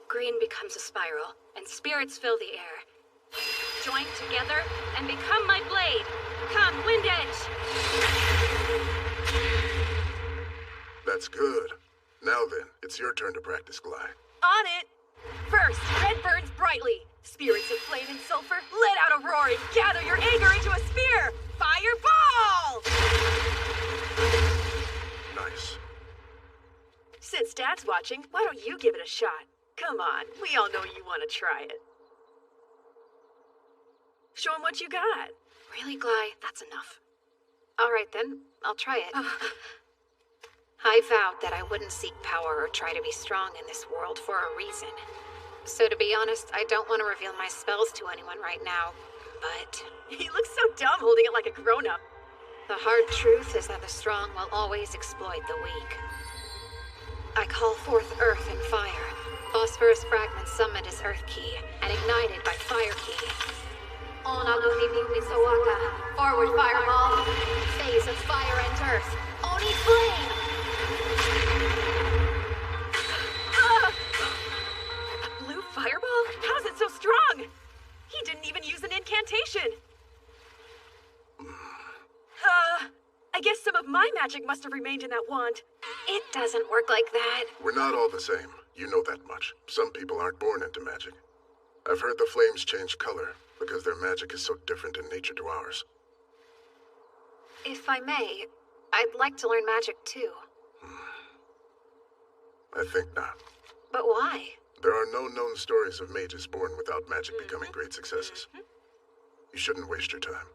green becomes a spiral, and spirits fill the air. Join together and become my blade. Come, Wind Edge! That's good. Now then, it's your turn to practice glide. On it! First, red burns brightly. Spirits of flame and sulfur, let out a roar and gather your anger into a spear! Fireball! Nice. Since Dad's watching, why don't you give it a shot? Come on, we all know you want to try it. Show him what you got. Really, Gly? That's enough. All right then, I'll try it. I vowed that I wouldn't seek power or try to be strong in this world for a reason. So to be honest, I don't want to reveal my spells to anyone right now, but... He looks so dumb holding it like a grown-up. The hard truth is that the strong will always exploit the weak. I call forth earth and fire. Phosphorus fragments summoned as earth key, and ignited by fire key. Forward fireball. Phase of fire and earth. Oni flame! A blue fireball? How's it so strong? He didn't even use an incantation. I guess some of my magic must have remained in that wand. It doesn't work like that. We're not all the same. You know that much. Some people aren't born into magic. I've heard the flames change color because their magic is so different in nature to ours. If I may, I'd like to learn magic too. I think not. But why? There are no known stories of mages born without magic becoming great successes. You shouldn't waste your time.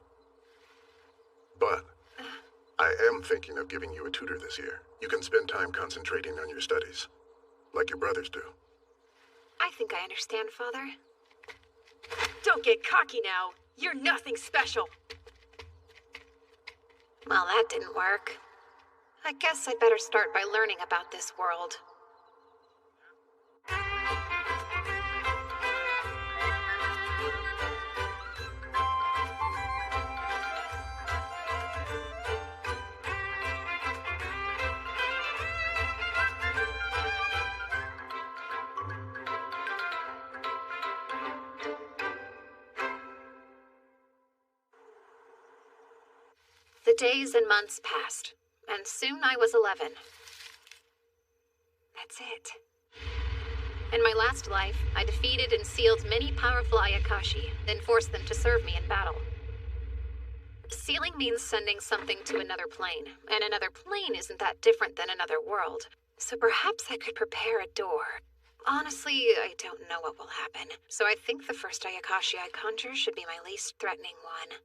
But I am thinking of giving you a tutor this year. You can spend time concentrating on your studies, like your brothers do. I think I understand, Father. Don't get cocky now. You're nothing special. Well, that didn't work. I guess I'd better start by learning about this world. The days and months passed, and soon I was 11. That's it. In my last life, I defeated and sealed many powerful Ayakashi, then forced them to serve me in battle. Sealing means sending something to another plane, and another plane isn't that different than another world, so perhaps I could prepare a door. Honestly, I don't know what will happen, so I think the first Ayakashi I conjure should be my least threatening one.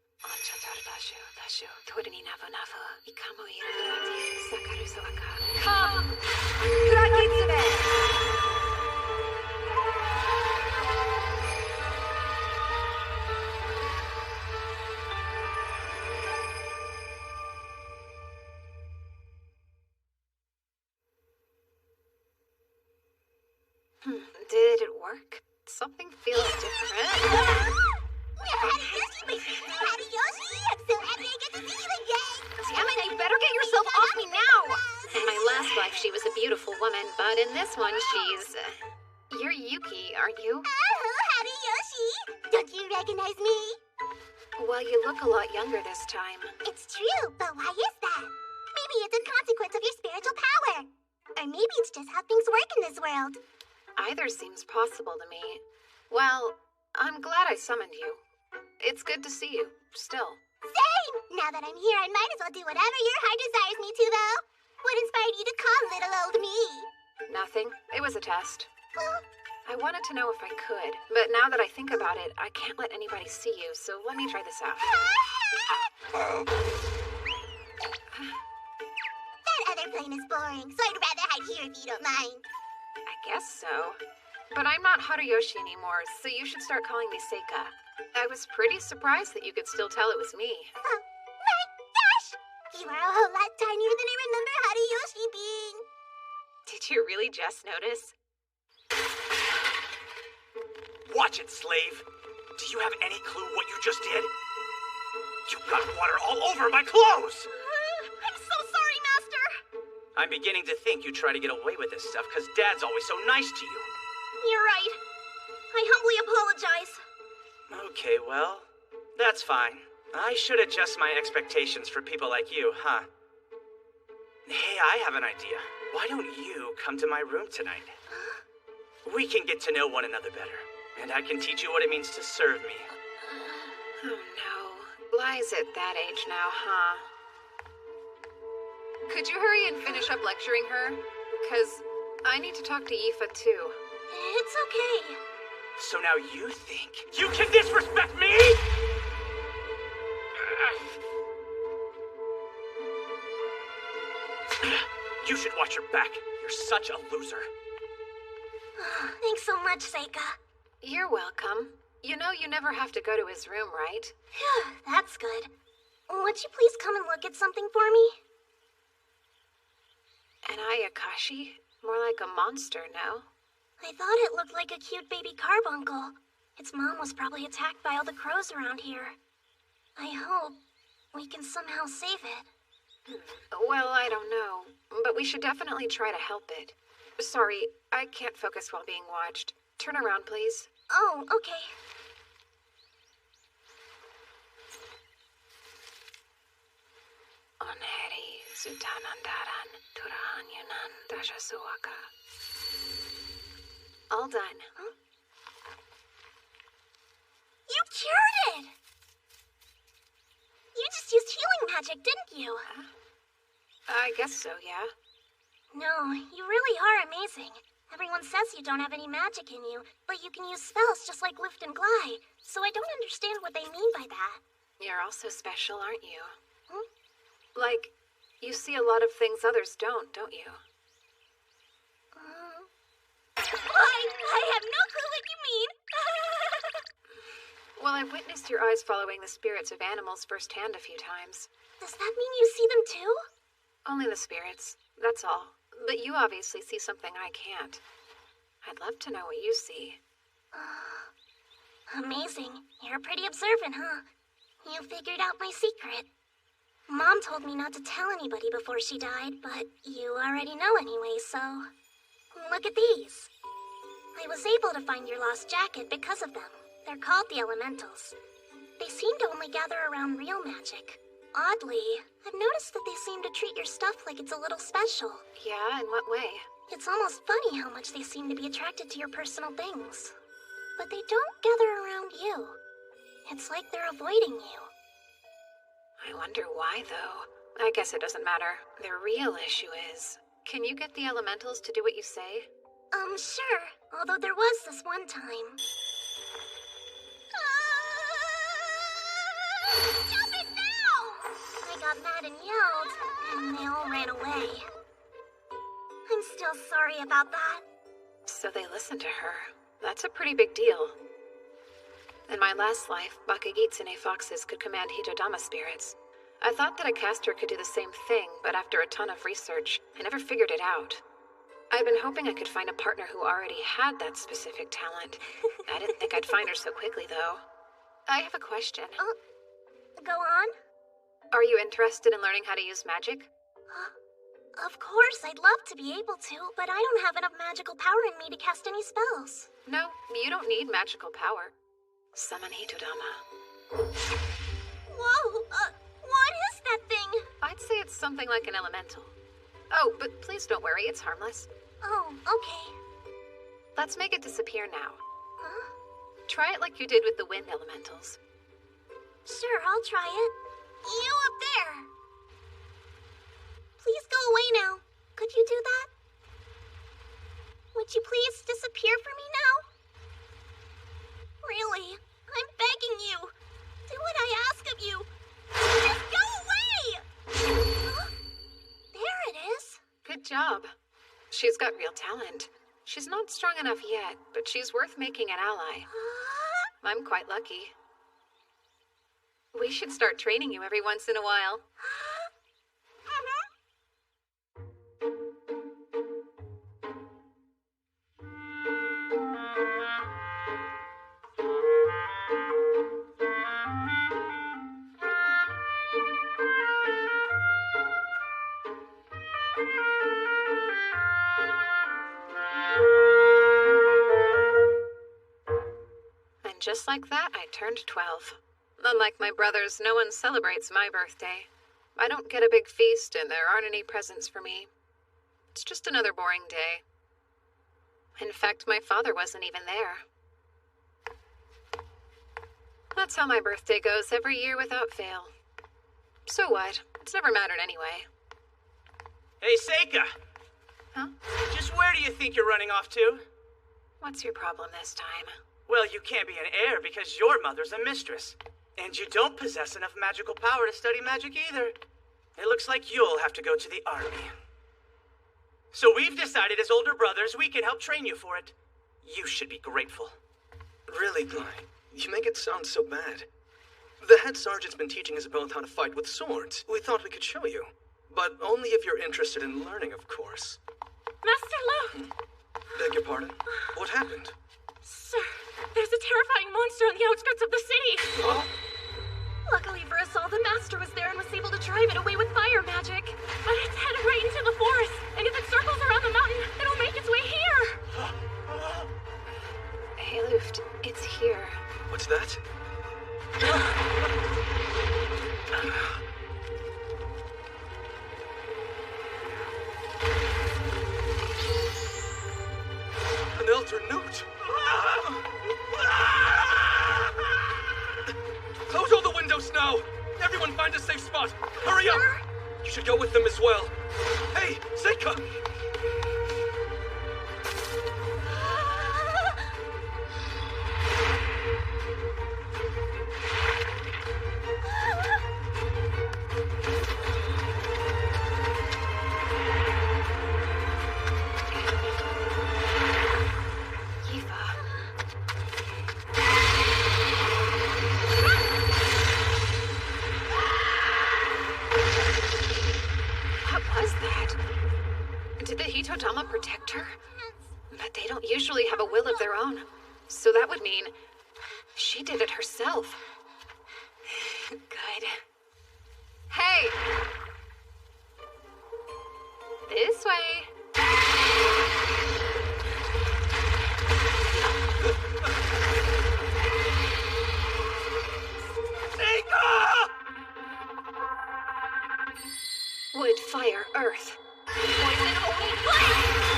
Come! Kurakitsume! Did it work? Something feels different. Damn it, you better get yourself off me now! In my last life, she was a beautiful woman, but in this one, she's... You're Yuki, aren't you? Oh, howdy, Yoshi! Don't you recognize me? Well, you look a lot younger this time. It's true, but why is that? Maybe it's a consequence of your spiritual power. Or maybe it's just how things work in this world. Either seems possible to me. Well, I'm glad I summoned you. It's good to see you, still. Same! Now that I'm here, I might as well do whatever your heart desires me to, though. What inspired you to call little old me? Nothing. It was a test. Well, I wanted to know if I could, but now that I think about it, I can't let anybody see you, so let me try this out. that other plane is boring, so I'd rather hide here if you don't mind. I guess so. But I'm not Haruyoshi anymore, so you should start calling me Seika. I was pretty surprised that you could still tell it was me. Oh, my gosh! You are a whole lot tinier than I remember Haruyoshi being. Did you really just notice? Watch it, slave! Do you have any clue what you just did? You got water all over my clothes! I'm so sorry, Master! I'm beginning to think you try to get away with this stuff because Dad's always so nice to you. You're right. I humbly apologize. Okay, well, that's fine. I should adjust my expectations for people like you, huh? Hey, I have an idea. Why don't you come to my room tonight? We can get to know one another better, and I can teach you what it means to serve me. Oh no. Bly's at that age now, huh? Could you hurry and finish up lecturing her? Because I need to talk to Yifa too. It's okay. So now you think you can disrespect me? You should watch your back. You're such a loser. Thanks so much, Seika. You're welcome. You know you never have to go to his room, right? Phew, that's good. Would you please come and look at something for me? An Ayakashi? More like a monster, no? I thought it looked like a cute baby carbuncle. Its mom was probably attacked by all the crows around here. I hope we can somehow save it. Well, I don't know. But we should definitely try to help it. Sorry, I can't focus while being watched. Turn around, please. Oh, okay. Onheri Sutanandaran Turahanyunan Dashasuaka. All done. Huh? You cured it! You just used healing magic, didn't you? I guess so, yeah. No, you really are amazing. Everyone says you don't have any magic in you, but you can use spells just like Lift and Glide, so I don't understand what they mean by that. You're also special, aren't you? Hmm? Like, you see a lot of things others don't you? I have no clue what you mean. Well, I've witnessed your eyes following the spirits of animals firsthand a few times. Does that mean you see them too? Only the spirits, that's all. But you obviously see something I can't. I'd love to know what you see. Amazing. You're pretty observant, huh? You figured out my secret. Mom told me not to tell anybody before she died, but you already know anyway, so... Look at these. I was able to find your lost jacket because of them. They're called the Elementals. They seem to only gather around real magic. Oddly, I've noticed that they seem to treat your stuff like it's a little special. Yeah, in what way? It's almost funny how much they seem to be attracted to your personal things. But they don't gather around you. It's like they're avoiding you. I wonder why, though. I guess it doesn't matter. The real issue is, can you get the elementals to do what you say? Sure. Although there was this one time. Stop it now! I got mad and yelled, and they all ran away. I'm still sorry about that. So they listened to her. That's a pretty big deal. In my last life, Bakagitsune foxes could command Hitodama spirits. I thought that a caster could do the same thing, but after a ton of research, I never figured it out. I'd been hoping I could find a partner who already had that specific talent. I didn't think I'd find her so quickly, though. I have a question. Go on. Are you interested in learning how to use magic? Of course, I'd love to be able to, but I don't have enough magical power in me to cast any spells. No, you don't need magical power. Summon Hitodama. Whoa, what is that thing? I'd say it's something like an elemental. Oh, but please don't worry, it's harmless. Oh, okay. Let's make it disappear now. Huh? Try it like you did with the wind elementals. Sure, I'll try it. You up there! Please go away now. Could you do that? Would you please disappear for me now? Really, I'm begging you. Do what I ask of you. Just go away! Huh? There it is. Good job. She's got real talent. She's not strong enough yet, but she's worth making an ally. I'm quite lucky. We should start training you every once in a while. just like that, I turned 12. Unlike my brothers, no one celebrates my birthday. I don't get a big feast, and there aren't any presents for me. It's just another boring day. In fact, my father wasn't even there. That's how my birthday goes every year without fail. So what? It's never mattered anyway. Hey, Seika! Huh? Just where do you think you're running off to? What's your problem this time? Well, you can't be an heir because your mother's a mistress. And you don't possess enough magical power to study magic either. It looks like you'll have to go to the army. So we've decided as older brothers we can help train you for it. You should be grateful. Really, Gly, you make it sound so bad. The head sergeant's been teaching us both how to fight with swords. We thought we could show you. But only if you're interested in learning, of course. Master Lo! Beg your pardon? What happened? Sir, there's a terrifying monster on the outskirts of the city! Oh, Luckily for us all, the Master was there and was able to drive it away with fire magic. But it's headed right into the forest, and if it circles around the mountain, it'll make its way here! Hey, Luft, it's here. what's that? An elder note! Close all the windows now! Everyone find a safe spot! Hurry up! You should go with them as well. Hey, Seika! What was that? Did the Hitodama protect her? But they don't usually have a will of their own. So that would mean she did it herself. Good. Hey! This way. Wood, fire, earth. Poison, only flame!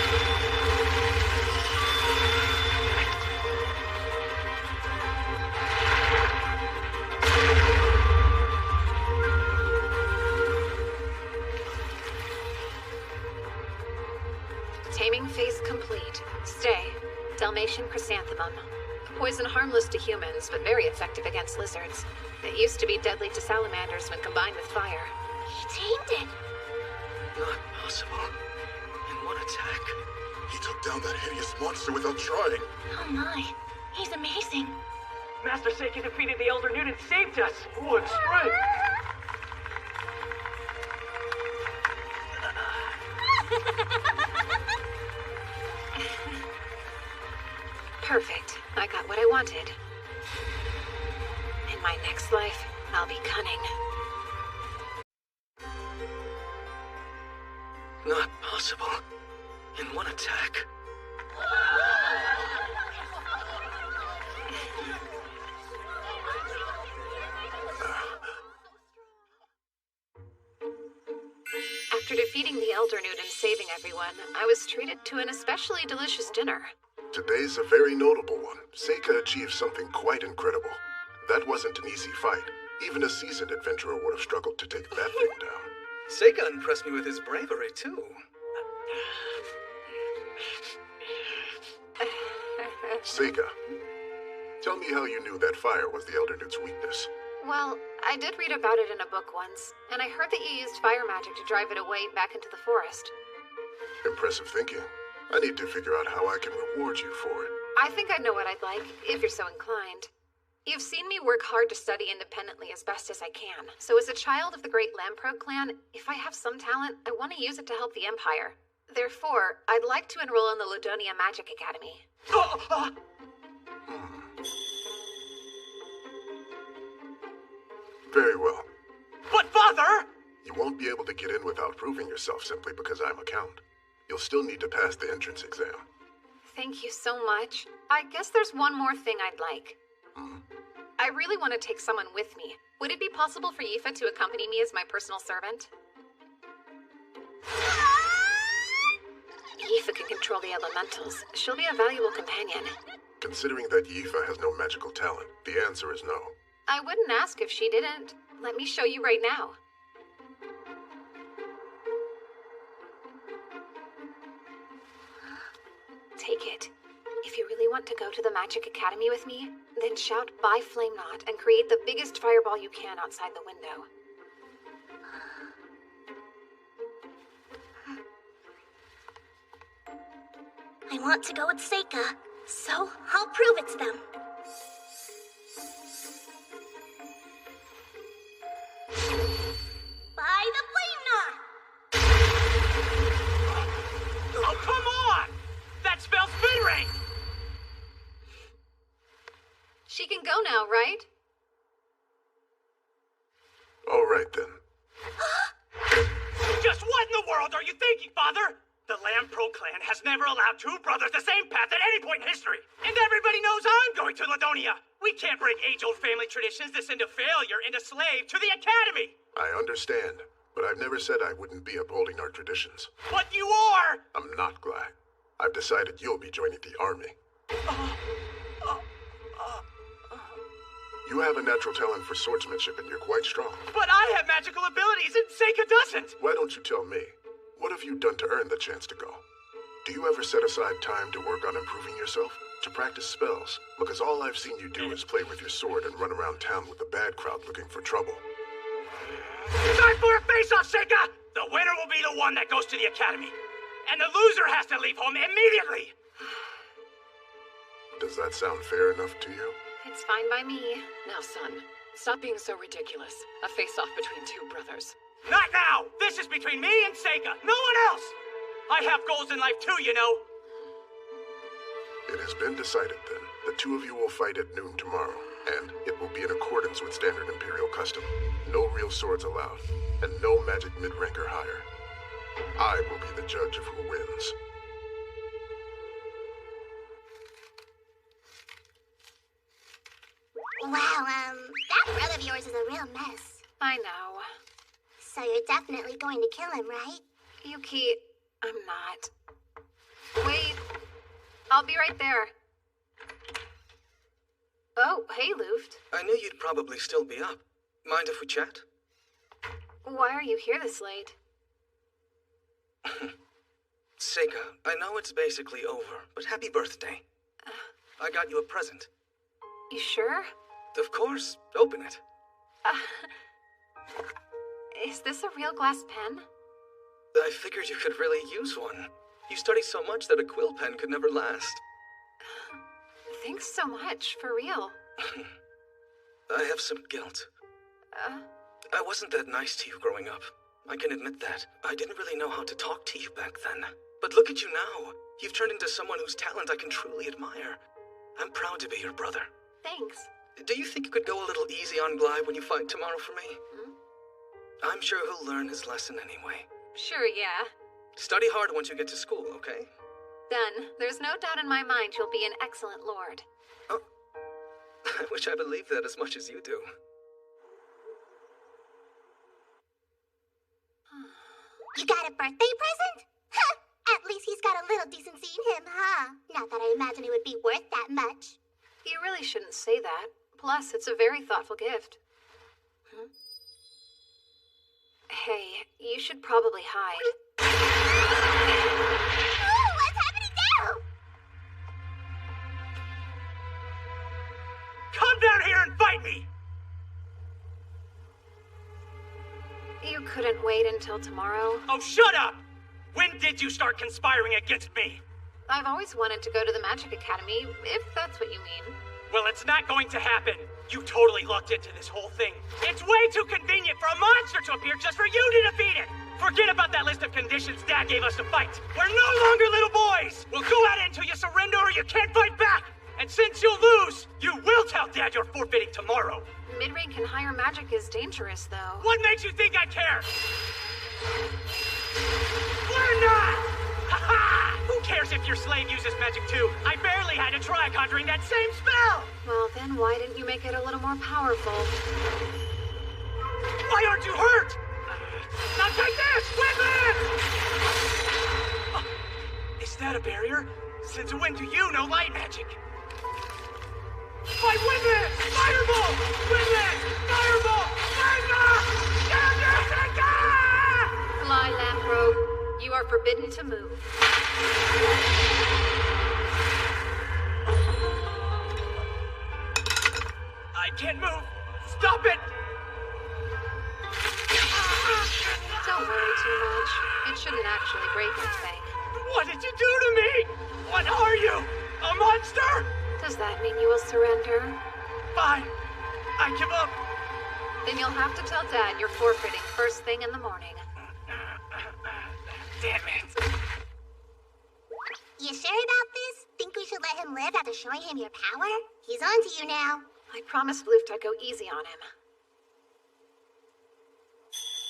Taming phase complete. Stay. Dalmatian chrysanthemum. Poison harmless to humans, but very effective against lizards. It used to be deadly to salamanders when combined with fire. He tamed it. Not possible. In one attack. He took down that hideous monster without trying. Oh my, he's amazing. Master Seika defeated the Elder Newt and saved us! What strength! Perfect. I got what I wanted. In my next life, I'll be cunning. Not possible. In one attack. After defeating the Elder Newt and saving everyone, I was treated to an especially delicious dinner. Today's a very notable one. Seika achieved something quite incredible. That wasn't an easy fight. Even a seasoned adventurer would have struggled to take that thing down. Seika impressed me with his bravery, too. Seika, tell me how you knew that fire was the Elder Newt's weakness. Well, I did read about it in a book once, and I heard that you used fire magic to drive it away back into the forest. Impressive thinking. I need to figure out how I can reward you for it. I think I know what I'd like, if you're so inclined. You've seen me work hard to study independently as best as I can, so as a child of the great Lamprobe clan, if I have some talent, I want to use it to help the Empire. Therefore, I'd like to enroll in the Ludonia Magic Academy. Very well. But father! You won't be able to get in without proving yourself simply because I'm a count. You'll still need to pass the entrance exam. Thank you so much. I guess there's one more thing I'd like. I really want to take someone with me. Would it be possible for Yifa to accompany me as my personal servant? Yifa can control the elementals. She'll be a valuable companion. Considering that Yifa has no magical talent, the answer is no. I wouldn't ask if she didn't. Let me show you right now. Take it. If you really want to go to the Magic Academy with me, then shout "By Flame Knot" and create the biggest fireball you can outside the window. I want to go with Seika, so I'll prove it to them. By the Flame Knot! Oh, come on! That spells mid-range! She can go now, right? All right, then. Just what in the world are you thinking, Father? The Lamprey clan has never allowed two brothers the same path at any point in history. And everybody knows I'm going to Ladonia. We can't break age-old family traditions that send a failure and a slave to the academy. I understand, but I've never said I wouldn't be upholding our traditions. But you are! I'm not, Gly. I've decided you'll be joining the army. You have a natural talent for swordsmanship and you're quite strong. But I have magical abilities and Seika doesn't. Why don't you tell me? What have you done to earn the chance to go? Do you ever set aside time to work on improving yourself? To practice spells? Because all I've seen you do is play with your sword and run around town with the bad crowd looking for trouble. Time for a face-off, Seika! The winner will be the one that goes to the academy. And the loser has to leave home immediately! Does that sound fair enough to you? It's fine by me. Now, son, stop being so ridiculous. A face-off between two brothers. Not now! This is between me and Seika, no one else! I have goals in life too, you know. It has been decided, then. The two of you will fight at noon tomorrow, and it will be in accordance with standard Imperial custom. No real swords allowed, and no magic mid-rank or higher. I will be the judge of who wins. Wow, that brother of yours is a real mess. I know. So you're definitely going to kill him, right? Yuki, I'm not. Wait. I'll be right there. Oh, hey, Luft. I knew you'd probably still be up. Mind if we chat? Why are you here this late? Seika, I know it's basically over, but happy birthday. I got you a present. You sure? Of course. Open it. Is this a real glass pen? I figured you could really use one. You study so much that a quill pen could never last. Thanks so much, for real. I have some guilt. I wasn't that nice to you growing up. I can admit that. I didn't really know how to talk to you back then. But look at you now. You've turned into someone whose talent I can truly admire. I'm proud to be your brother. Thanks. Do you think you could go a little easy on Gly when you fight tomorrow for me? I'm sure he'll learn his lesson anyway. Sure, yeah. Study hard once you get to school, okay? Done. There's no doubt in my mind you'll be an excellent lord. Oh, I wish I believed that as much as you do. You got a birthday present? Huh, at least he's got a little decency in him, huh? Not that I imagine it would be worth that much. You really shouldn't say that. Plus, it's a very thoughtful gift. Hey, you should probably hide. Oh, what's happening now? Come down here and fight me! You couldn't wait until tomorrow? Oh, shut up! When did you start conspiring against me? I've always wanted to go to the Magic Academy, if that's what you mean. Well, it's not going to happen. You totally lucked into this whole thing. It's way too convenient for a monster to appear just for you to defeat it! Forget about that list of conditions Dad gave us to fight. We're no longer little boys! We'll go at it until you surrender or you can't fight back! And since you'll lose, you will tell Dad you're forfeiting tomorrow. Mid-rank and higher magic is dangerous, though. What makes you think I care? We're not! Ha! Who cares if your slave uses magic too? I barely had to try conjuring that same spell! Well, then why didn't you make it a little more powerful? Why aren't you hurt? Not like this! Weapon! Is that a barrier? Since when do you know light magic? My weapon! Fireball! Weapon! Fireball! Fireball! Fly, Lamprobe. You are forbidden to move. I can't move! Stop it! Don't worry too much. It shouldn't actually break anything. What did you do to me? What are you? A monster? Does that mean you will surrender? Fine. I give up. Then you'll have to tell Dad you're forfeiting first thing in the morning. Damn it. You sure about this? Think we should let him live after showing him your power? He's on to you now. I promised Luft I'd go easy on him.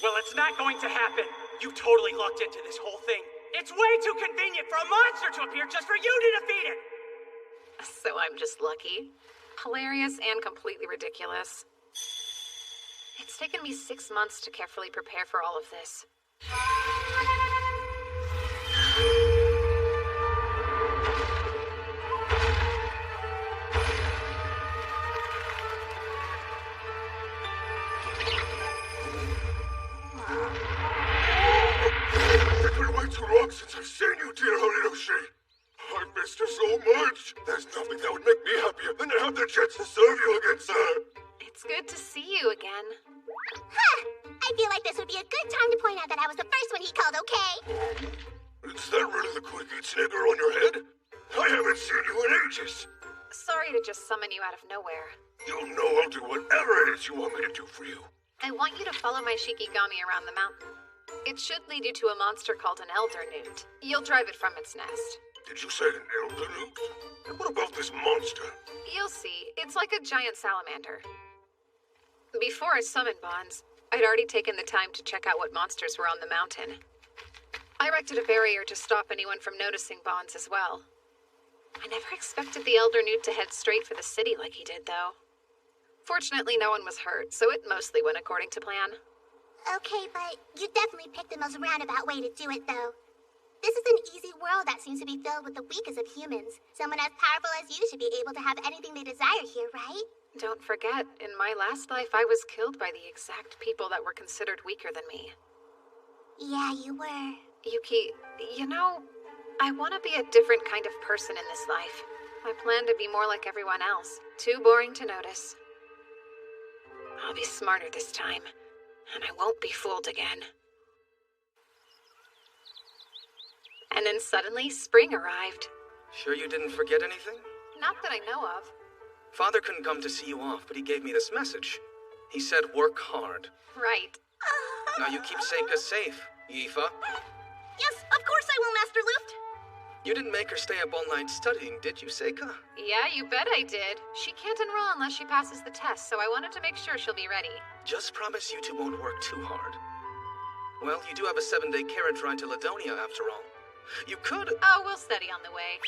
Well, it's not going to happen. You totally lucked into this whole thing. It's way too convenient for a monster to appear just for you to defeat it. So I'm just lucky. Hilarious and completely ridiculous. It's taken me 6 months to carefully prepare for all of this. It's been way too long since I've seen you, dear Horiyoshi. I missed you so much. There's nothing that would make me happier than to have the chance to serve you again, sir. It's good to see you again. Huh! I feel like this would be a good time to point out that I was the first one he called okay. Is that really the cricket snigger on your head? I haven't seen you in ages. Sorry to just summon you out of nowhere. You know I'll do whatever it is you want me to do for you. I want you to follow my Shikigami around the mountain. It should lead you to a monster called an elder newt. You'll drive it from its nest. Did you say an elder newt? And what about this monster? You'll see. It's like a giant salamander. Before I summoned Bonds, I'd already taken the time to check out what monsters were on the mountain. I erected a barrier to stop anyone from noticing Bonds as well. I never expected the elder newt to head straight for the city like he did, though. Fortunately, no one was hurt, so it mostly went according to plan. Okay, but you definitely picked the most roundabout way to do it, though. This is an easy world that seems to be filled with the weakest of humans. Someone as powerful as you should be able to have anything they desire here, right? Don't forget, in my last life, I was killed by the exact people that were considered weaker than me. Yeah, you were. Yuki, you know, I want to be a different kind of person in this life. I plan to be more like everyone else. Too boring to notice. I'll be smarter this time, and I won't be fooled again. And then suddenly, spring arrived. Sure you didn't forget anything? Not that I know of. Father couldn't come to see you off, but he gave me this message. He said work hard. Right. Now you keep Seika safe, Yifa. Yes, of course I will, Master Luft. You didn't make her stay up all night studying, did you, Seika? Yeah, you bet I did. She can't enroll unless she passes the test, so I wanted to make sure she'll be ready. Just promise you two won't work too hard. Well, you do have a 7-day carriage ride to Ladonia, after all. You could... Oh, we'll study on the way.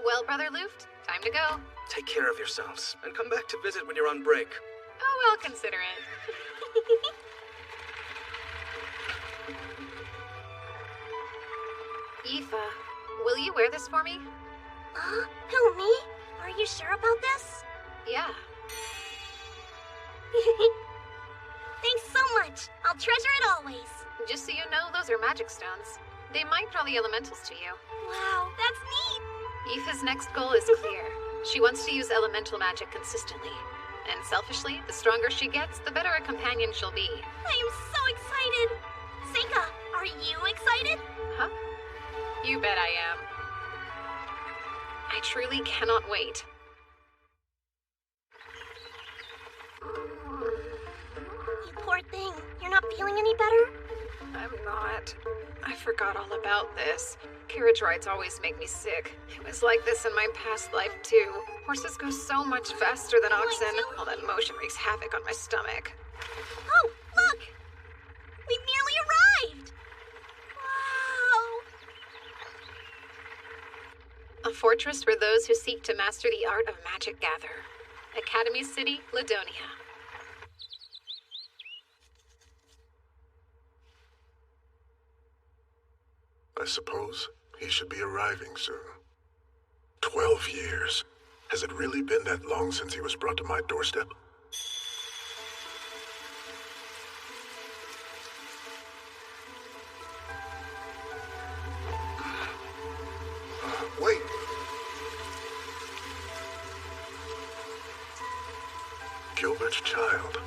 Well, Brother Luft, time to go. Take care of yourselves, and come back to visit when you're on break. Oh, I'll consider it. Aoife, will you wear this for me? Who, me? Are you sure about this? Yeah. Thanks so much. I'll treasure it always. Just so you know, those are magic stones. They might draw the elementals to you. Wow, that's neat. Aoife's next goal is clear. She wants to use elemental magic consistently. And selfishly, the stronger she gets, the better a companion she'll be. I am so excited. Seika, are you excited? Huh? You bet I am. I truly cannot wait. You poor thing. You're not feeling any better? I'm not. I forgot all about this. Carriage rides always make me sick. It was like this in my past life, too. Horses go so much faster than oxen. All that motion wreaks havoc on my stomach. Oh, look! We nearly arrived! A fortress where those who seek to master the art of magic gather. Academy City, Ladonia. I suppose he should be arriving soon. 12 years. Has it really been that long since he was brought to my doorstep? Wait! Gilbert's child.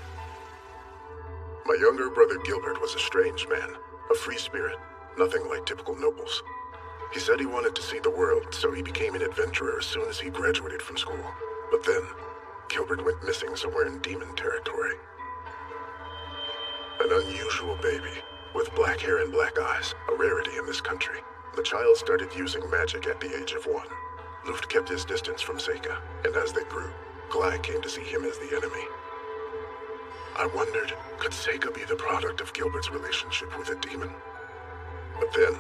My younger brother Gilbert was a strange man, a free spirit, nothing like typical nobles. He said he wanted to see the world, so he became an adventurer as soon as he graduated from school. But then, Gilbert went missing somewhere in demon territory. An unusual baby, with black hair and black eyes, a rarity in this country. The child started using magic at the age of 1. Luft kept his distance from Seika, and as they grew, Glai came to see him as the enemy. I wondered, could Seika be the product of Gilbert's relationship with a demon? But then,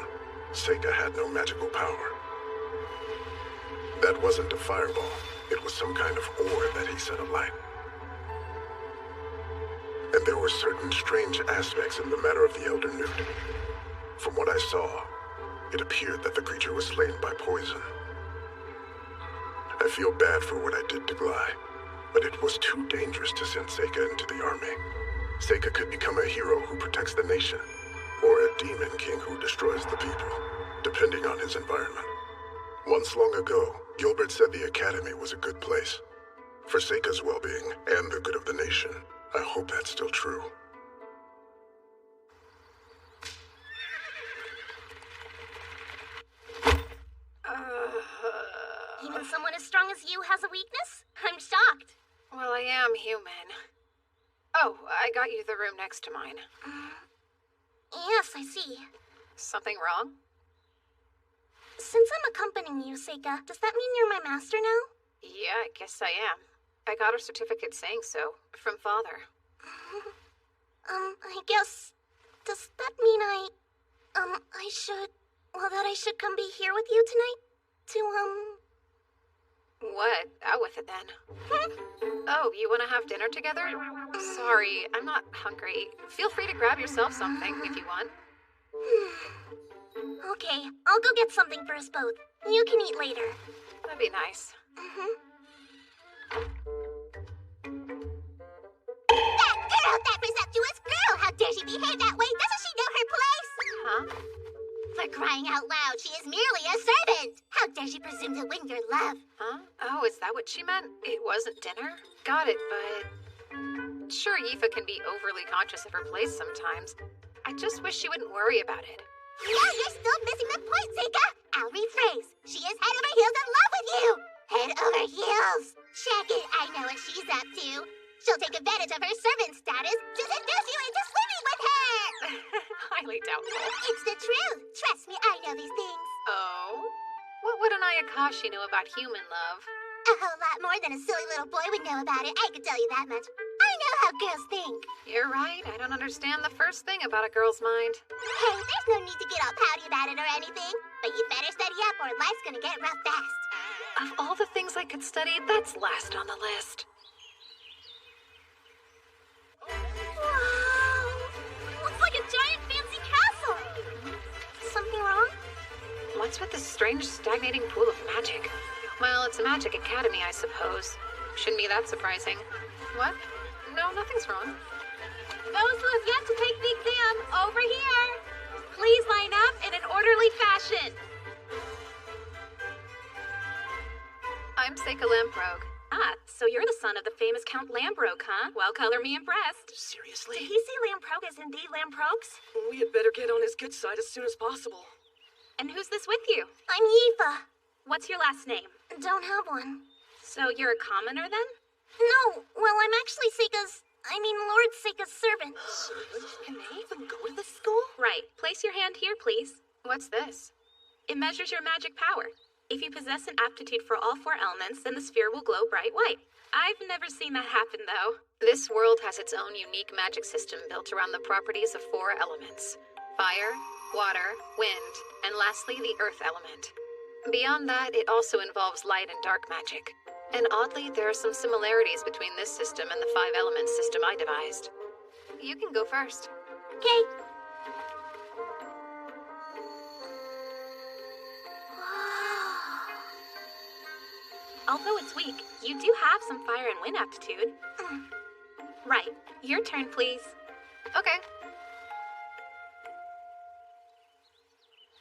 Seika had no magical power. That wasn't a fireball. It was some kind of ore that he set alight. And there were certain strange aspects in the matter of the Elder Newt. From what I saw, it appeared that the creature was slain by poison. I feel bad for what I did to Glai, but it was too dangerous to send Seika into the army. Seika could become a hero who protects the nation, or a demon king who destroys the people, depending on his environment. Once long ago, Gilbert said the academy was a good place. For Seika's well-being and the good of the nation, I hope that's still true. Even someone as strong as you has a weakness? I'm shocked. Well, I am human. Oh, I got you the room next to mine. Yes, I see. Something wrong? Since I'm accompanying you, Seika, does that mean you're my master now? Yeah, I guess I am. I got a certificate saying so, from Father. I guess... Does that mean I should come be here with you tonight? What? Out with it then. Oh, you want to have dinner together? Sorry, I'm not hungry. Feel free to grab yourself something if you want. Okay, I'll go get something for us both. You can eat later. That'd be nice. That girl! That presumptuous girl! How dare she behave that way? Doesn't she know her place? Huh? For crying out loud, she is merely a servant! How dare she presume to win your love? Huh? Oh, is that what she meant? It wasn't dinner? Got it, but... Sure, Yifa can be overly conscious of her place sometimes. I just wish she wouldn't worry about it. No, you're still missing the point, Seika! I'll rephrase. She is head over heels in love with you! Head over heels! Check it, I know what she's up to. She'll take advantage of her servant status to seduce you into sleeping with her! Highly doubtful. It's the truth. Trust me, I know these things. Oh? What would an Ayakashi know about human love? A whole lot more than a silly little boy would know about it, I can tell you that much. I know how girls think. You're right. I don't understand the first thing about a girl's mind. Hey, there's no need to get all pouty about it or anything. But you better study up or life's gonna get rough fast. Of all the things I could study, that's last on the list. Wow! Looks like a giant fancy castle! Something wrong? What's with this strange stagnating pool of magic? Well, it's a magic academy, I suppose. Shouldn't be that surprising. What? No, nothing's wrong. Those who have yet to take the exam, over here! Please line up in an orderly fashion. I'm Seika Lamprogue. Ah, so you're the son of the famous Count Lambrogue, huh? Well, color me impressed. Seriously? Did he say Lamprogue is indeed Lamprogues? We had better get on his good side as soon as possible. And who's this with you? I'm Yifa. What's your last name? Don't have one. So you're a commoner then? No, well, I'm actually Lord Seika's servant. Can they even go to this school? Right. Place your hand here, please. What's this? It measures your magic power. If you possess an aptitude for all 4 elements, then the sphere will glow bright white. I've never seen that happen, though. This world has its own unique magic system built around the properties of 4 elements. Fire, water, wind, and lastly the earth element. Beyond that, it also involves light and dark magic. And oddly, there are some similarities between this system and the 5-element system I devised. You can go first. Okay. Although it's weak, you do have some fire and wind aptitude. Right. Your turn, please. Okay.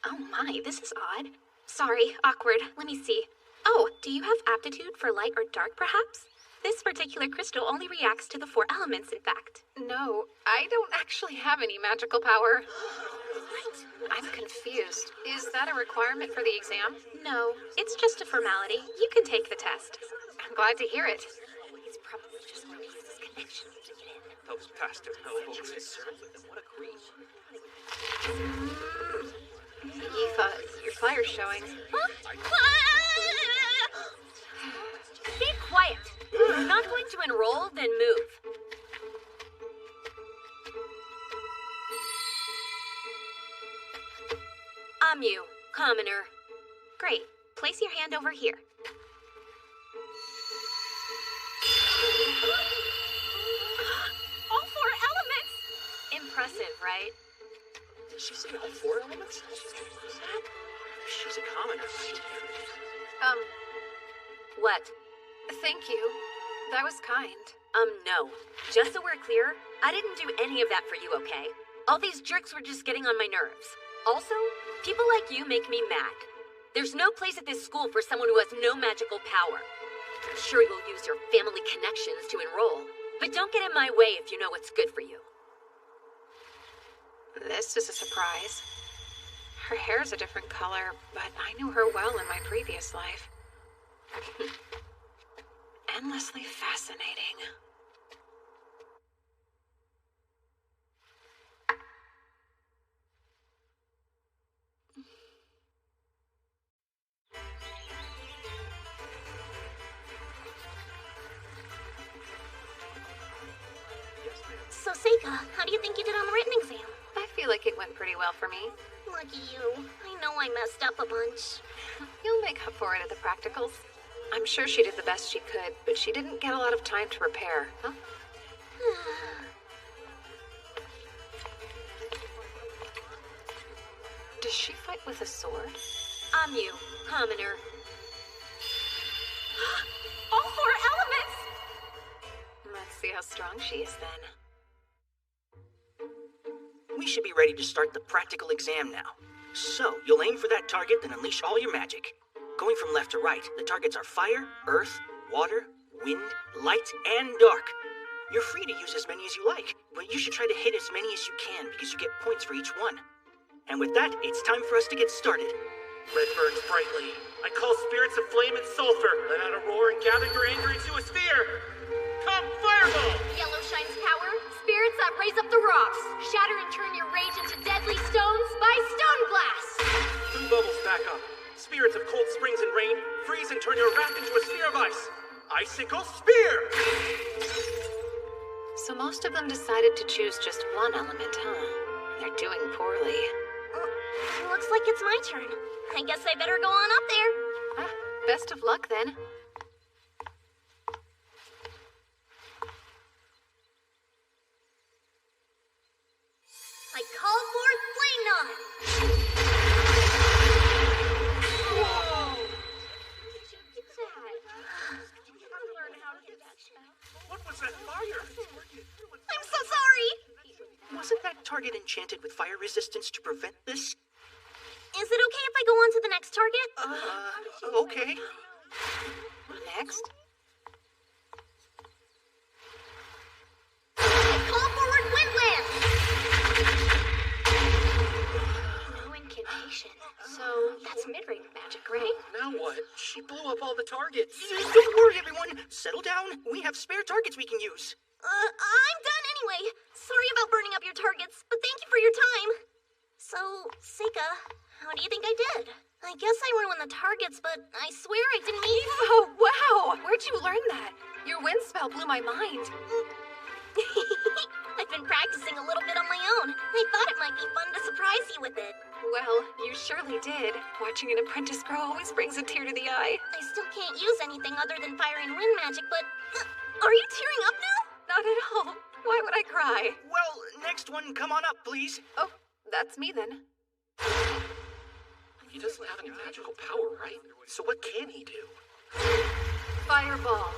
Oh my, this is odd. Sorry, awkward. Let me see. Oh, do you have aptitude for light or dark, perhaps? This particular crystal only reacts to the 4 elements, in fact. No, I don't actually have any magical power. I'm confused. Is that a requirement for the exam? No, it's just a formality. You can take the test. I'm glad to hear it. It's probably just one of his connections to get in. Those bastard hellholes. What a grief. Aoife, your fire's showing. Be quiet. If you're not going to enroll, then move. You, commoner. Great. Place your hand over here. All 4 elements! Impressive, right? Did she say all 4 elements? She's a commoner. What? Thank you. That was kind. No. Just so we're clear, I didn't do any of that for you, okay? All these jerks were just getting on my nerves. Also, people like you make me mad. There's no place at this school for someone who has no magical power. Sure, you'll use your family connections to enroll, but don't get in my way if you know what's good for you. This is a surprise. Her hair's a different color, but I knew her well in my previous life. Endlessly fascinating. So, Seika, how do you think you did on the written exam? I feel like it went pretty well for me. Lucky you. I know I messed up a bunch. You'll make up for it at the practicals. I'm sure she did the best she could, but she didn't get a lot of time to prepare, huh? Does she fight with a sword? You, commoner. All 4 elements! Let's see how strong she is then. We should be ready to start the practical exam now. So, you'll aim for that target, then unleash all your magic. Going from left to right, the targets are fire, earth, water, wind, light, and dark. You're free to use as many as you like, but you should try to hit as many as you can because you get points for each one. And with that, it's time for us to get started. Red burns brightly. I call spirits of flame and sulfur. Let out a roar and gather your anger into a sphere. Come, fireball! Yellow shines power. Spirits that raise up the rocks. Shatter and turn your rage into deadly stones by stone blast. Blue bubbles back up. Spirits of cold springs and rain, freeze and turn your wrath into a sphere of ice. Icicle spear! So most of them decided to choose just one element, huh? They're doing poorly. Looks like it's my turn. I guess I better go on up there. Best of luck, then. I call forth Flame Knot! What was that fire? I'm so sorry! Wasn't that target enchanted with fire resistance to prevent this? Is it okay if I go on to the next target? Okay. Next? Call forward Windland! No incantation. So that's mid-range magic, right? Now what? She blew up all the targets. Don't worry, everyone. Settle down. We have spare targets we can use. I'm done anyway. Sorry about burning up your targets, but thank you for your time. So, Seika, how do you think I did? I guess I ruined the targets, but I swear I didn't mean... Oh, wow! Where'd you learn that? Your wind spell blew my mind. I've been practicing a little bit on my own. I thought it might be fun to surprise you with it. Well, you surely did. Watching an apprentice grow always brings a tear to the eye. I still can't use anything other than fire and wind magic, but... are you tearing up now? Not at all. Why would I cry? Well, next one, come on up, please. Oh, that's me then. He doesn't have any magical power, right? So what can he do? Fireball.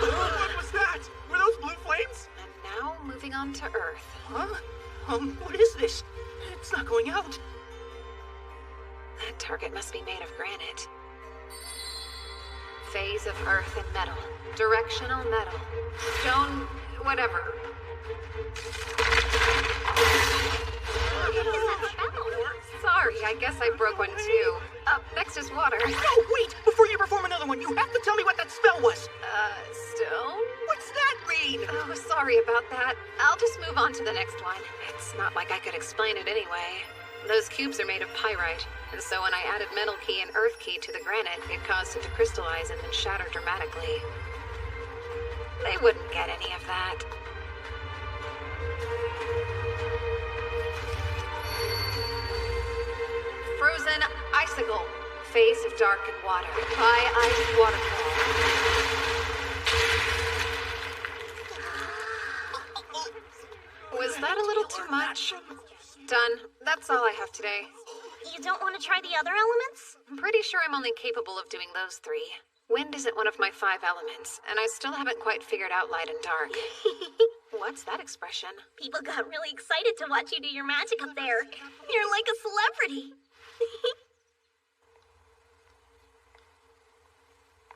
What was that? Were those blue flames? And now moving on to Earth. Huh? What is this? It's not going out. That target must be made of granite. Phase of Earth and metal. Directional metal. Stone... whatever. Sorry, I guess I broke one too. Up next is water. No, wait! Before you perform another one, you have to tell me what that spell was. Stone? What's that mean? Oh, sorry about that. I'll just move on to the next one. It's not like I could explain it anyway. Those cubes are made of pyrite, and so when I added metal key and earth key to the granite, it caused it to crystallize and then shatter dramatically. They wouldn't get any of that. Frozen icicle. Face of dark and water. High ice waterfall. Was that a little too much? Done. That's all I have today. You don't want to try the other elements? I'm pretty sure I'm only capable of doing those 3. Wind isn't one of my 5 elements, and I still haven't quite figured out light and dark. What's that expression? People got really excited to watch you do your magic up there. You're like a celebrity.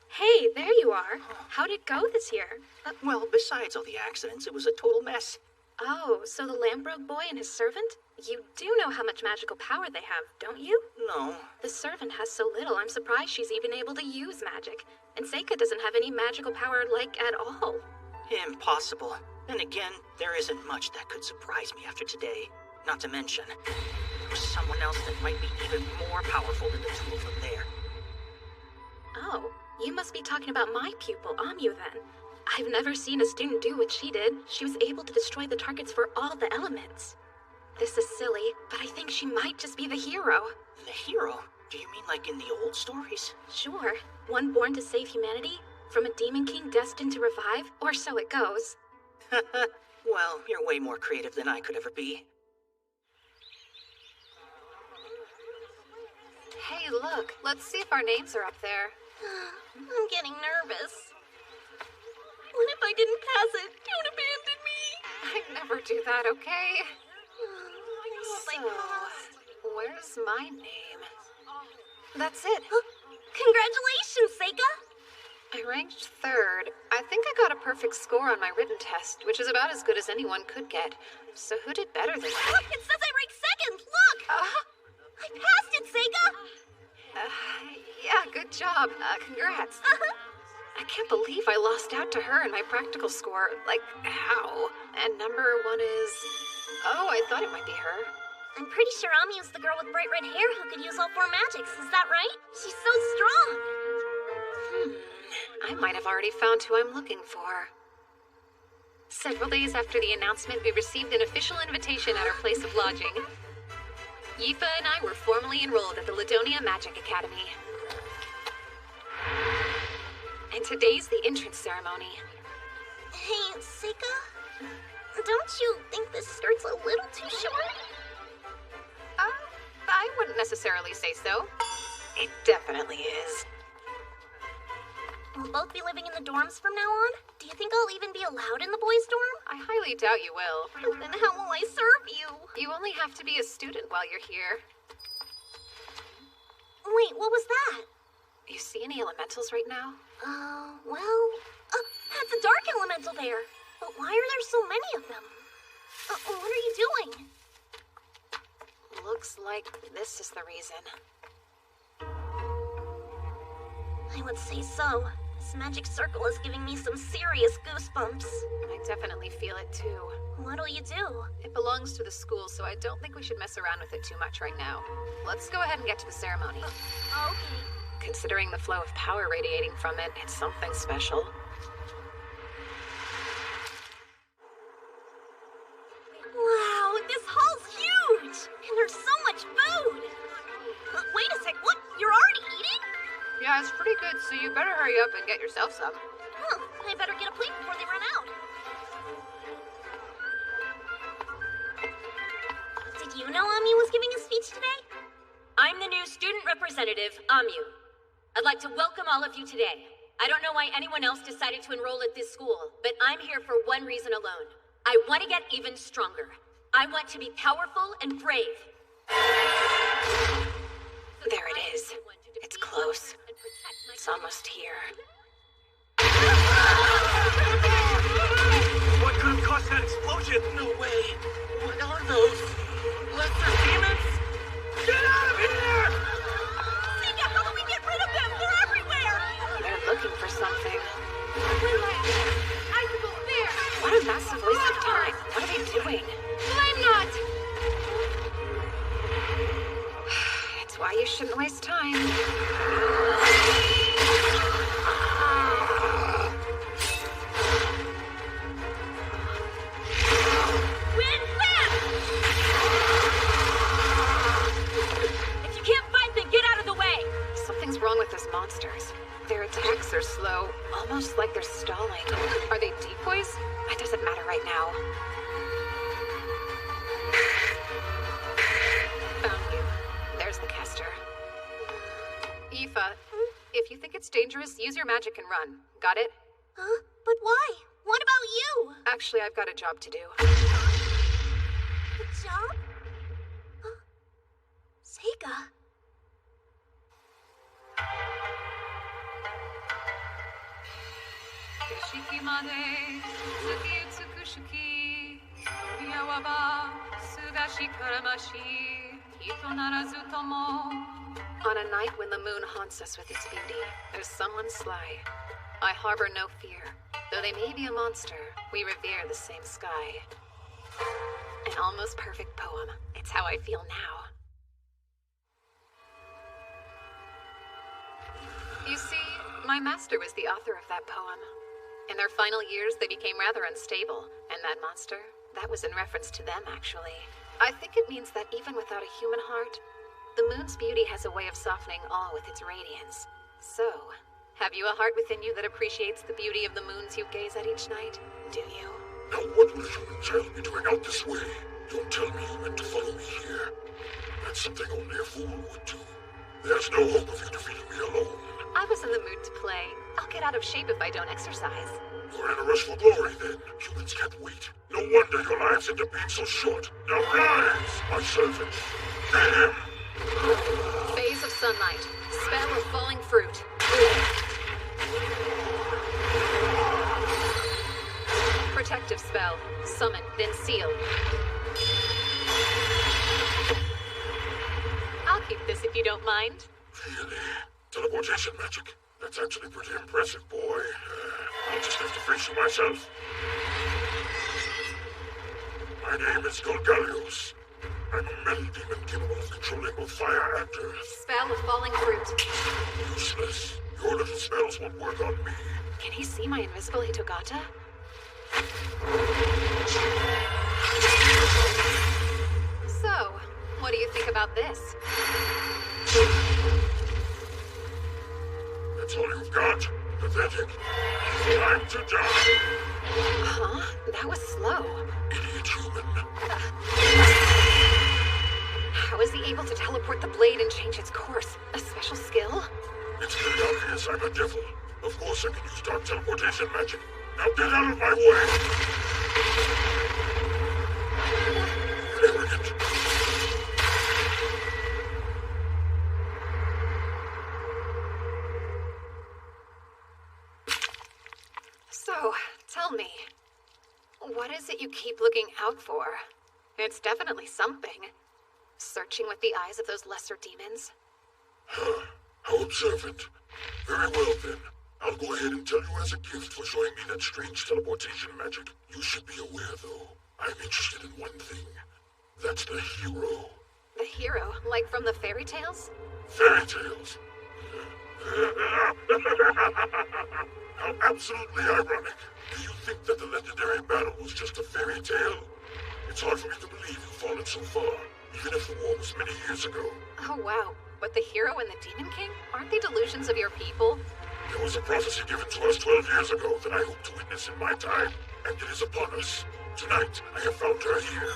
Hey, there you are. How'd it go this year? Well, besides all the accidents, it was a total mess. Oh, so the Lambrogue boy and his servant? You do know how much magical power they have, don't you? No. The servant has so little, I'm surprised she's even able to use magic. And Seika doesn't have any magical power, like, at all. Impossible. Then again, there isn't much that could surprise me after today. Not to mention, there's someone else that might be even more powerful than the two of them there. Oh, you must be talking about my pupil, Amu, then. I've never seen a student do what she did. She was able to destroy the targets for all the elements. This is silly, but I think she might just be the hero. The hero? Do you mean like in the old stories? Sure. One born to save humanity, from a demon king destined to revive, or so it goes. Well, you're way more creative than I could ever be. Hey, look. Let's see if our names are up there. I'm getting nervous. What if I didn't pass it? Don't abandon me. I'd never do that, okay? I passed. Where's my name? That's it. Congratulations, Seika! I ranked 3rd. I think I got a perfect score on my written test, which is about as good as anyone could get. So who did better than me? It says I ranked 2nd! Look! I passed it, Seika! Yeah, good job. Congrats. I can't believe I lost out to her in my practical score. Like, how? And number 1 is... Oh, I thought it might be her. I'm pretty sure Amu's the girl with bright red hair who could use all 4 magics. Is that right? She's so strong. I might have already found who I'm looking for. Several days after the announcement, we received an official invitation at our place of lodging. Yifa and I were formally enrolled at the Ladonia Magic Academy. And today's the entrance ceremony. Hey, Seika? Don't you think this skirt's a little too short? I wouldn't necessarily say so. It definitely is. We'll both be living in the dorms from now on? Do you think I'll even be allowed in the boys' dorm? I highly doubt you will. Then how will I serve you? You only have to be a student while you're here. Wait, what was that? You see any elementals right now? That's a dark elemental there. But why are there so many of them? What are you doing? Looks like this is the reason. I would say so. This magic circle is giving me some serious goosebumps. I definitely feel it too. What'll you do? It belongs to the school, so I don't think we should mess around with it too much right now. Let's go ahead and get to the ceremony. Okay. Considering the flow of power radiating from it, it's something special. Wow, this hall's huge! And Yeah, it's pretty good, so you better hurry up and get yourself some. Huh, I better get a plate before they run out. Did you know Amu was giving a speech today? I'm the new student representative, Amu. I'd like to welcome all of you today. I don't know why anyone else decided to enroll at this school, but I'm here for one reason alone. I want to get even stronger. I want to be powerful and brave. There it is. It's close. It's almost here. What could have caused that explosion? No way. What are those? Lesser demons? Get out of here! Sega, how do we get rid of them? They're everywhere! They're looking for something. Icicle there! What a massive waste of time. What are they doing? Flame knot! It's why you shouldn't waste time. Win fast! If you can't fight, then get out of the way! Something's wrong with those monsters. Their attacks are slow, almost like they're stalling. Are they decoys? It doesn't matter right now. Found you. There's the caster. Aoife, if you think it's dangerous, use your magic and run. Got it? Huh? But why? What about you? Actually, I've got a job to do. A job? Huh? Sega. On a night when the moon haunts us with its beauty, there's someone sly. I harbor no fear. Though they may be a monster, we revere the same sky. An almost perfect poem. It's how I feel now. You see, my master was the author of that poem. In their final years, they became rather unstable, and that monster, that was in reference to them, actually. I think it means that even without a human heart, the moon's beauty has a way of softening all with its radiance. So, have you a heart within you that appreciates the beauty of the moons you gaze at each night? Do you? Now what will a human child be doing out this way? Don't tell me you meant to follow me here. That's something only a fool would do. There's no hope of you defeating me alone. I was in the mood to play. I'll get out of shape if I don't exercise. You're in a rush for glory, then. Humans can't wait. No wonder your lives end up being so short. Now rise, my servant. Get him! Phase of sunlight. Spell of falling fruit. Protective spell. Summon, then seal. I'll keep this if you don't mind. Really? Teleportation magic? That's actually pretty impressive, boy. I'll just have to face you myself. My name is Golgalios. I'm a metal demon capable of controlling both fire and earth. Spell of falling fruit. Useless. Your little spells won't work on me. Can he see my invisible Hitogata? So, what do you think about this? That's all you've got? Pathetic. Time to die. Huh? That was slow. Idiot human. How is he able to teleport the blade and change its course? A special skill? It's pretty obvious I'm a devil. Of course I can use dark teleportation magic. Now get out of my way! Arrogant. So, tell me, what is it you keep looking out for? It's definitely something. Searching with the eyes of those lesser demons? How observant. Very well, then. I'll go ahead and tell you as a gift for showing me that strange teleportation magic. You should be aware, though. I'm interested in one thing. That's the hero. The hero? Like from the fairy tales? Fairy tales? How absolutely ironic. Do you think that the legendary battle was just a fairy tale? It's hard for me to believe you've fallen so far, even if the war was many years ago. Oh, wow. But the hero and the Demon King? Aren't they delusions of your people? There was a prophecy given to us 12 years ago that I hope to witness in my time, and it is upon us. Tonight, I have found her here.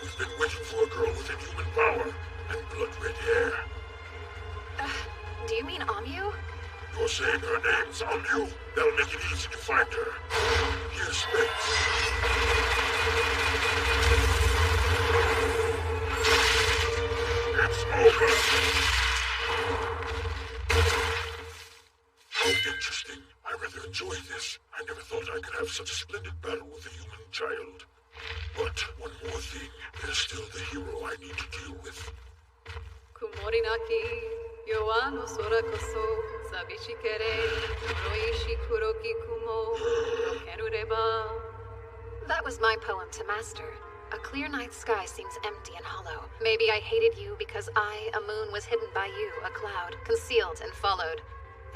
We've been waiting for a girl with inhuman power and blood-red hair. Do you mean Amu? You're saying her name's Amu. That'll make it easy to find her. Here's space. It's over! How interesting. I rather enjoy this. I never thought I could have such a splendid battle with a human child. But one more thing. There's still the hero I need to deal with. Kumorinaki, Yoano Sorakoso, Sabishikere, Roishi Kuroki Kumo, no Kenureba. That was my poem to master. A clear night sky seems empty and hollow. Maybe I hated you because I, a moon, was hidden by you, a cloud, concealed and followed.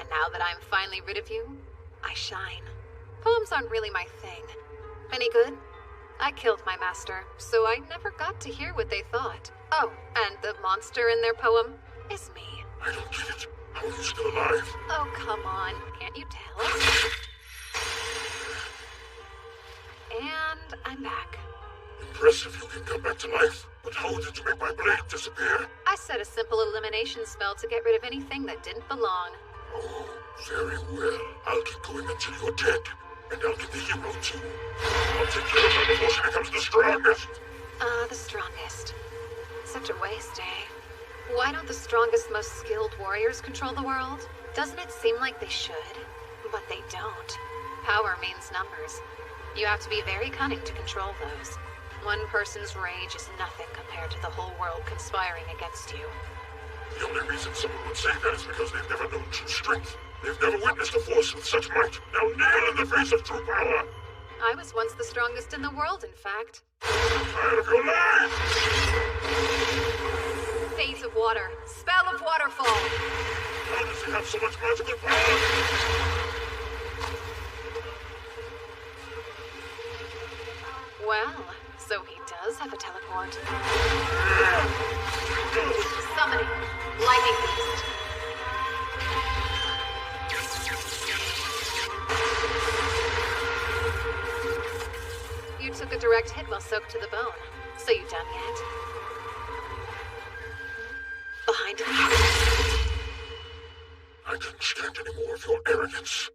And now that I'm finally rid of you, I shine. Poems aren't really my thing. Any good? I killed my master, so I never got to hear what they thought. Oh, and the monster in their poem is me. I don't get it. How are you still alive? Oh, come on. Can't you tell? And I'm back. Impressive you can come back to life. But how did you make my blade disappear? I set a simple elimination spell to get rid of anything that didn't belong. Oh, very well. I'll keep going until you're dead. And I'll get the hero too. I'll take care of her before she becomes the strongest. The strongest. Such a waste, eh? Why don't the strongest, most skilled warriors control the world? Doesn't it seem like they should? But they don't. Power means numbers. You have to be very cunning to control those. One person's rage is nothing compared to the whole world conspiring against you. The only reason someone would say that is because they've never known true strength. They've never witnessed a force with such might. Now kneel in the face of true power! I was once the strongest in the world, in fact. I'm tired of your lies! Phase of water. Spell of waterfall. How does he have so much magical power? Well, so he does have a teleport. Summoning. Lightning Beast. You took a direct hit while soaked to the bone. So you done yet? Behind me. I can't stand any more of your arrogance.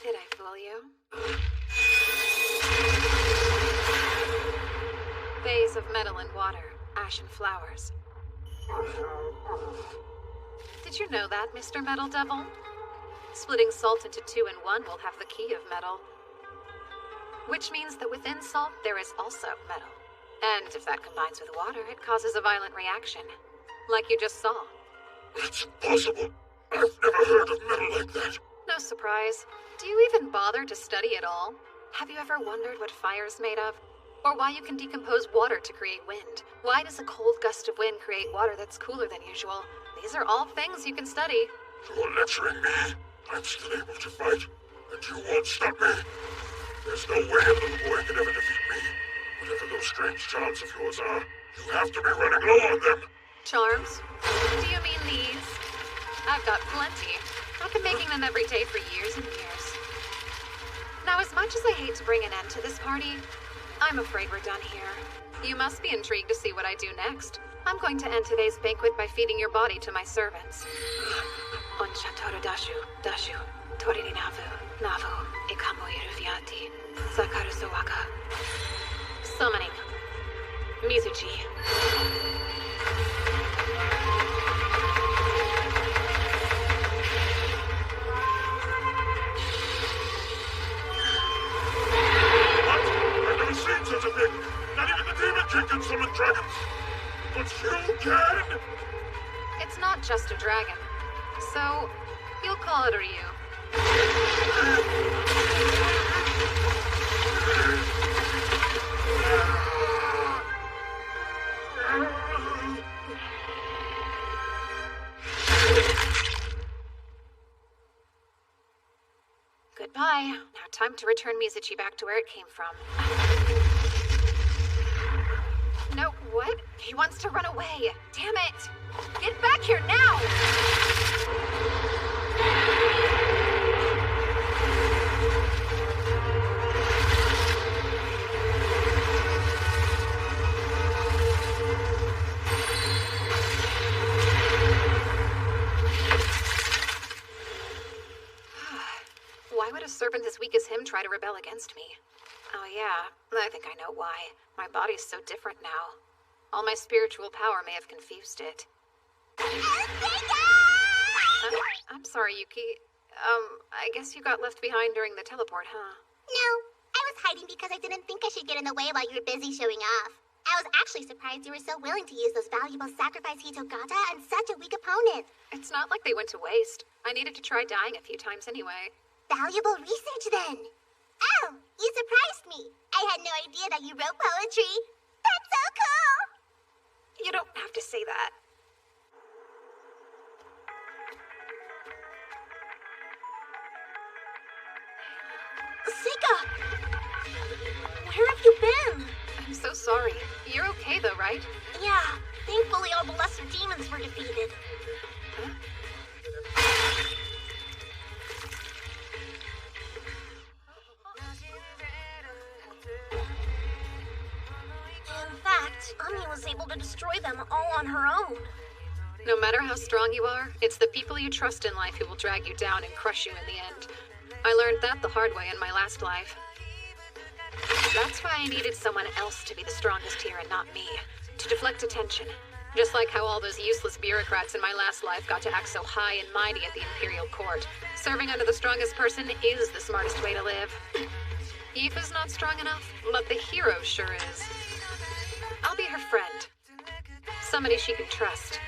Did I fool you? Vase of metal and water, ashen flowers. Did you know that, Mr. Metal Devil? Splitting salt into 2 and 1 will have the key of metal. Which means that within salt, there is also metal. And if that combines with water, it causes a violent reaction. Like you just saw. It's impossible. I've never heard of metal like that. No surprise. Do you even bother to study at all? Have you ever wondered what fire's made of? Or why you can decompose water to create wind? Why does a cold gust of wind create water that's cooler than usual? These are all things you can study. You're lecturing me. I'm still able to fight, and you won't stop me. There's no way a little boy can ever defeat me. Whatever those strange charms of yours are, you have to be running low on them. Charms? Do you mean these? I've got plenty. I've been making them every day for years and years. Now, as much as I hate to bring an end to this party, I'm afraid we're done here. You must be intrigued to see what I do next. I'm going to end today's banquet by feeding your body to my servants. Onsha toru dashu, dashu, toriri navu, navu, ikamu iruviati, sakaru sowaka. Summoning. Mizuchi. Such a thing! Not even the Demon King can summon dragons! But you can! It's not just a dragon. So, you'll call it a Ryu. Goodbye. Now time to return Mizuchi back to where it came from. No, What? He wants to run away. Damn it! Get back here now! Why would a servant as weak as him try to rebel against me? Oh yeah, I think I know why. My body's so different now. All my spiritual power may have confused it. I'm sorry, Yuki. I guess you got left behind during the teleport, huh? No, I was hiding because I didn't think I should get in the way while you were busy showing off. I was actually surprised you were so willing to use those valuable sacrifice Hitogata on such a weak opponent. It's not like they went to waste. I needed to try dying a few times anyway. Valuable research, then. Oh, you surprised me. I had no idea that you wrote poetry. That's so cool! You don't have to say that. Seika! Where have you been? I'm so sorry. You're okay though, right? Yeah, thankfully all the lesser demons were defeated. Huh? In fact, Ami was able to destroy them all on her own. No matter how strong you are, it's the people you trust in life who will drag you down and crush you in the end. I learned that the hard way in my last life. That's why I needed someone else to be the strongest here and not me, to deflect attention. Just like how all those useless bureaucrats in my last life got to act so high and mighty at the Imperial Court. Serving under the strongest person is the smartest way to live. Aoife's not strong enough, but the hero sure is. I'll be her friend. Somebody she can trust.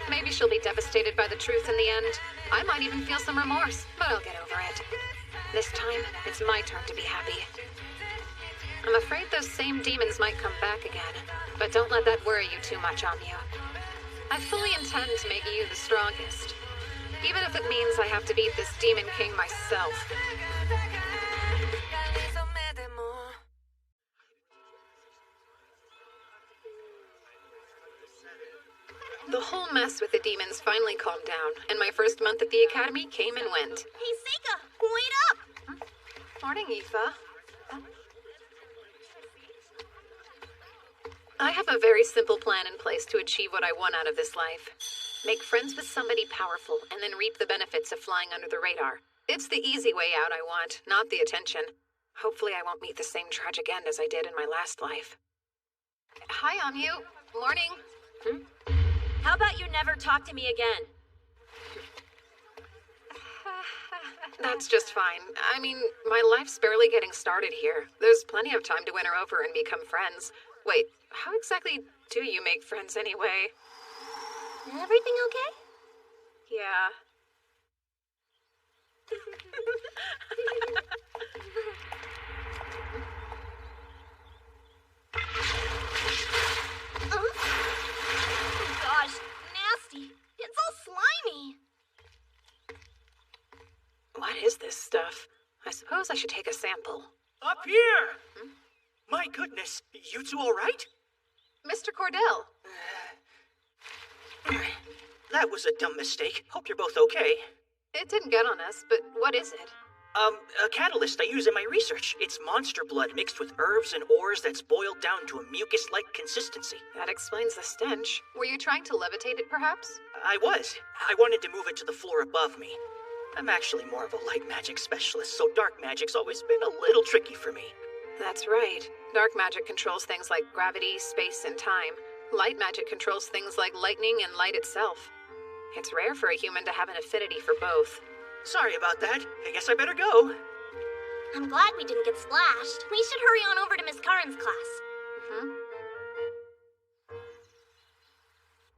Maybe she'll be devastated by the truth in the end. I might even feel some remorse, but I'll get over it. This time, it's my turn to be happy. I'm afraid those same demons might come back again, but don't let that worry you too much, Amyu. I fully intend to make you the strongest, even if it means I have to beat this demon king myself. The whole mess with the demons finally calmed down, and my first month at the academy came and went. Hey, Seika, wait up! Morning, Aoife. I have a very simple plan in place to achieve what I want out of this life. Make friends with somebody powerful, and then reap the benefits of flying under the radar. It's the easy way out I want, not the attention. Hopefully I won't meet the same tragic end as I did in my last life. Hi, Amyu. Morning. How about you never talk to me again? That's just fine. I mean, my life's barely getting started here. There's plenty of time to win her over and become friends. Wait, how exactly do you make friends anyway? Everything okay? Yeah. Oh gosh, nasty. It's all slimy. What is this stuff? I suppose I should take a sample. Up here! My goodness, you two all right? Mr. Cordell. That was a dumb mistake. Hope you're both okay. It didn't get on us, but what is it? A catalyst I use in my research. It's monster blood mixed with herbs and ores that's boiled down to a mucus-like consistency. That explains the stench. Were you trying to levitate it, perhaps? I was. I wanted to move it to the floor above me. I'm actually more of a light magic specialist, so dark magic's always been a little tricky for me. That's right. Dark magic controls things like gravity, space, and time. Light magic controls things like lightning and light itself. It's rare for a human to have an affinity for both. Sorry about that. I guess I better go. I'm glad we didn't get splashed. We should hurry on over to Miss Karen's class.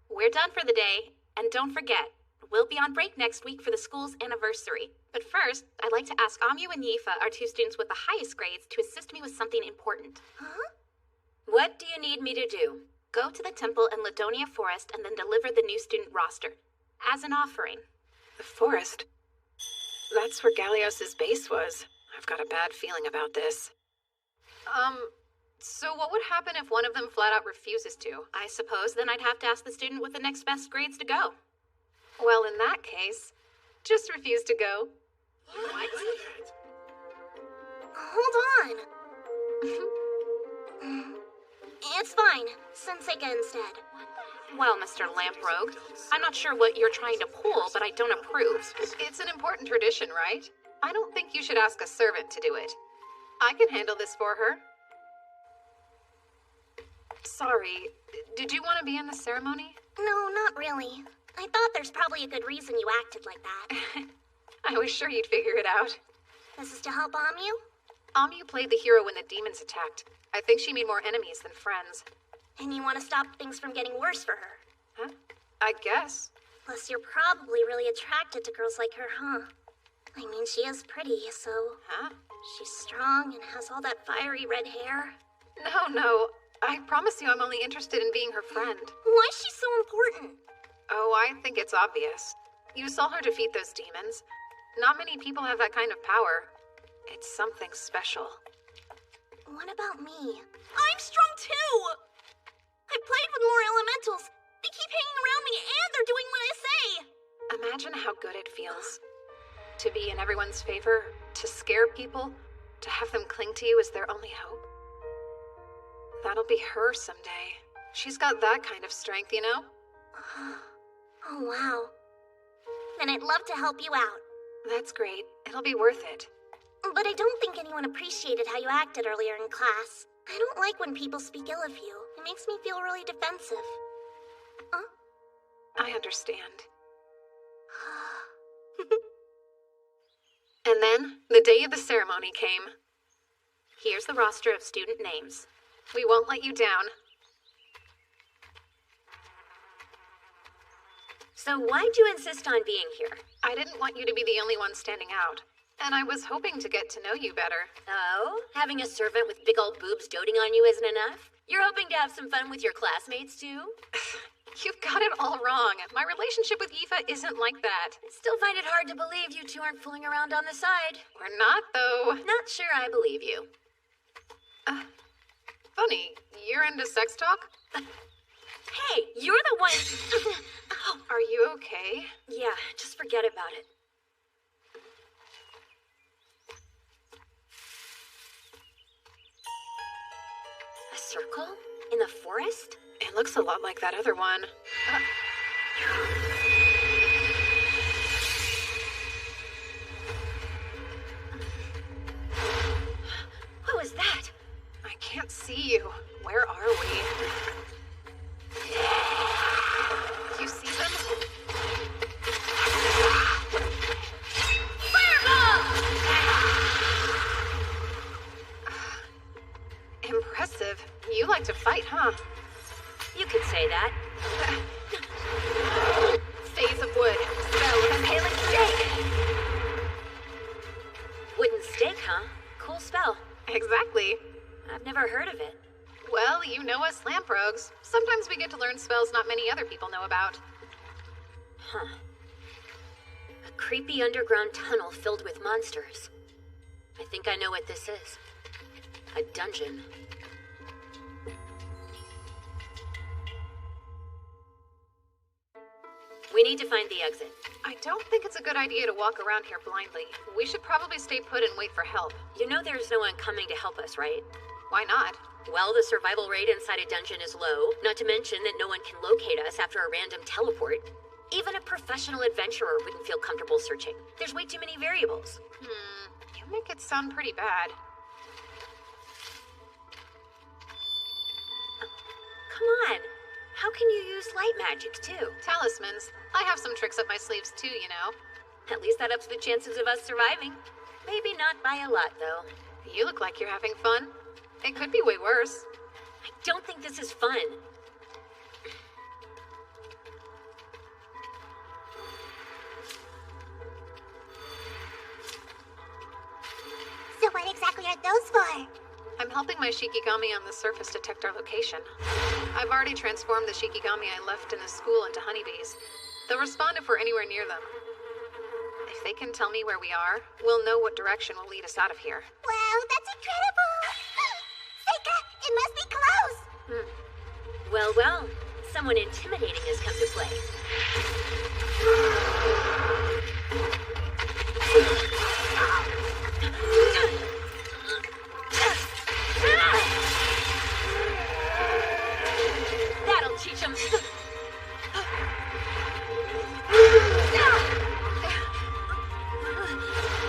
We're done for the day, and don't forget, we'll be on break next week for the school's anniversary. But first, I'd like to ask Amyu and Yifa, our two students with the highest grades, to assist me with something important. Huh? What do you need me to do? Go to the temple in Ladonia Forest and then deliver the new student roster. As an offering. The forest? That's where Galios's base was. I've got a bad feeling about this. So what would happen if one of them flat out refuses to? I suppose then I'd have to ask the student with the next best grades to go. Well, in that case, just refuse to go. What? Hold on. It's fine. Senseiga instead. Well, Mr. Lamprogue, I'm not sure what you're trying to pull, but I don't approve. It's an important tradition, right? I don't think you should ask a servant to do it. I can handle this for her. Sorry, did you want to be in the ceremony? No, not really. I thought there's probably a good reason you acted like that. I was sure you'd figure it out. This is to help Amu? Amu played the hero when the demons attacked. I think she made more enemies than friends. And you want to stop things from getting worse for her. Huh? I guess. Plus, you're probably really attracted to girls like her, huh? I mean, she is pretty, so... Huh? She's strong and has all that fiery red hair. No. I promise you I'm only interested in being her friend. Why is she so important? Oh, I think it's obvious. You saw her defeat those demons. Not many people have that kind of power. It's something special. What about me? I'm strong too! I played with more elementals. They keep hanging around me and they're doing what I say! Imagine how good it feels. To be in everyone's favor, to scare people, to have them cling to you as their only hope. That'll be her someday. She's got that kind of strength, you know? Oh, wow. Then I'd love to help you out. That's great. It'll be worth it. But I don't think anyone appreciated how you acted earlier in class. I don't like when people speak ill of you. It makes me feel really defensive. Huh? I understand. And then, the day of the ceremony came. Here's the roster of student names. We won't let you down. So why'd you insist on being here? I didn't want you to be the only one standing out. And I was hoping to get to know you better. Oh? Having a servant with big old boobs doting on you isn't enough? You're hoping to have some fun with your classmates, too? You've got it all wrong. My relationship with Aoife isn't like that. Still find it hard to believe you two aren't fooling around on the side. We're not, though. Not sure I believe you. Funny, you're into sex talk? Hey, you're the one... Oh, are you okay? Yeah, just forget about it. A circle? In the forest? It looks a lot like that other one. What was that? I can't see you. Where are we? You see them? Impressive. You like to fight, huh? You could say that. Phase of wood. Spell impaling stake. Wooden stake, huh? Cool spell. Exactly. I've never heard of it. Well, you know us lamprogues. Sometimes we get to learn spells not many other people know about. Huh. A creepy underground tunnel filled with monsters. I think I know what this is. A dungeon. We need to find the exit. I don't think it's a good idea to walk around here blindly. We should probably stay put and wait for help. You know there's no one coming to help us, right? Why not? Well, the survival rate inside a dungeon is low, not to mention that no one can locate us after a random teleport. Even a professional adventurer wouldn't feel comfortable searching. There's way too many variables. You make it sound pretty bad. Come on. How can you use light magic, too? Talismans. I have some tricks up my sleeves, too, you know. At least that ups the chances of us surviving. Maybe not by a lot, though. You look like you're having fun. It could be way worse. I don't think this is fun. So what exactly are those for? I'm helping my Shikigami on the surface detect our location. I've already transformed the Shikigami I left in the school into honeybees. They'll respond if we're anywhere near them. If they can tell me where we are, we'll know what direction will lead us out of here. Wow, that's incredible! Seika, it must be close! Well, well. Someone intimidating has come to play. That'll teach him.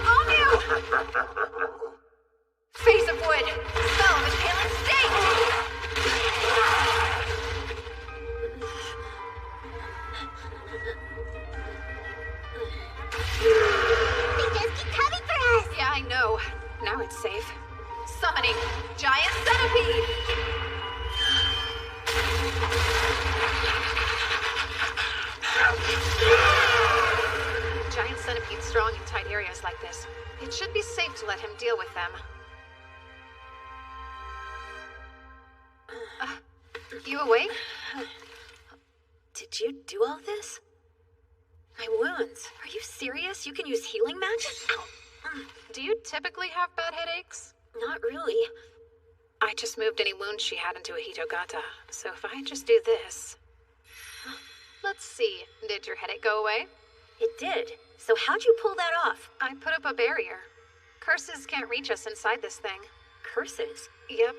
Oh no! Face of wood! Smell of inhalant steak! They just keep coming for us! Yeah, I know. Now it's safe. Summoning Giant Centipede! Giant Centipede's strong in tight areas like this. It should be safe to let him deal with them. You awake? Did you do all this? My wounds. Are you serious? You can use healing magic? Ow. Do you typically have bad headaches? Not really. I just moved any wounds she had into a Hitogata, so if I just do this... Let's see, did your headache go away? It did. So how'd you pull that off? I put up a barrier. Curses can't reach us inside this thing. Curses? Yep.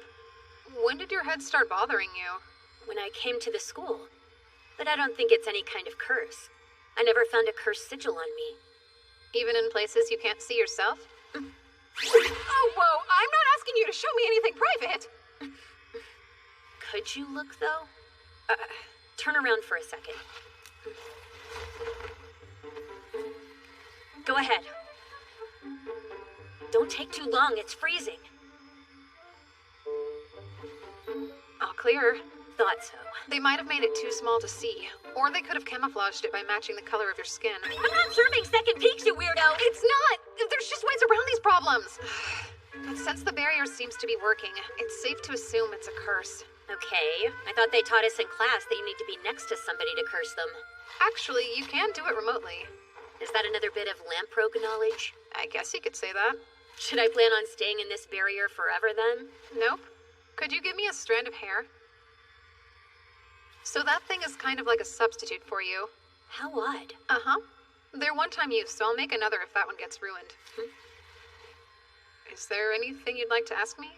When did your head start bothering you? When I came to the school. But I don't think it's any kind of curse. I never found a curse sigil on me. Even in places you can't see yourself? Oh, whoa! I'm not asking you to show me anything private! Could you look, though? Turn around for a second. Go ahead. Don't take too long, it's freezing. All clear. Thought so. They might have made it too small to see, or they could have camouflaged it by matching the color of your skin. I'm not serving second peeks, you weirdo! It's not! There's just ways around these problems! But since the barrier seems to be working, it's safe to assume it's a curse. Okay, I thought they taught us in class that you need to be next to somebody to curse them. Actually, you can do it remotely. Is that another bit of lamprogue knowledge? I guess you could say that. Should I plan on staying in this barrier forever then? Nope. Could you give me a strand of hair? So that thing is kind of like a substitute for you. How odd. Uh-huh. They're one-time use, so I'll make another if that one gets ruined. Is there anything you'd like to ask me?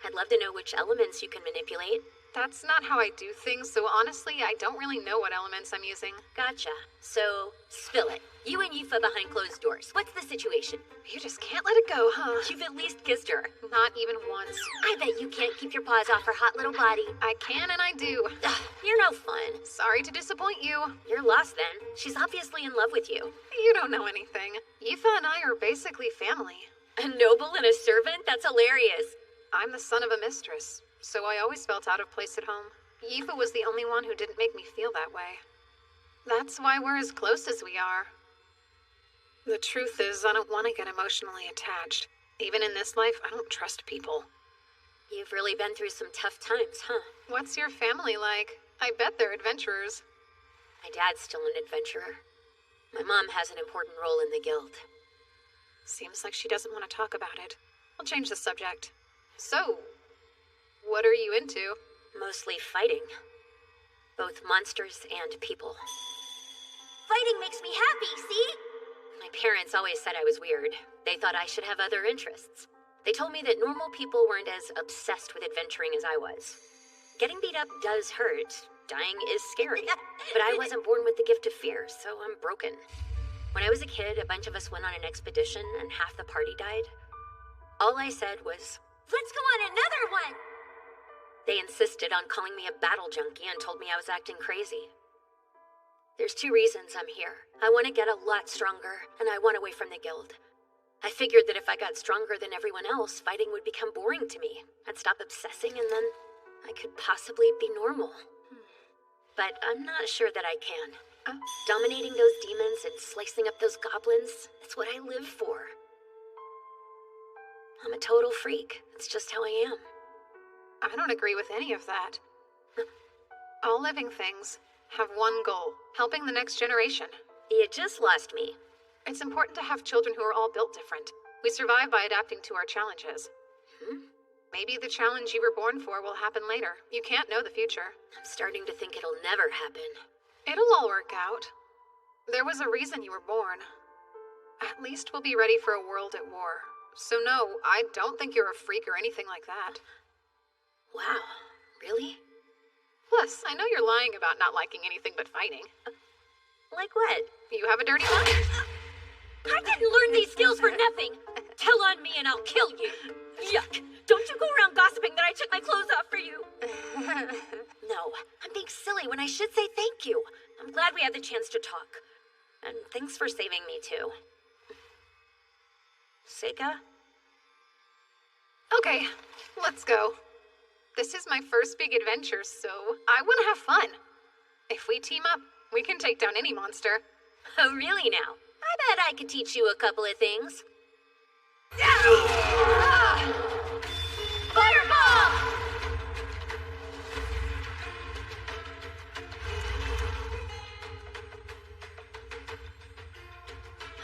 I'd love to know which elements you can manipulate. That's not how I do things, so honestly, I don't really know what elements I'm using. Gotcha. So, spill it. You and Yifa behind closed doors. What's the situation? You just can't let it go, huh? You've at least kissed her. Not even once. I bet you can't keep your paws off her hot little body. I can and I do. Ugh, you're no fun. Sorry to disappoint you. You're lost then. She's obviously in love with you. You don't know anything. Yifa and I are basically family. A noble and a servant? That's hilarious. I'm the son of a mistress, so I always felt out of place at home. Yifa was the only one who didn't make me feel that way. That's why we're as close as we are. The truth is, I don't want to get emotionally attached. Even in this life, I don't trust people. You've really been through some tough times, huh? What's your family like? I bet they're adventurers. My dad's still an adventurer. My mom has an important role in the guild. Seems like she doesn't want to talk about it. I'll change the subject. So, what are you into? Mostly fighting. Both monsters and people. Fighting makes me happy, see? My parents always said I was weird. They thought I should have other interests. They told me that normal people weren't as obsessed with adventuring as I was. Getting beat up does hurt. Dying is scary. But I wasn't born with the gift of fear, so I'm broken. When I was a kid, a bunch of us went on an expedition and half the party died. All I said was, "Let's go on another one!" They insisted on calling me a battle junkie and told me I was acting crazy. There's 2 reasons I'm here. I want to get a lot stronger, and I want away from the guild. I figured that if I got stronger than everyone else, fighting would become boring to me. I'd stop obsessing, and then I could possibly be normal. But I'm not sure that I can. Dominating those demons and slicing up those goblins, it's what I live for. I'm a total freak. It's just how I am. I don't agree with any of that. All living things have one goal, helping the next generation. You just lost me. It's important to have children who are all built different. We survive by adapting to our challenges. Maybe the challenge you were born for will happen later. You can't know the future. I'm starting to think it'll never happen. It'll all work out. There was a reason you were born. At least we'll be ready for a world at war. So no, I don't think you're a freak or anything like that. Wow, really? Plus, I know you're lying about not liking anything but fighting. Like what? You have a dirty mind? I didn't learn these skills for nothing! Tell on me and I'll kill you! Yuck! Don't you go around gossiping that I took my clothes off for you! No, I'm being silly when I should say thank you. I'm glad we had the chance to talk. And thanks for saving me, too. Seika? Okay, let's go. This is my first big adventure, so I want to have fun. If we team up, we can take down any monster. Oh, really now? I bet I could teach you a couple of things. Fireball!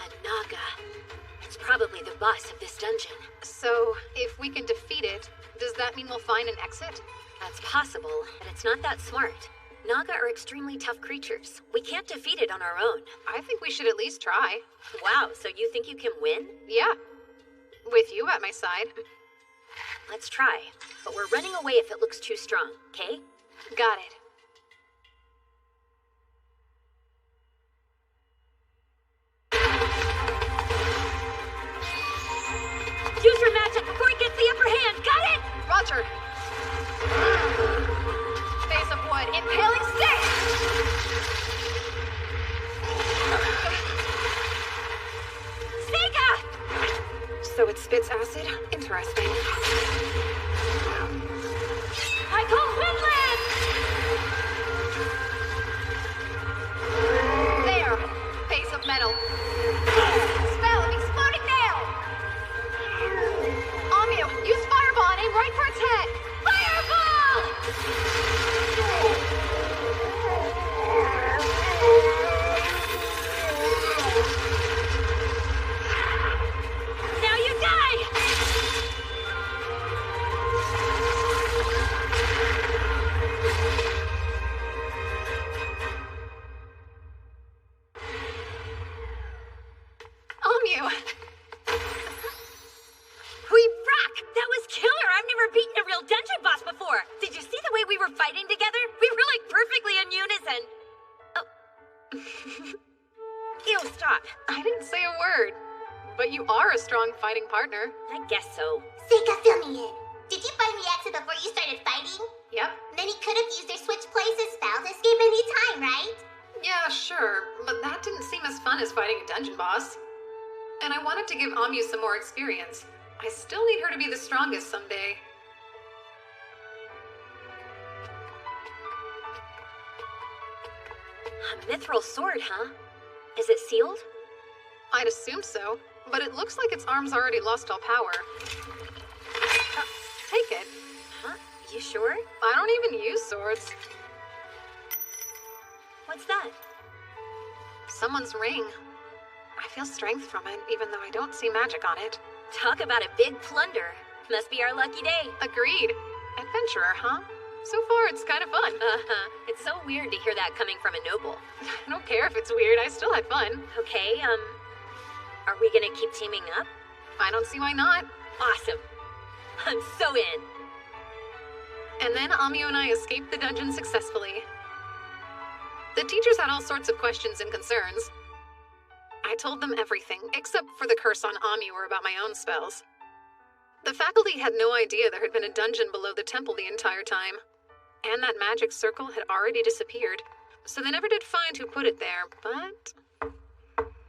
A Naga. It's probably the boss of this dungeon. So, if we can defeat it, does that mean we'll find an exit? That's possible, but it's not that smart. Naga are extremely tough creatures. We can't defeat it on our own. I think we should at least try. Wow, so you think you can win? Yeah. With you at my side. Let's try, but we're running away if it looks too strong, okay? Got it. Use your magic before he gets the upper hand, got it? Roger. Face of wood, impaling stick! Seika! So it spits acid? Interesting. I call Windland! There! Face of metal. Spell of exploding nail! Amyu, use fireball and aim right for its head! Fireball! Now you die! Amyu! We rock! That was killer! I've never beaten a real dungeon boss before! Did you see the way we were fighting together? We were like perfectly in unison! Oh. Ew, stop. I didn't say a word. But you are a strong fighting partner. I guess so. Seika, fill me in. Did you find the exit before you started fighting? Yep. Then he could have used their switch places spell to escape any time, right? Yeah, sure. But that didn't seem as fun as fighting a dungeon boss. And I wanted to give Amyu some more experience. I still need her to be the strongest someday. A mithril sword, huh? Is it sealed? I'd assume so, but it looks like its arm's already lost all power. Take it. Huh? You sure? I don't even use swords. What's that? Someone's ring. I feel strength from it, even though I don't see magic on it. Talk about a big plunder. Must be our lucky day. Agreed. Adventurer, huh? So far, it's kind of fun. It's so weird to hear that coming from a noble. I don't care if it's weird, I still had fun. Okay, are we gonna keep teaming up? I don't see why not. Awesome. I'm so in. And then Amyu and I escaped the dungeon successfully. The teachers had all sorts of questions and concerns. I told them everything, except for the curse on Amyu or about my own spells. The faculty had no idea there had been a dungeon below the temple the entire time. And that magic circle had already disappeared, so they never did find who put it there, but...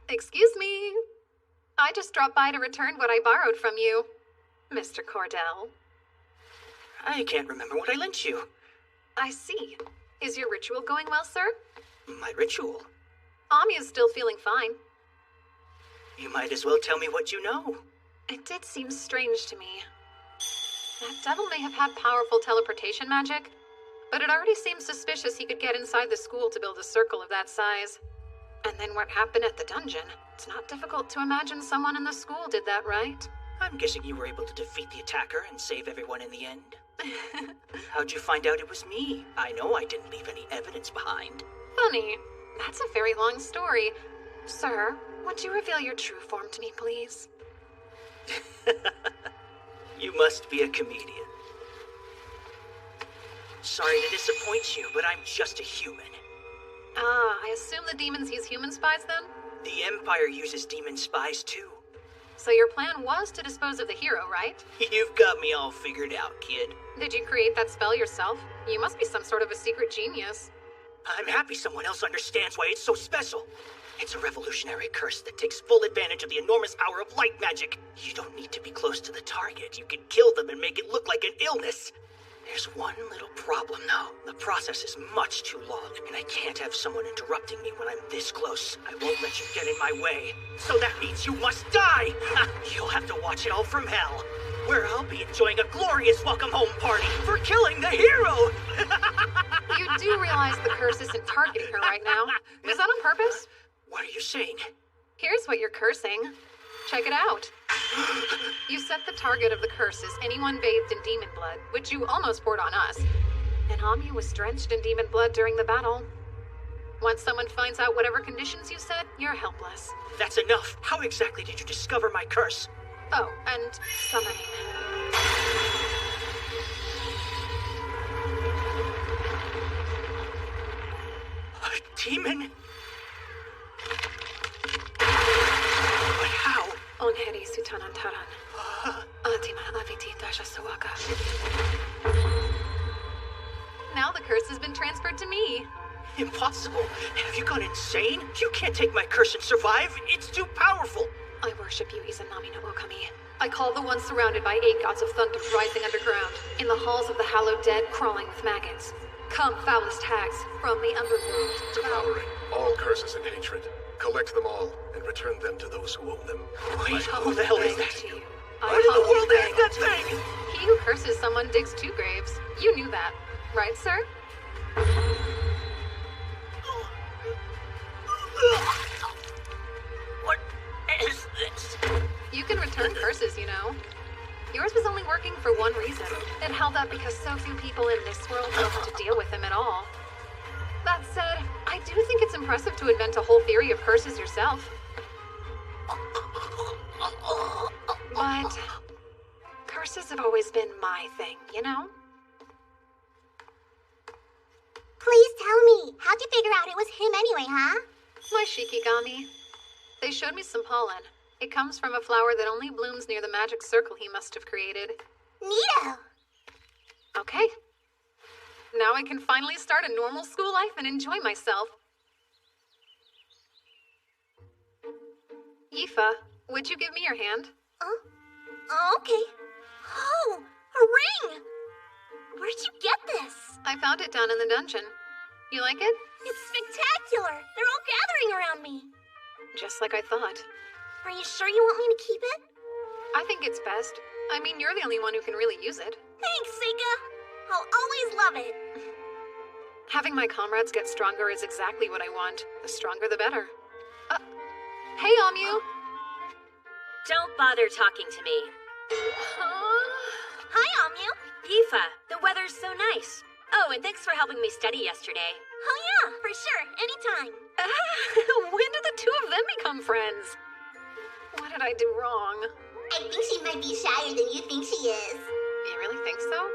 Excuse me. I just dropped by to return what I borrowed from you, Mr. Cordell. I can't remember what I lent you. I see. Is your ritual going well, sir? My ritual? Amyu's still feeling fine. You might as well tell me what you know. It did seem strange to me. That devil may have had powerful teleportation magic, but it already seemed suspicious he could get inside the school to build a circle of that size. And then what happened at the dungeon? It's not difficult to imagine someone in the school did that, right? I'm guessing you were able to defeat the attacker and save everyone in the end. How'd you find out it was me? I know I didn't leave any evidence behind. Funny. That's a very long story. Sir, would you reveal your true form to me, please? You must be a comedian. Sorry to disappoint you, but I'm just a human. Ah, I assume the demons use human spies then? The Empire uses demon spies too. So your plan was to dispose of the hero, right? You've got me all figured out, kid. Did you create that spell yourself? You must be some sort of a secret genius. I'm happy someone else understands why it's so special. It's a revolutionary curse that takes full advantage of the enormous power of light magic. You don't need to be close to the target. You can kill them and make it look like an illness. There's one little problem, though. The process is much too long, and I can't have someone interrupting me when I'm this close. I won't let you get in my way. So that means you must die! You'll have to watch it all from hell, where I'll be enjoying a glorious welcome home party for killing the hero! You do realize the curse isn't targeting her right now. Was that on purpose? What are you saying? Here's what you're cursing. Check it out. You set the target of the curse as anyone bathed in demon blood, which you almost poured on us. And Amyu was drenched in demon blood during the battle. Once someone finds out whatever conditions you set, you're helpless. That's enough. How exactly did you discover my curse? Oh, and summoning. A demon? But how? Onheri sutanantaran. Atima aviti dashasawaka. Now the curse has been transferred to me. Impossible. Have you gone insane? You can't take my curse and survive. It's too powerful. I worship you, Izanami no Okami. I call the one surrounded by 8 gods of thunder rising underground, in the halls of the hallowed dead crawling with maggots. Come, foulest hags, from the underworld. Devouring all curses and hatred. Collect them all and return them to those who own them. Wait, who the hell is that? What in the world is that thing? He who curses someone digs 2 graves. You knew that, right, sir? What is this? You can return curses, you know. Yours was only working for one reason. It held up because so few people in this world know how to deal with them at all. That said, I do think it's impressive to invent a whole theory of curses yourself. But curses have always been my thing, you know? Please tell me, how'd you figure out it was him anyway, huh? My Shikigami. They showed me some pollen. It comes from a flower that only blooms near the magic circle he must have created. Neato! Okay. Now I can finally start a normal school life and enjoy myself. Aoife, would you give me your hand? Okay. Oh, a ring! Where'd you get this? I found it down in the dungeon. You like it? It's spectacular! They're all gathering around me. Just like I thought. Are you sure you want me to keep it? I think it's best. I mean, you're the only one who can really use it. Thanks, Seika. I'll always love it. Having my comrades get stronger is exactly what I want. The stronger, the better. Hey, Amyu! Don't bother talking to me. Hi, Amyu. Aoife, the weather's so nice. Oh, and thanks for helping me study yesterday. Oh yeah, for sure. Anytime. When did the 2 of them become friends? What did I do wrong? I think she might be shyer than you think she is. You really think so?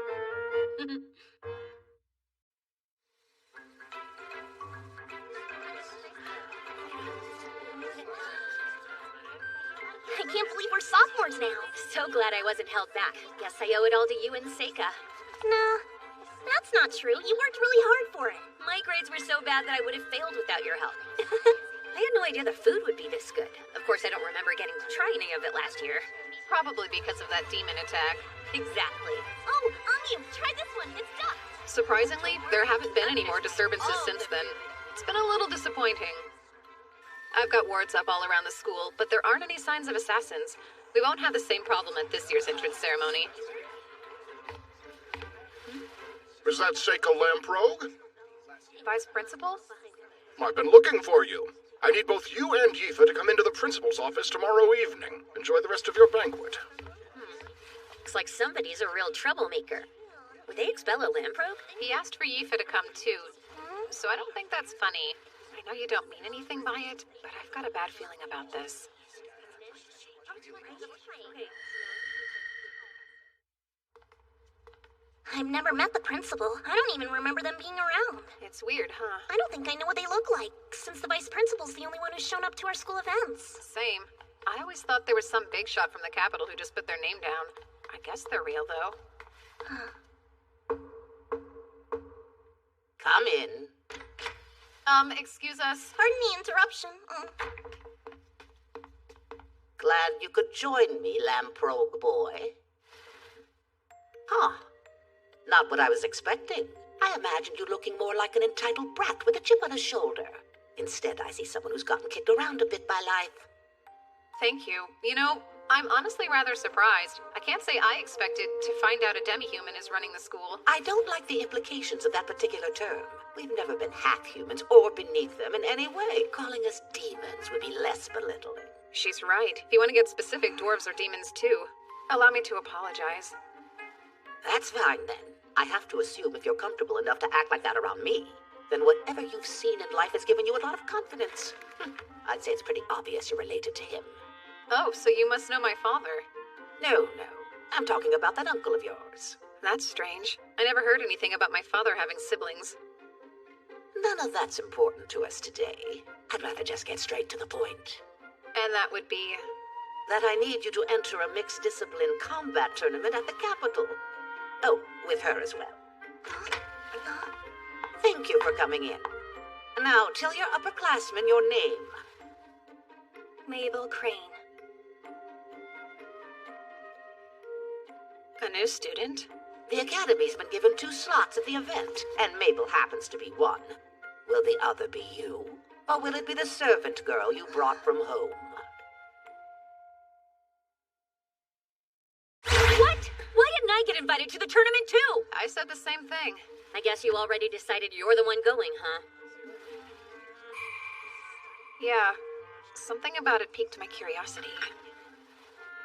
I can't believe we're sophomores now. So glad I wasn't held back. Guess I owe it all to you and Seika. Nah, that's not true. You worked really hard for it. My grades were so bad that I would have failed without your help. I had no idea the food would be this good. Of course, I don't remember getting to try any of it last year. Probably because of that demon attack. Exactly. Oh, Amyu, try this one. It's duck. Surprisingly, there haven't been any more disturbances since then. It's been a little disappointing. I've got wards up all around the school, but there aren't any signs of assassins. We won't have the same problem at this year's entrance ceremony. Is that Seika Lamprogue? Vice Principal? I've been looking for you. I need both you and Aoife to come into the principal's office tomorrow evening. Enjoy the rest of your banquet. Looks like somebody's a real troublemaker. Would they expel a Lamprobe? He asked for Yifa to come too, so I don't think that's funny. I know you don't mean anything by it, but I've got a bad feeling about this. I've never met the principal. I don't even remember them being around. It's weird, huh? I don't think I know what they look like, since the vice principal's the only one who's shown up to our school events. Same. I always thought there was some big shot from the Capitol who just put their name down. I guess they're real, though. Come in. Excuse us. Pardon the interruption. Glad you could join me, Lamprobe boy. Huh. Not what I was expecting. I imagined you looking more like an entitled brat with a chip on his shoulder. Instead, I see someone who's gotten kicked around a bit by life. Thank you. You know, I'm honestly rather surprised. I can't say I expected to find out a demi-human is running the school. I don't like the implications of that particular term. We've never been half-humans or beneath them in any way. Calling us demons would be less belittling. She's right. If you want to get specific, dwarves are demons too. Allow me to apologize. That's fine then. I have to assume if you're comfortable enough to act like that around me, then whatever you've seen in life has given you a lot of confidence. I'd say it's pretty obvious you're related to him. Oh, so you must know my father. No. I'm talking about that uncle of yours. That's strange. I never heard anything about my father having siblings. None of that's important to us today. I'd rather just get straight to the point. And that would be? That I need you to enter a mixed discipline combat tournament at the Capitol. Oh, with her as well. Thank you for coming in. Now, tell your upperclassmen your name. Mabel Crane. A new student? The Academy's been given 2 slots at the event, and Mabel happens to be one. Will the other be you? Or will it be the servant girl you brought from home? What? Why didn't I get invited to the tournament too? I said the same thing. I guess you already decided you're the one going, huh? Yeah. Something about it piqued my curiosity.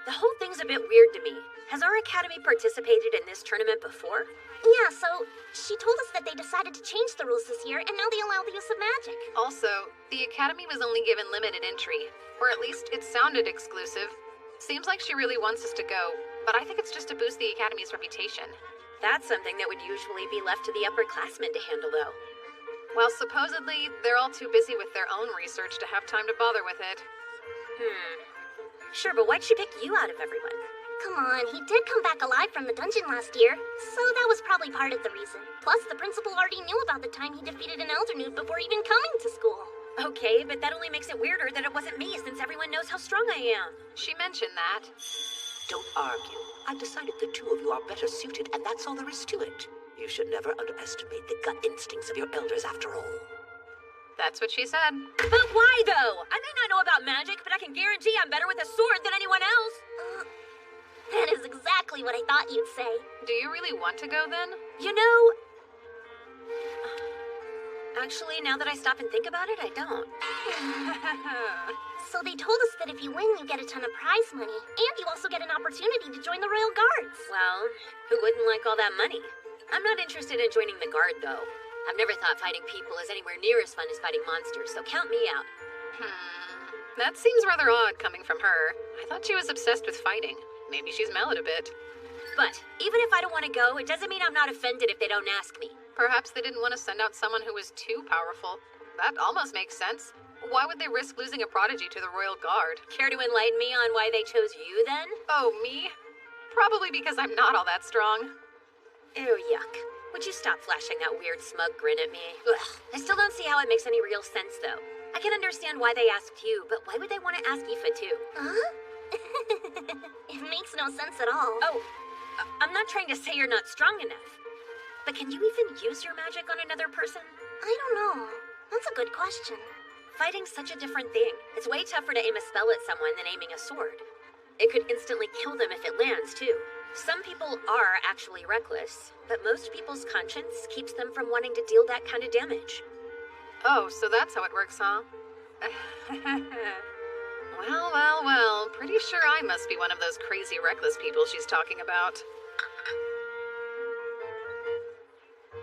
The whole thing's a bit weird to me. Has our academy participated in this tournament before? Yeah, so she told us that they decided to change the rules this year, and now they allow the use of magic. Also, the academy was only given limited entry, or at least it sounded exclusive. Seems like she really wants us to go, but I think it's just to boost the academy's reputation. That's something that would usually be left to the upperclassmen to handle, though. Well, supposedly, they're all too busy with their own research to have time to bother with it. Sure, but why'd she pick you out of everyone? Come on, he did come back alive from the dungeon last year, so that was probably part of the reason. Plus, the principal already knew about the time he defeated an Elder Nude before even coming to school. Okay, but that only makes it weirder that it wasn't me, since everyone knows how strong I am. She mentioned that. Don't argue. I've decided the 2 of you are better suited, and that's all there is to it. You should never underestimate the gut instincts of your elders, after all. That's what she said. But why, though? I may not know about magic, but I can guarantee I'm better with a sword than anyone else. That is exactly what I thought you'd say. Do you really want to go, then? You know... Actually, now that I stop and think about it, I don't. So they told us that if you win, you get a ton of prize money, and you also get an opportunity to join the Royal Guards. Well, who wouldn't like all that money? I'm not interested in joining the Guard, though. I've never thought fighting people is anywhere near as fun as fighting monsters, so count me out. That seems rather odd coming from her. I thought she was obsessed with fighting. Maybe she's mellowed a bit. But even if I don't want to go, it doesn't mean I'm not offended if they don't ask me. Perhaps they didn't want to send out someone who was too powerful. That almost makes sense. Why would they risk losing a prodigy to the Royal Guard? Care to enlighten me on why they chose you, then? Oh, me? Probably because I'm not all that strong. Ew, yuck. Would you stop flashing that weird smug grin at me? Ugh. I still don't see how it makes any real sense, though. I can understand why they asked you, but why would they want to ask Aoife, too? Huh? It makes no sense at all. Oh, I'm not trying to say you're not strong enough. But can you even use your magic on another person? I don't know. That's a good question. Fighting's such a different thing. It's way tougher to aim a spell at someone than aiming a sword. It could instantly kill them if it lands, too. Some people are actually reckless, but most people's conscience keeps them from wanting to deal that kind of damage. Oh, so that's how it works, huh? Well, pretty Pretty sure I must be one of those crazy, reckless people she's talking about.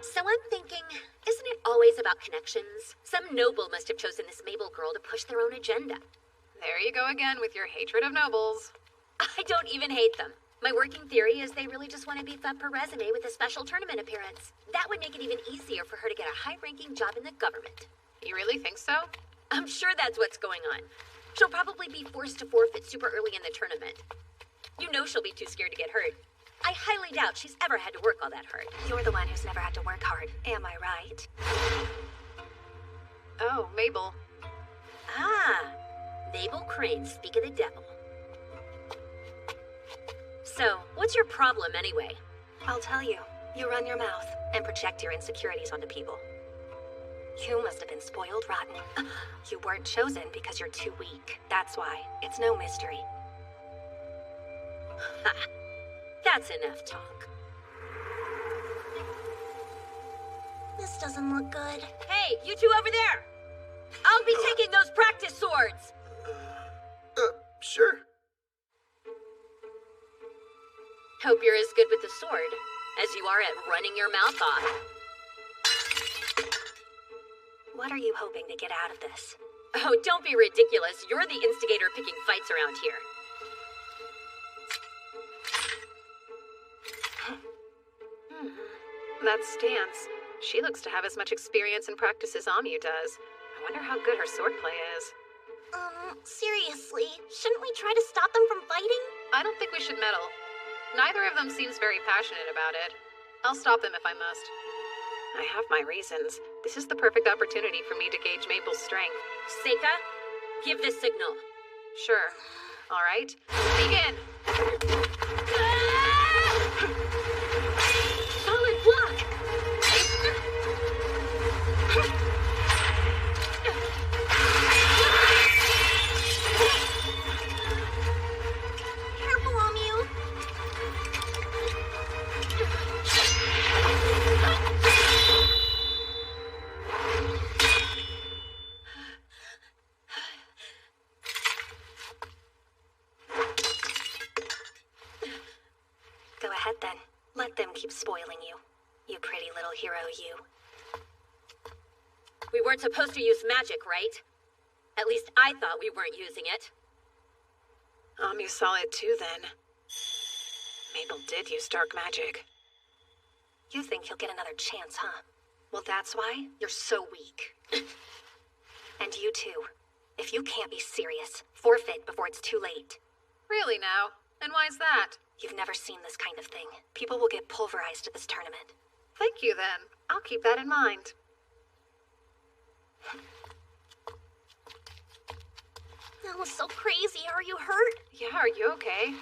So I'm thinking, isn't it always about connections? Some noble must have chosen this Mabel girl to push their own agenda. There you go again with your hatred of nobles. I don't even hate them. My working theory is they really just want to beef up her resume with a special tournament appearance. That would make it even easier for her to get a high-ranking job in the government. You really think so? I'm sure that's what's going on. She'll probably be forced to forfeit super early in the tournament. You know she'll be too scared to get hurt. I highly doubt she's ever had to work all that hard. You're the one who's never had to work hard, am I right? Oh, Mabel. Ah, Mabel Crane, speak of the devil. So, what's your problem anyway? I'll tell you. You run your mouth and project your insecurities onto people. You must have been spoiled rotten. You weren't chosen because you're too weak. That's why. It's no mystery. Ha! That's enough talk. This doesn't look good. Hey, you two over there! I'll be taking those practice swords! Sure. Hope you're as good with the sword as you are at running your mouth off. What are you hoping to get out of this? Oh, don't be ridiculous. You're the instigator picking fights around here. That stance. She looks to have as much experience and practice as Amyu does. I wonder how good her swordplay is. Seriously, shouldn't we try to stop them from fighting? I don't think we should meddle. Neither of them seems very passionate about it. I'll stop them if I must. I have my reasons. This is the perfect opportunity for me to gauge Mabel's strength. Seika, give the signal. Sure. All right. Begin! Solid block! Careful, Amyu. Go ahead then. Let them keep spoiling you. You pretty little hero, you. We weren't supposed to use magic, right? At least I thought we weren't using it. Amyu saw it too then. Mabel did use dark magic. You think you'll get another chance, huh? Well, that's why you're so weak. And you too. If you can't be serious, forfeit before it's too late. Really now? And why's that? You've never seen this kind of thing. People will get pulverized at this tournament. Thank you then. I'll keep that in mind. That was so crazy. Are you hurt? Yeah, are you okay?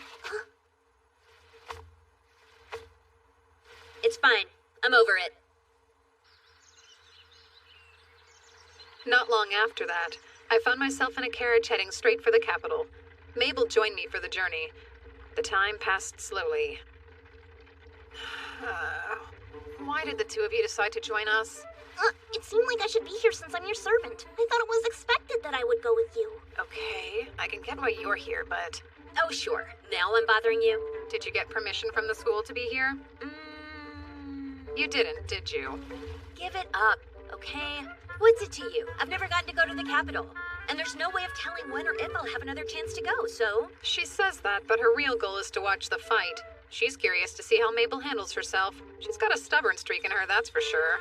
It's fine. I'm over it. Not long after that, I found myself in a carriage heading straight for the capital. Mabel joined me for the journey. The time passed slowly. Why did the two of you decide to join us? It seemed like I should be here since I'm your servant. I thought it was expected that I would go with you. Okay, I can get why you're here, but... Oh, sure. Now I'm bothering you? Did you get permission from the school to be here? You didn't, did you? Give it up, okay? What's it to you? I've never gotten to go to the capital. And there's no way of telling when or if I'll have another chance to go, so... She says that, but her real goal is to watch the fight. She's curious to see how Mabel handles herself. She's got a stubborn streak in her, that's for sure.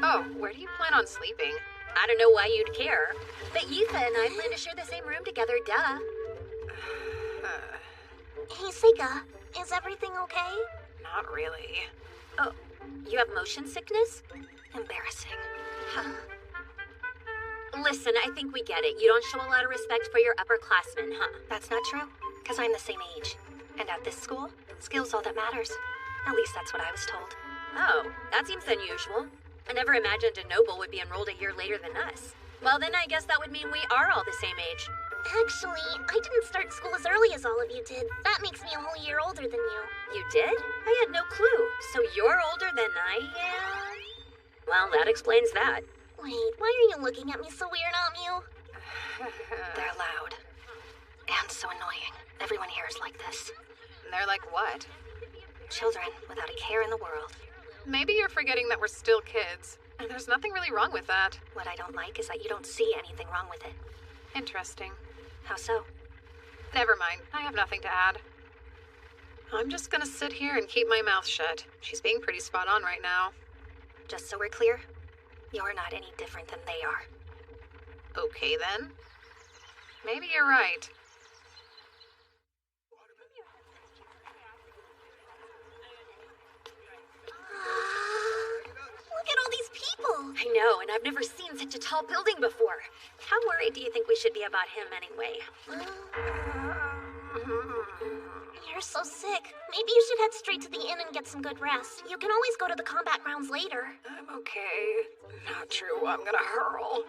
Oh, where do you plan on sleeping? I don't know why you'd care. But Yifa and I plan to share the same room together, duh. Hey, Seika, is everything okay? Not really. Oh, you have motion sickness? Embarrassing. Listen, I think we get it. You don't show a lot of respect for your upperclassmen, huh? That's not true, because I'm the same age. And at this school, skill's all that matters. At least that's what I was told. Oh, that seems unusual. I never imagined a noble would be enrolled a year later than us. Well, then I guess that would mean we are all the same age. Actually, I didn't start school as early as all of you did. That makes me a whole year older than you. You did? I had no clue. So you're older than I am? Well, that explains that. Wait, why are you looking at me so weird, Amyu? They're loud. And so annoying. Everyone here is like this. They're like what? Children without a care in the world. Maybe you're forgetting that we're still kids. And there's nothing really wrong with that. What I don't like is that you don't see anything wrong with it. Interesting. How so? Never mind. I have nothing to add. I'm just gonna sit here and keep my mouth shut. She's being pretty spot on right now. Just so we're clear, you're not any different than they are. Okay then. Maybe you're right. Look at all these people! I know, and I've never seen such a tall building before. How worried do you think we should be about him anyway? You're so sick. Maybe you should head straight to the inn and get some good rest. You can always go to the combat grounds later. I'm okay. Not true. I'm gonna hurl.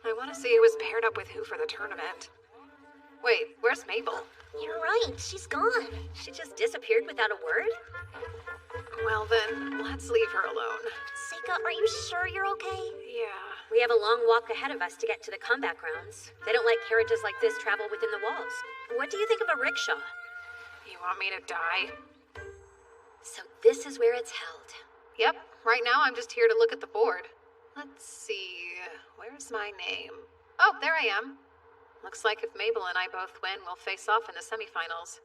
I want to see who was paired up with who for the tournament. Wait, where's Mabel? You're right. She's gone. She just disappeared without a word? Well then, let's leave her alone. Seika, are you sure you're okay? Yeah. We have a long walk ahead of us to get to the combat grounds. They don't let carriages like this travel within the walls. What do you think of a rickshaw? You want me to die? So this is where it's held. Yep. Right now I'm just here to look at the board. Let's see. Where's my name? Oh, there I am. Looks like if Mabel and I both win, we'll face off in the semifinals.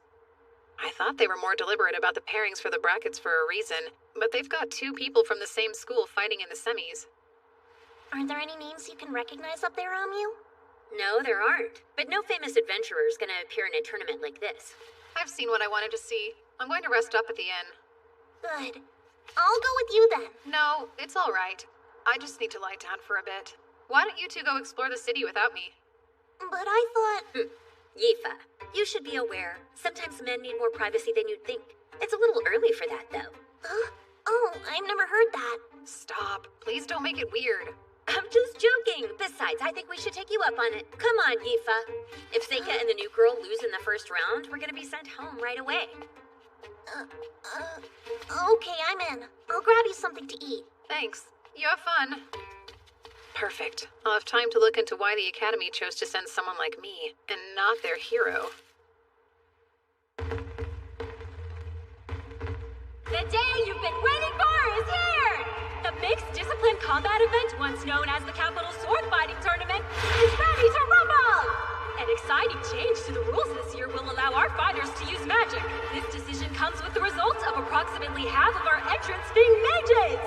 I thought they were more deliberate about the pairings for the brackets for a reason, but they've got two people from the same school fighting in the semis. Aren't there any names you can recognize up there, Amu? No, there aren't. But no famous adventurer is gonna appear in a tournament like this. I've seen what I wanted to see. I'm going to rest up at the inn. Good. I'll go with you then. No, it's all right. I just need to lie down for a bit. Why don't you two go explore the city without me? But I thought... Yifa, you should be aware. Sometimes men need more privacy than you'd think. It's a little early for that, though. Oh, I've never heard that. Stop. Please don't make it weird. I'm just joking. Besides, I think we should take you up on it. Come on, Yifa. If Seika and the new girl lose in the first round, we're gonna be sent home right away. Okay, I'm in. I'll grab you something to eat. Thanks. You have fun. Perfect. I'll have time to look into why the Academy chose to send someone like me, and not their hero. The day you've been waiting for is here! The mixed discipline combat event, once known as the Capital Sword Fighting Tournament, is ready to rumble! An exciting change to the rules this year will allow our fighters to use magic. This decision comes with the result of approximately half of our entrants being mages!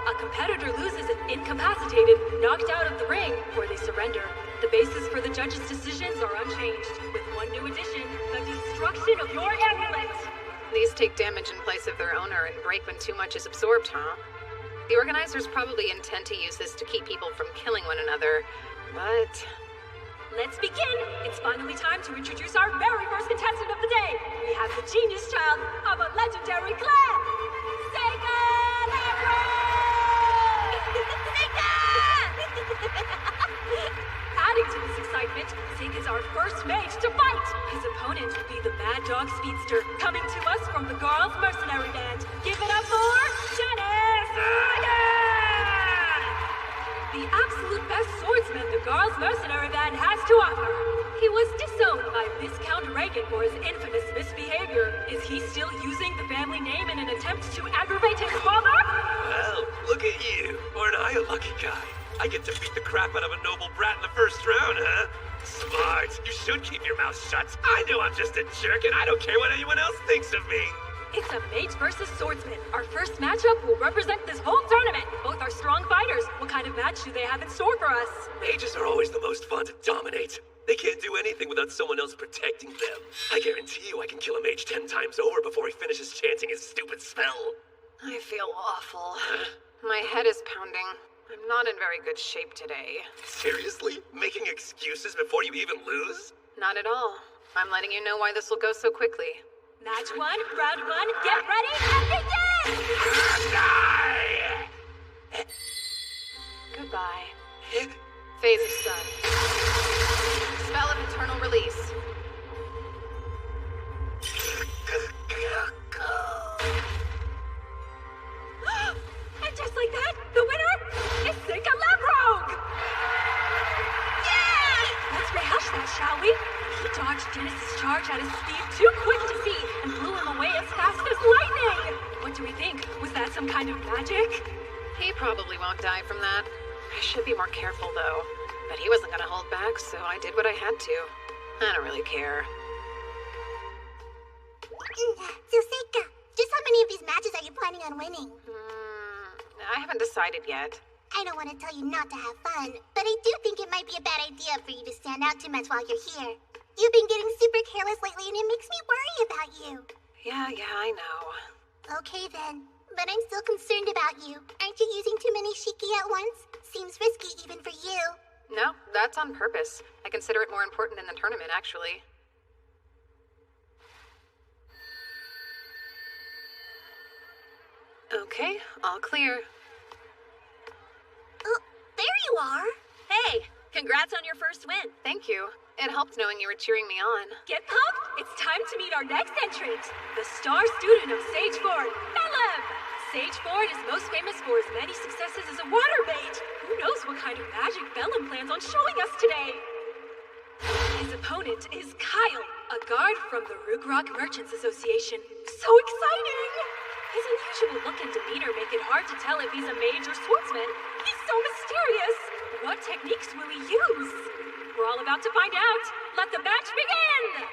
A competitor loses and incapacitated, knocked out of the ring, or they surrender. The basis for the judges' decisions are unchanged, with one new addition, the destruction of your amulet! These take damage in place of their owner and break when too much is absorbed, huh? The organizers probably intend to use this to keep people from killing one another, but... Let's begin! It's finally time to introduce our very first contestant of the day! We have the genius child of a legendary clan! Seika Labro! Adding to this excitement, Seika's our first mage to fight! His opponent will be the Mad Dog Speedster, coming to us from the Girls' Mercenary Band. Give it up for Janice! The absolute best swordsman the Girls' Mercenary Band has to offer. He was disowned by Viscount Reagan for his infamous misbehavior. Is he still using the family name in an attempt to aggravate his father? Well, look at you. Aren't I a lucky guy? I get to beat the crap out of a noble brat in the first round, huh? Smart. You should keep your mouth shut. I know I'm just a jerk, and I don't care what anyone else thinks of me. It's a mage versus swordsman. Our first matchup will represent this whole tournament. Both are strong fighters. What kind of match do they have in store for us? Mages are always the most fun to dominate. They can't do anything without someone else protecting them. I guarantee you I can kill a mage 10 times over before he finishes chanting his stupid spell. I feel awful. My head is pounding. I'm not in very good shape today. Seriously? Making excuses before you even lose? Not at all. I'm letting you know why this will go so quickly. Match 1, round 1, get ready, and begin! Goodbye. Phase of Sun. Spell of Eternal Release. And just like that, the winner is Seika Labrogue! Yeah! Let's rehash that, shall we? He dodged Genesis' charge at a speed too quick to see and blew him away as fast as lightning! What do we think? Was that some kind of magic? He probably won't die from that. I should be more careful, though. But he wasn't gonna hold back, so I did what I had to. I don't really care. So, Seika, just how many of these matches are you planning on winning? I haven't decided yet. I don't want to tell you not to have fun, but I do think it might be a bad idea for you to stand out too much while you're here. You've been getting super careless lately, and it makes me worry about you. Yeah, I know. Okay then, but I'm still concerned about you. Aren't you using too many shiki at once? Seems risky even for you. No, that's on purpose. I consider it more important in the tournament, actually. Okay, all clear. Oh, there you are. Hey, congrats on your first win. Thank you. It helped knowing you were cheering me on. Get pumped? It's time to meet our next entrant, the star student of Sage Ford, Bellum! Sage Ford is most famous for his many successes as a water mage. Who knows what kind of magic Bellum plans on showing us today? His opponent is Kyle, a guard from the Rugrok Merchants Association. So exciting! His unusual look and demeanor make it hard to tell if he's a mage or swordsman. He's so mysterious! What techniques will he use? We're all about to find out. Let the match begin!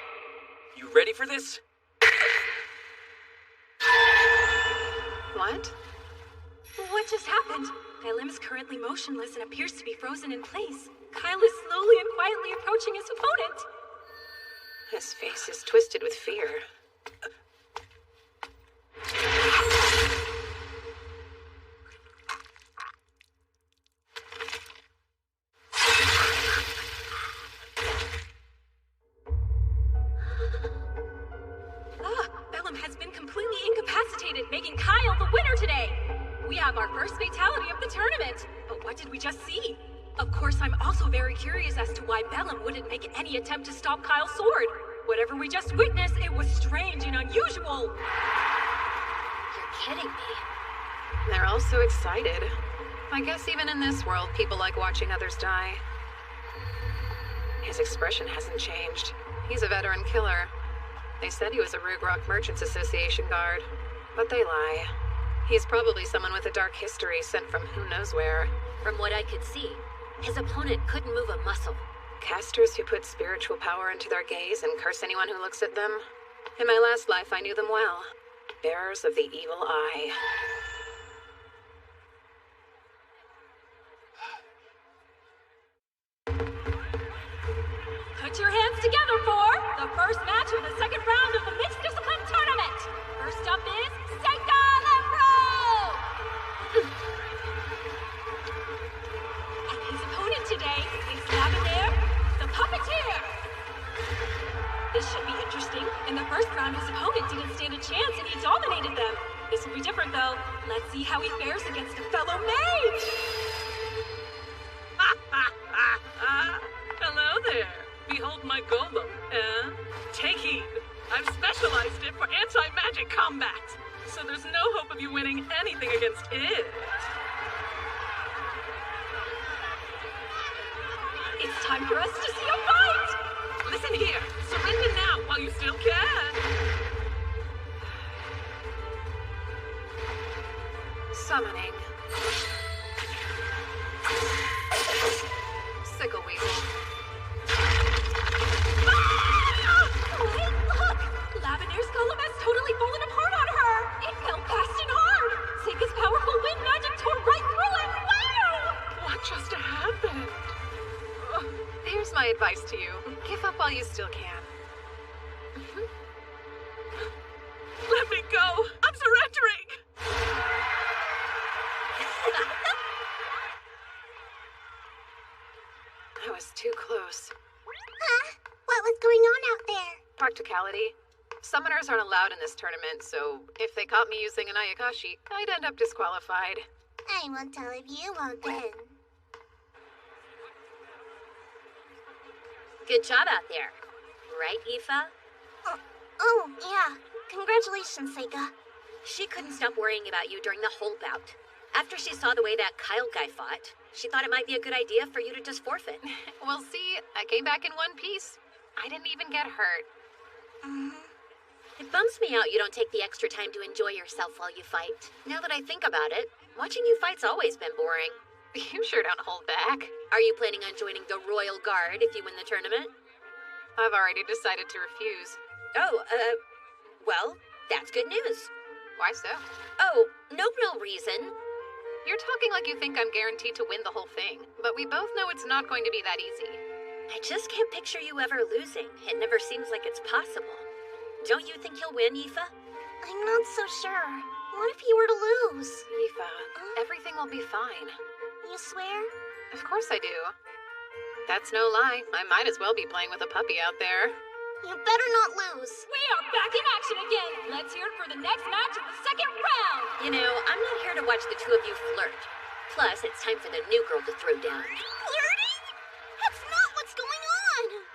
You ready for this? What? What just happened? Bellum is currently motionless and appears to be frozen in place. Kyle is slowly and quietly approaching his opponent. His face is twisted with fear. Bellum has been completely incapacitated, making Kyle the winner today. We have our first fatality of the tournament. But what did we just see? Of course, I'm also very curious as to why Bellum wouldn't make any attempt to stop Kyle's sword. Whatever we just witnessed, it was strange and unusual. You're kidding me. They're all so excited. I guess even in this world, people like watching others die. His expression hasn't changed. He's a veteran killer. They said he was a Rugrok Merchants Association guard, but they lie. He's probably someone with a dark history sent from who knows where. From what I could see, his opponent couldn't move a muscle. Casters who put spiritual power into their gaze and curse anyone who looks at them. In my last life, I knew them well. Bearers of the evil eye. Put your hands together for the first match of the second round of the Mixed Discipline Tournament. First up is Seika Lembro! And his opponent today is Lavender, the Puppeteer. This should be interesting. In the first round, his opponent didn't stand a chance and he dominated them. This will be different though. Let's see how he fares against a fellow mage. Hello there. Behold my golem, Take heed. I've specialized it for anti-magic combat, so there's no hope of you winning anything against it. It's time for us to see a fight! Listen here, surrender now while you still can. Summoning. Sickle Weasel. Wait, look! Lavender's golem has totally fallen apart on her! It fell fast and hard! Seika's powerful wind magic tore right through it! Wow! What just happened? Here's my advice to you. Give up while you still can. Let me go! I'm surrendering! I was too close. Huh? What was going on out there? Practicality. Summoners aren't allowed in this tournament, so if they caught me using an Ayakashi, I'd end up disqualified. I won't tell if you won't then. Good job out there. Right, Aoife? Oh, yeah. Congratulations, Seika. She couldn't stop worrying about you during the whole bout. After she saw the way that Kyle guy fought, she thought it might be a good idea for you to just forfeit. Well, see, I came back in one piece. I didn't even get hurt. It bums me out you don't take the extra time to enjoy yourself while you fight. Now that I think about it, watching you fight's always been boring. You sure don't hold back. Are you planning on joining the Royal Guard if you win the tournament? I've already decided to refuse. Oh, well, that's good news. Why so? Oh, no real reason. You're talking like you think I'm guaranteed to win the whole thing, but we both know it's not going to be that easy. I just can't picture you ever losing. It never seems like it's possible. Don't you think he'll win, Aoife? I'm not so sure. What if he were to lose? Aoife, everything will be fine. You swear? Of course I do. That's no lie. I might as well be playing with a puppy out there. You better not lose. We are back in action again. Let's hear it for the next match of the second round. You know, I'm not here to watch the two of you flirt. Plus, it's time for the new girl to throw down. Flirting? That's not what's going on.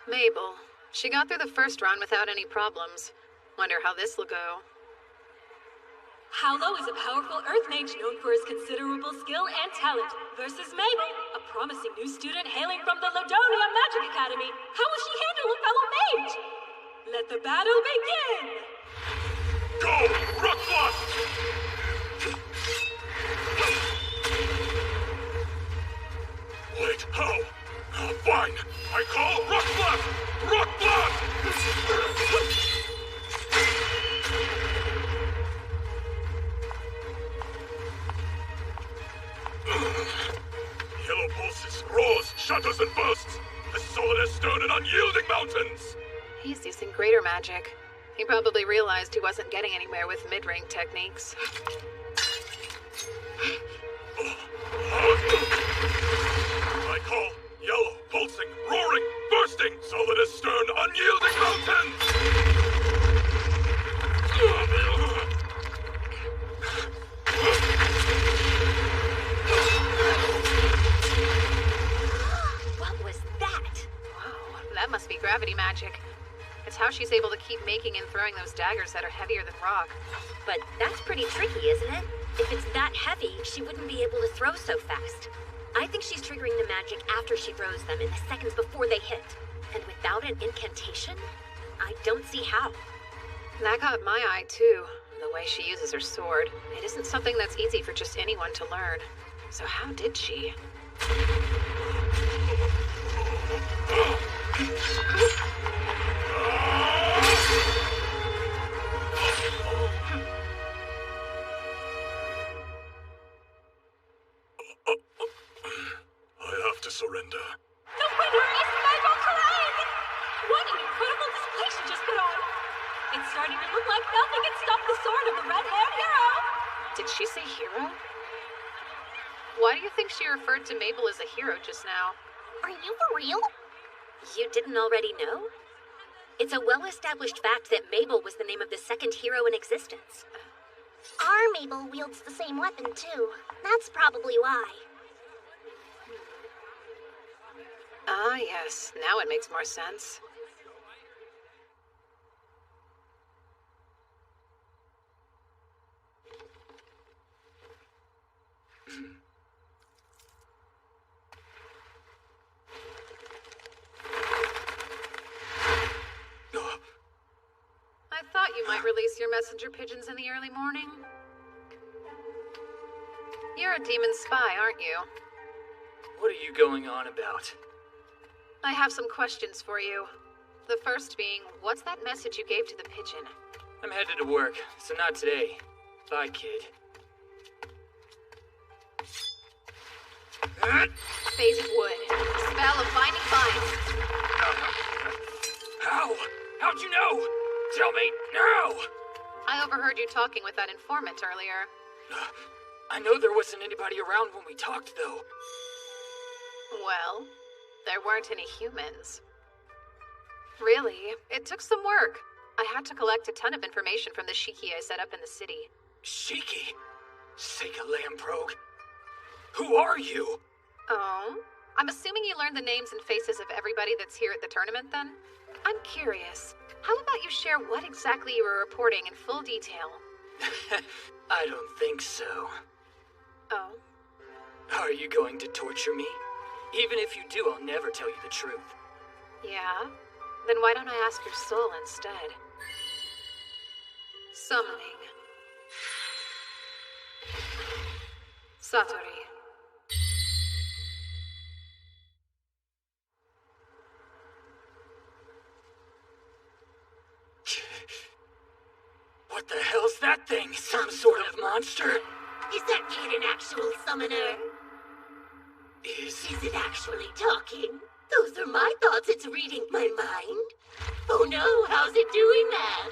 Mabel. She got through the first round without any problems. Wonder how this will go. Howlo is a powerful earth mage known for his considerable skill and talent, versus Mabel, a promising new student hailing from the Ladonia Magic Academy. How will she handle a fellow mage? Let the battle begin! Go! Rock blast! Wait, how? Fine. I call rock blast! Rock blast! Yellow pulses, roars, shudders, and bursts, as solid as stone and unyielding mountains! He's using greater magic. He probably realized he wasn't getting anywhere with mid-range techniques. I call yellow, pulsing, roaring, bursting, solid as stone, unyielding mountains! What was that? Wow, that must be gravity magic. It's how she's able to keep making and throwing those daggers that are heavier than rock. But that's pretty tricky, isn't it? If it's that heavy, she wouldn't be able to throw so fast. I think she's triggering the magic after she throws them in the seconds before they hit. And without an incantation, I don't see how. That caught my eye, too. The way she uses her sword. It isn't something that's easy for just anyone to learn. So how did she? I have to surrender. The winner is Mabel Craig! What an incredible display she just put on! It's starting to look like nothing can stop the sword of the red-haired hero! Did she say hero? Why do you think she referred to Mabel as a hero just now? Are you for real? You didn't already know? It's a well-established fact that Mabel was the name of the second hero in existence. Our Mabel wields the same weapon, too. That's probably why. Ah, yes. Now it makes more sense. I thought you might release your messenger pigeons in the early morning. You're a demon spy, aren't you? What are you going on about? I have some questions for you. The first being, what's that message you gave to the pigeon? I'm headed to work, so not today. Bye, kid. Phase of wood. Spell of binding vines. How? How'd you know? Tell me now! I overheard you talking with that informant earlier. I know there wasn't anybody around when we talked, though. Well, there weren't any humans. Really, it took some work. I had to collect a ton of information from the Shiki I set up in the city. Shiki? Sega Lamprogue? Who are you? Oh? I'm assuming you learned the names and faces of everybody that's here at the tournament, then? I'm curious. How about you share what exactly you were reporting in full detail? I don't think so. Oh? Are you going to torture me? Even if you do, I'll never tell you the truth. Yeah? Then why don't I ask your soul instead? Summoning. Satori. What the hell's that thing? Some sort of monster? Is that kid an actual summoner? Is it actually talking? Those are my thoughts. It's reading my mind. Oh no, how's it doing that?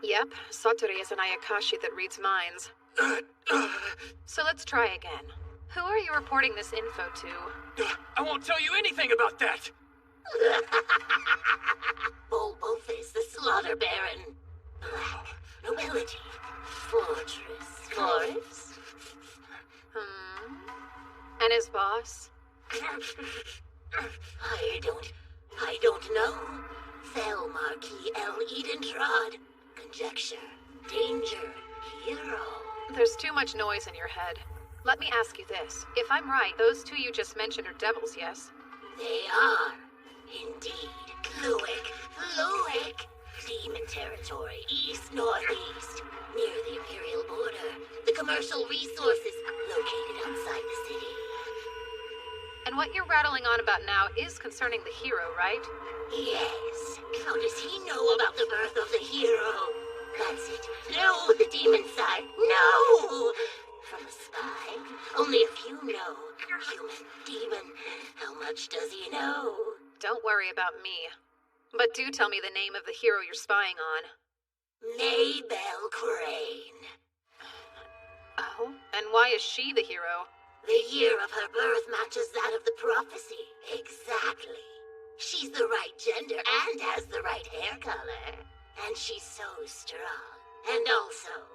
Yep, Satori is an Ayakashi that reads minds. So let's try again. Who are you reporting this info to? I won't tell you anything about that! Bulbulphus, the Slaughter Baron. Nobility. Fortress. Forest. And his boss? I don't know. Fell Marquis L. Edentrod. Conjecture. Danger. Hero. There's too much noise in your head. Let me ask you this. If I'm right, those two you just mentioned are devils, yes? They are. Indeed. Fluic. Demon territory. East-northeast. Near the Imperial border. The commercial resources located outside the city. And what you're rattling on about now is concerning the hero, right? Yes. How does he know about the birth of the hero? That's it. No, the demon side. No! From a spy, only a few know. Human, demon, how much does he know? Don't worry about me. But do tell me the name of the hero you're spying on. Maybelle Crane. Oh? And why is she the hero? The year of her birth matches that of the prophecy. Exactly. She's the right gender and has the right hair color. And she's so strong. And also,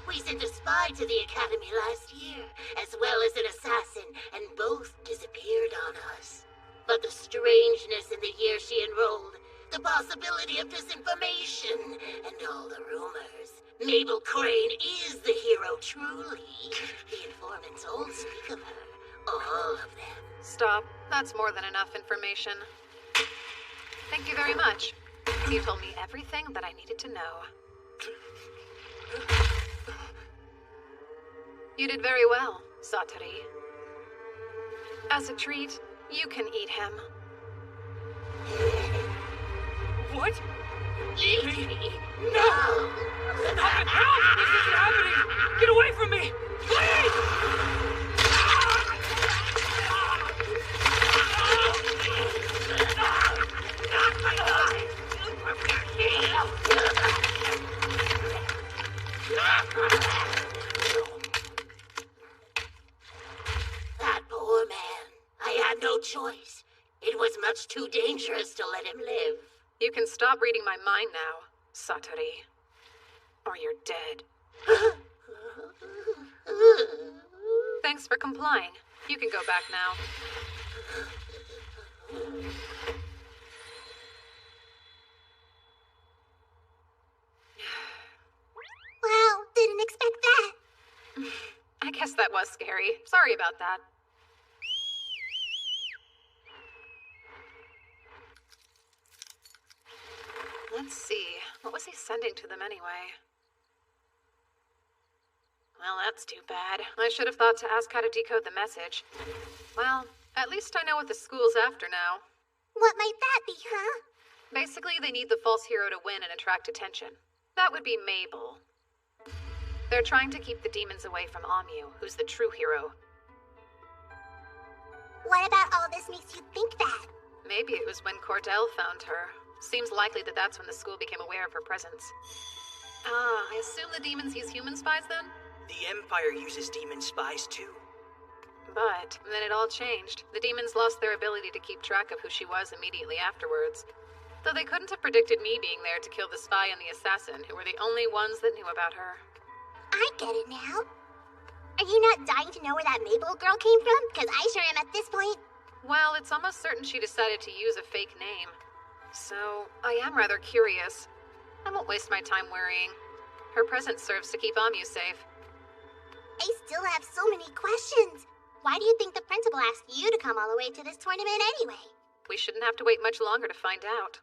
we sent a spy to the academy last year, as well as an assassin, and both disappeared on us. But the strangeness in the year she enrolled, the possibility of disinformation, and all the rumors. Mabel Crane is the hero, truly. The informants all speak of her. All of them. Stop. That's more than enough information. Thank you very much. You told me everything that I needed to know. You did very well, Satori. As a treat, you can eat him. What? Eat me? No! Stop it! Help! This isn't happening! Get away from me! Please! That poor man. I had no choice. It was much too dangerous to let him live. You can stop reading my mind now, Satori. Or you're dead. Thanks for complying. You can go back now. Wow, didn't expect that. I guess that was scary. Sorry about that. Let's see. What was he sending to them anyway? Well, that's too bad. I should have thought to ask how to decode the message. Well, at least I know what the school's after now. What might that be, huh? Basically, they need the false hero to win and attract attention. That would be Mabel. They're trying to keep the demons away from Amu, who's the true hero. What about all this makes you think that? Maybe it was when Cordell found her. Seems likely that that's when the school became aware of her presence. Ah, I assume the demons use human spies then? The Empire uses demon spies too. But then it all changed. The demons lost their ability to keep track of who she was immediately afterwards. Though they couldn't have predicted me being there to kill the spy and the assassin, who were the only ones that knew about her. I get it now. Are you not dying to know where that Mabel girl came from? Because I sure am at this point. Well, it's almost certain she decided to use a fake name. So, I am rather curious. I won't waste my time worrying. Her presence serves to keep Amu safe. I still have so many questions. Why do you think the principal asked you to come all the way to this tournament anyway? We shouldn't have to wait much longer to find out.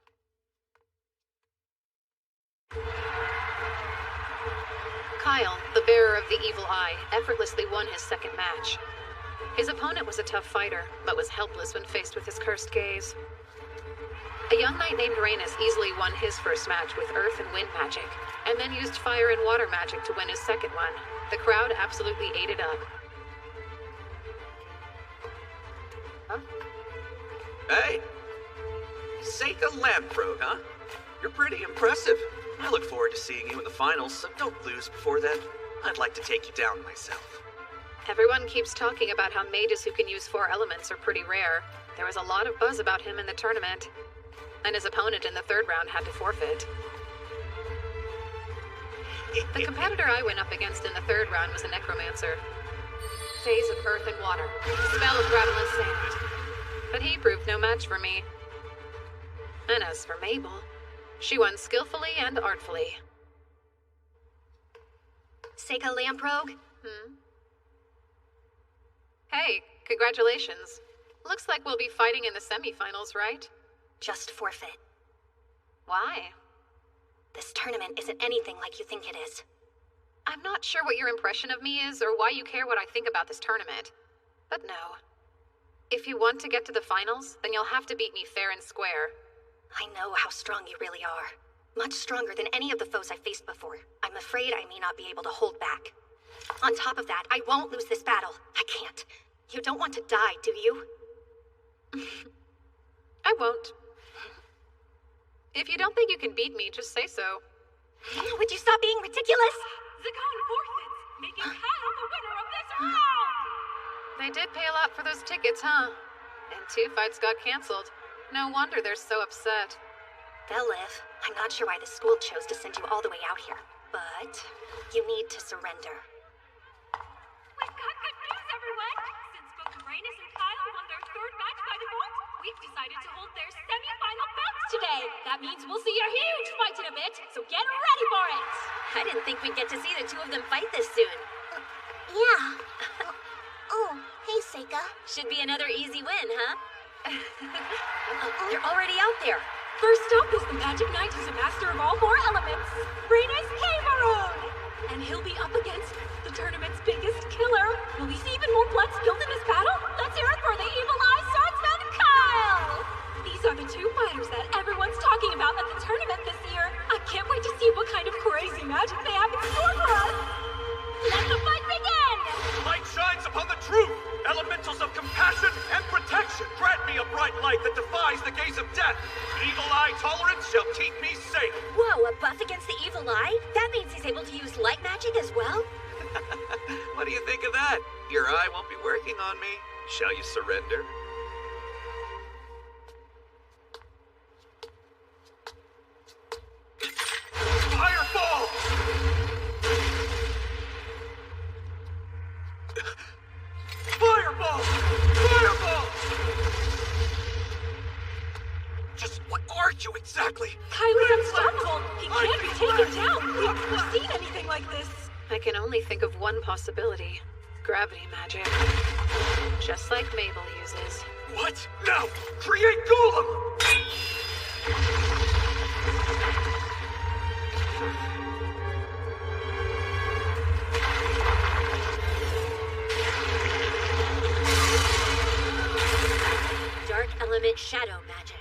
Kyle, the bearer of the evil eye, effortlessly won his second match. His opponent was a tough fighter, but was helpless when faced with his cursed gaze. A young knight named Rhaenys easily won his first match with earth and wind magic, and then used fire and water magic to win his second one. The crowd absolutely ate it up. Huh? Hey! Seika Lamprogue, huh? You're pretty impressive. I look forward to seeing you in the finals, so don't lose before then. I'd like to take you down myself. Everyone keeps talking about how mages who can use 4 elements are pretty rare. There was a lot of buzz about him in the tournament, and his opponent in the 3rd round had to forfeit. The competitor I went up against in the 3rd round was a necromancer. Phase of earth and water, spell of gravel and sand. But he proved no match for me. And as for Mabel, she won skillfully and artfully. Seika Lamprogue? Hey, congratulations. Looks like we'll be fighting in the semifinals, right? Just forfeit. Why? This tournament isn't anything like you think it is. I'm not sure what your impression of me is or why you care what I think about this tournament. But no. If you want to get to the finals, then you'll have to beat me fair and square. I know how strong you really are. Much stronger than any of the foes I faced before. I'm afraid I may not be able to hold back. On top of that, I won't lose this battle. I can't. You don't want to die, do you? I won't. If you don't think you can beat me, just say so. Would you stop being ridiculous? Zagon forfeits, making Kyle the winner of this round! They did pay a lot for those tickets, huh? And 2 fights got canceled. No wonder they're so upset. They'll live. I'm not sure why the school chose to send you all the way out here, but you need to surrender. We've got good news, everyone! Since both Rhaenys and Kyle won their 3rd match by default, we've decided to hold their semi-final bouts today. That means we'll see a huge fight in a bit, so get ready for it! I didn't think we'd get to see the 2 of them fight this soon. Yeah. Oh, hey, Seika. Should be another easy win, huh? They're already out there. First up is the Magic Knight who's a master of all 4 elements, Rhaenys Cameron! And he'll be up against the tournament's biggest killer. Will we see even more blood spilled in this battle? Let's hear it for the Evil Eye Swordsman, Kyle! These are the 2 fighters that everyone's talking about at the tournament this year. I can't wait to see what kind of crazy magic they have in store for us. Let the fight begin! Light shines upon the truth! Elementals of compassion and protection! Grant me a bright light that defies the gaze of death! Evil eye tolerance shall keep me safe! Whoa, a buff against the evil eye? That means he's able to use light magic as well? What do you think of that? Your eye won't be working on me. Shall you surrender? Fireball! Fireball! Fireball! Just what are you exactly? Kyle is unstoppable! He can't be taken down! We've never seen anything like this! I can only think of one possibility. Gravity magic. Just like Mabel uses. What? Now! Create Golem! Dark element shadow magic.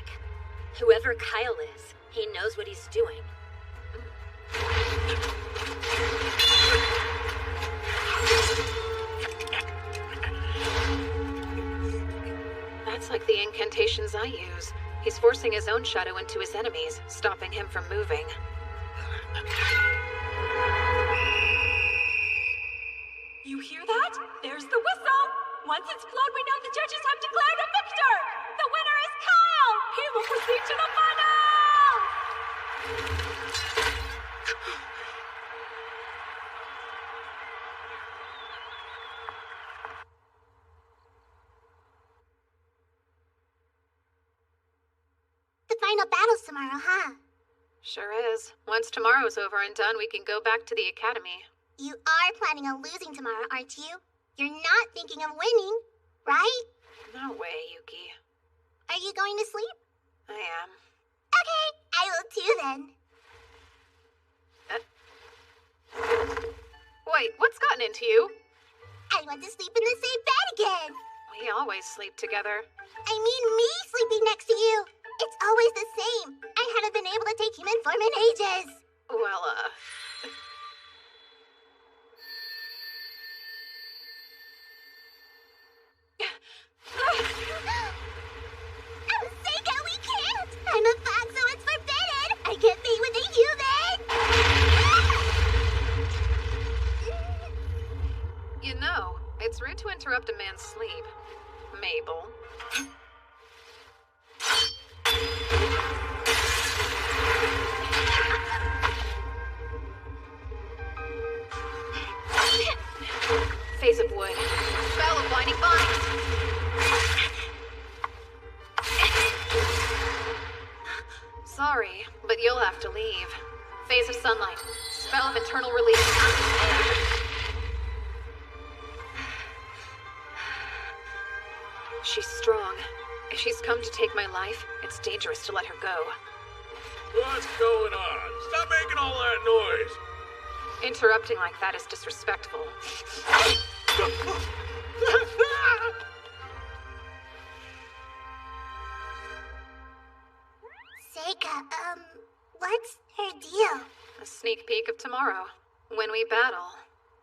Whoever Kyle is, he knows what he's doing. That's like the incantations I use. He's forcing his own shadow into his enemies, stopping him from moving. You hear that? There's the whistle! Once it's blown, we know the judges have declared a victor! The winner is Kyle! He will proceed to the finals! The final battle's tomorrow, huh? Sure is. Once tomorrow's over and done, we can go back to the academy. You are planning on losing tomorrow, aren't you? You're not thinking of winning, right? No way, Yuki. Are you going to sleep? I am. Okay, I will too then. Wait, what's gotten into you? I want to sleep in the same bed again. We always sleep together. I mean me sleeping next to you. It's always the same. I haven't been able to take human form in ages. Well, Oh, Seika, we can't! I'm a fox, so it's forbidden! I can't be with a human! you know, it's rude to interrupt a man's sleep. Mabel. Phase of wood. Spell of blinding vines. Sorry, but you'll have to leave. Phase of sunlight. Spell of internal release. She's strong. If she's come to take my life, it's dangerous to let her go. What's going on? Stop making all that noise! Interrupting like that is disrespectful. Seika, what's her deal? A sneak peek of tomorrow. When we battle.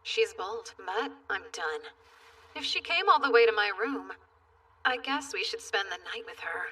She's bold, but I'm done. If she came all the way to my room, I guess we should spend the night with her.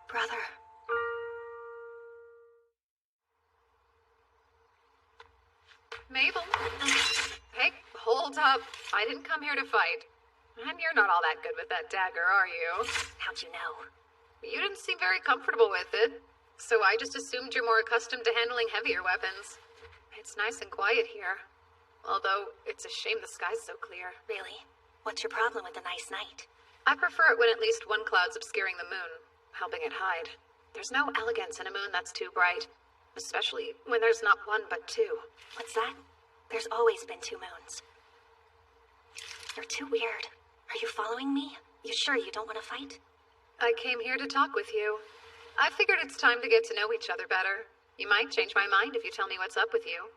Brother. Mabel? Hey, hold up. I didn't come here to fight. And you're not all that good with that dagger, are you? How'd you know? You didn't seem very comfortable with it. So I just assumed you're more accustomed to handling heavier weapons. It's nice and quiet here. Although, it's a shame the sky's so clear. Really? What's your problem with a nice night? I prefer it when at least one cloud's obscuring the moon, helping it hide. There's no elegance in a moon that's too bright. Especially when there's not one but two. What's that? There's always been two moons. You're too weird. Are you following me? You sure you don't want to fight? I came here to talk with you. I figured it's time to get to know each other better. You might change my mind if you tell me what's up with you.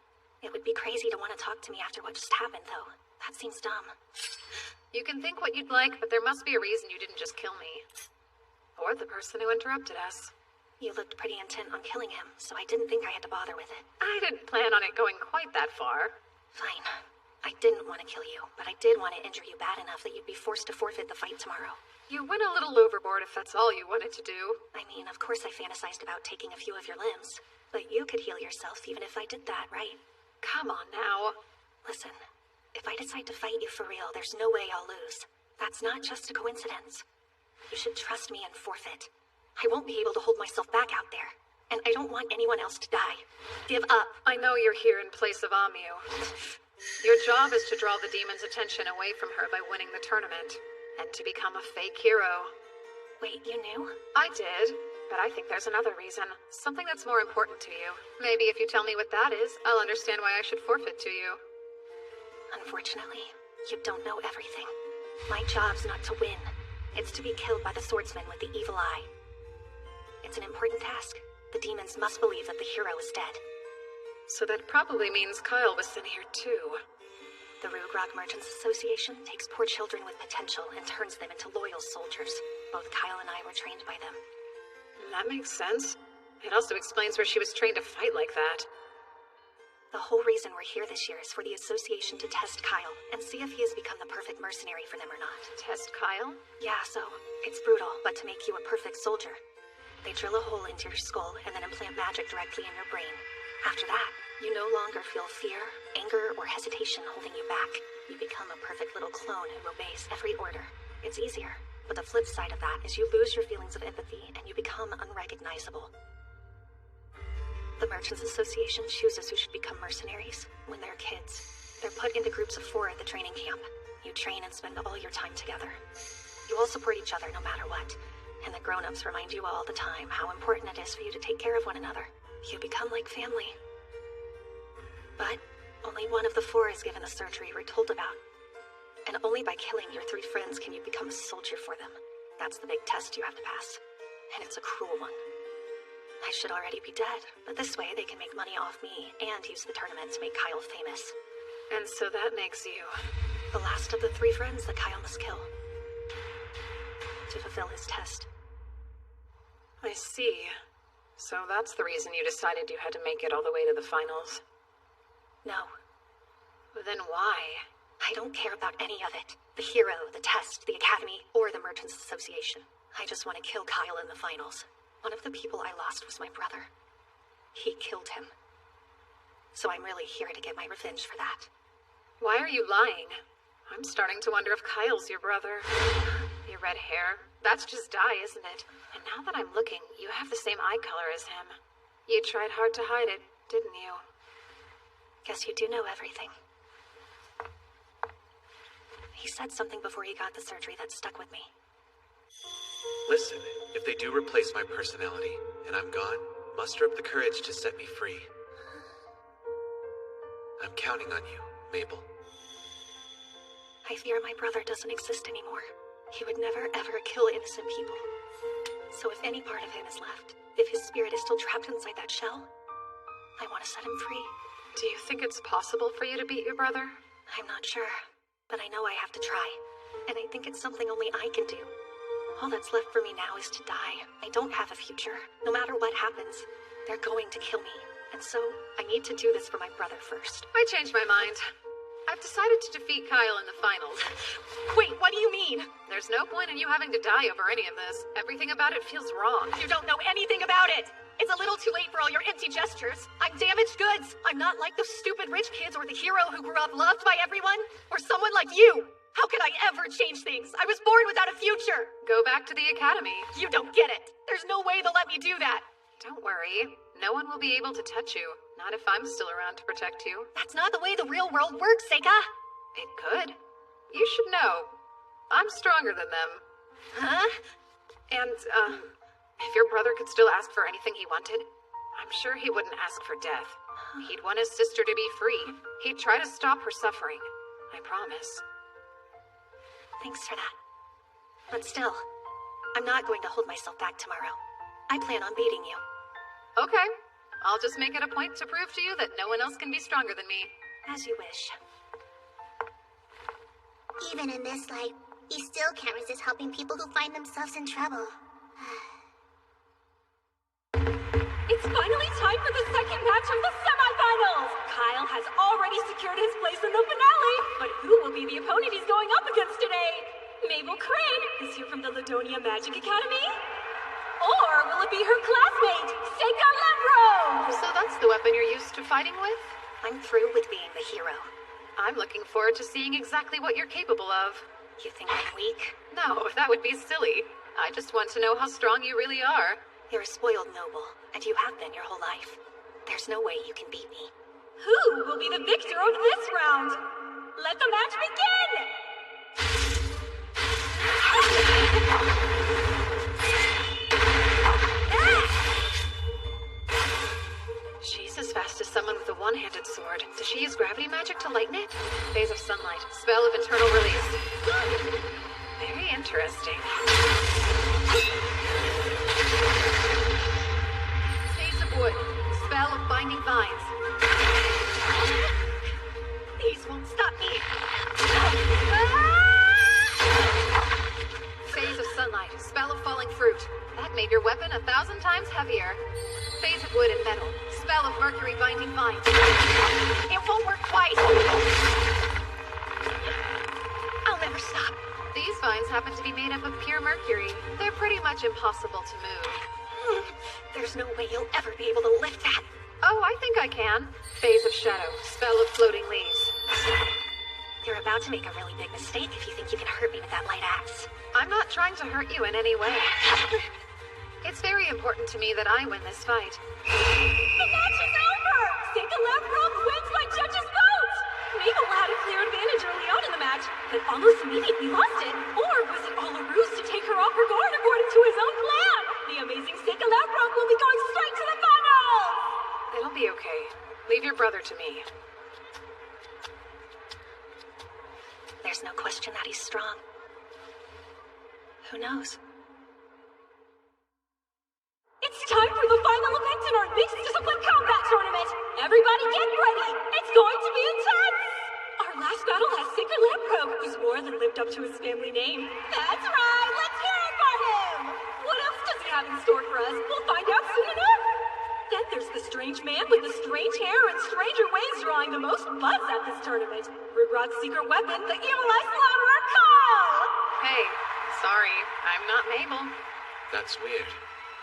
It would be crazy to want to talk to me after what just happened, though. That seems dumb. You can think what you'd like, but there must be a reason you didn't just kill me. Or the person who interrupted us. You looked pretty intent on killing him, so I didn't think I had to bother with it. I didn't plan on it going quite that far. Fine. I didn't want to kill you, but I did want to injure you bad enough that you'd be forced to forfeit the fight tomorrow. You went a little overboard if that's all you wanted to do. I mean, of course I fantasized about taking a few of your limbs, but you could heal yourself even if I did that, right? Come on now. Listen, if I decide to fight you for real, there's no way I'll lose. That's not just a coincidence. You should trust me and forfeit. I won't be able to hold myself back out there. And I don't want anyone else to die. Give up. I know you're here in place of Amu. Your job is to draw the demon's attention away from her by winning the tournament. And to become a fake hero. Wait, you knew? I did. But I think there's another reason. Something that's more important to you. Maybe if you tell me what that is, I'll understand why I should forfeit to you. Unfortunately, You don't know everything. My job's not to win. It's to be killed by the swordsman with the evil eye. It's an important task. The demons must believe that the hero is dead. So that probably means Kyle was sent here too. The Rugrog Merchants Association takes poor children with potential and turns them into loyal soldiers. Both Kyle and I were trained by them. That makes sense. It also explains where she was trained to fight like that. The whole reason we're here this year is for the association to test Kyle and see if he has become the perfect mercenary for them or not. Test Kyle? Yeah, so it's brutal, but to make you a perfect soldier. They drill a hole into your skull and then implant magic directly in your brain. After that, you no longer feel fear, anger, or hesitation holding you back. You become a perfect little clone who obeys every order. It's easier, but the flip side of that is you lose your feelings of empathy and you become unrecognizable. The Merchants Association chooses who should become mercenaries when they're kids. They're put into groups of 4 at the training camp. You train and spend all your time together. You all support each other no matter what. And the grown-ups remind you all the time how important it is for you to take care of one another. You become like family. But only one of the 4 is given the surgery we're told about. And only by killing your 3 friends can you become a soldier for them. That's the big test you have to pass. And it's a cruel one. I should already be dead, but this way they can make money off me and use the tournament to make Kyle famous. And so that makes you the last of the 3 friends that Kyle must kill to fulfill his test. I see. So that's the reason you decided you had to make it all the way to the finals. No. Then why? I don't care about any of it. The hero, the test, the academy, or the Merchants Association. I just want to kill Kyle in the finals. One of the people I lost was my brother. He killed him. So I'm really here to get my revenge for that. Why are you lying? I'm starting to wonder if Kyle's your brother. Your red hair, that's just dye, isn't it? And now that I'm looking, you have the same eye color as him. You tried hard to hide it, didn't you? Guess you do know everything. He said something before he got the surgery that stuck with me. Listen, if they do replace my personality, and I'm gone, muster up the courage to set me free. I'm counting on you, Mabel. I fear my brother doesn't exist anymore. He would never, ever kill innocent people. So if any part of him is left, if his spirit is still trapped inside that shell, I want to set him free. Do you think it's possible for you to beat your brother? I'm not sure, but I know I have to try. And I think it's something only I can do. All that's left for me now is to die. I don't have a future. No matter what happens, they're going to kill me. And so, I need to do this for my brother first. I changed my mind. I've decided to defeat Kyle in the finals. Wait, what do you mean? There's no point in you having to die over any of this. Everything about it feels wrong. You don't know anything about it! It's a little too late for all your empty gestures. I'm damaged goods. I'm not like those stupid rich kids or the hero who grew up loved by everyone. Or someone like you. How could I ever change things? I was born without a future. Go back to the academy. You don't get it. There's no way they'll let me do that. Don't worry. No one will be able to touch you. Not if I'm still around to protect you. That's not the way the real world works, Seika. It could. You should know. I'm stronger than them. Huh? And, if your brother could still ask for anything he wanted, I'm sure he wouldn't ask for death. He'd want his sister to be free. He'd try to stop her suffering. I promise. Thanks for that. But still, I'm not going to hold myself back tomorrow. I plan on beating you. Okay. I'll just make it a point to prove to you that no one else can be stronger than me. As you wish. Even in this life, he still can't resist helping people who find themselves in trouble. It's finally time for the second match of the semifinals! Kyle has already secured his place in the finale, but who will be the opponent he's going up against today? Mabel Crane is here from the Ladonia Magic Academy? Or will it be her classmate, Seika Lemro? So that's the weapon you're used to fighting with? I'm through with being the hero. I'm looking forward to seeing exactly what you're capable of. You think I'm weak? No, that would be silly. I just want to know how strong you really are. You're a spoiled noble, and you have been your whole life. There's no way you can beat me. Who will be the victor of this round? Let the match begin! She's as fast as someone with a one-handed sword. Does she use gravity magic to lighten it? Phase of sunlight. Spell of internal release. Very interesting. Face of wood. Spell of binding vines. These won't stop me. Phase of sunlight. Spell of falling fruit. That made your weapon 1,000 times heavier. Phase of wood and metal. Spell of mercury binding vines. It won't work twice. I'll never stop. These vines happen to be made up of pure mercury. They're pretty much impossible to move. There's no way you'll ever be able to lift that. Oh, I think I can. Phase of shadow. Spell of floating leaves. You're about to make a really big mistake if you think you can hurt me with that light axe. I'm not trying to hurt you in any way. It's very important to me that I win this fight. The match is over! Sika Lavrogue wins by judge's vote! Mabel had a clear advantage early on in the match, but almost immediately lost it. Or was it all a ruse to take her off her guard according to his own plan? The amazing Sika Lavrogue will be going straight to the finals! It'll be okay. Leave your brother to me. There's no question that he's strong. Who knows? It's time for the final event in our mixed discipline combat tournament! Everybody get ready! It's going to be intense! Our last battle has Sika Lamprobe, who's more than lived up to his family name. That's right! Let's hear it for him! What else does he have in store for us? We'll find out soon enough! Then there's the strange man with the strange hair and stranger ways drawing the most buzz at this tournament. Rugrat's secret weapon, the Evil Eye Slaughterer, Kyle! Hey, sorry, I'm not Mabel. That's weird.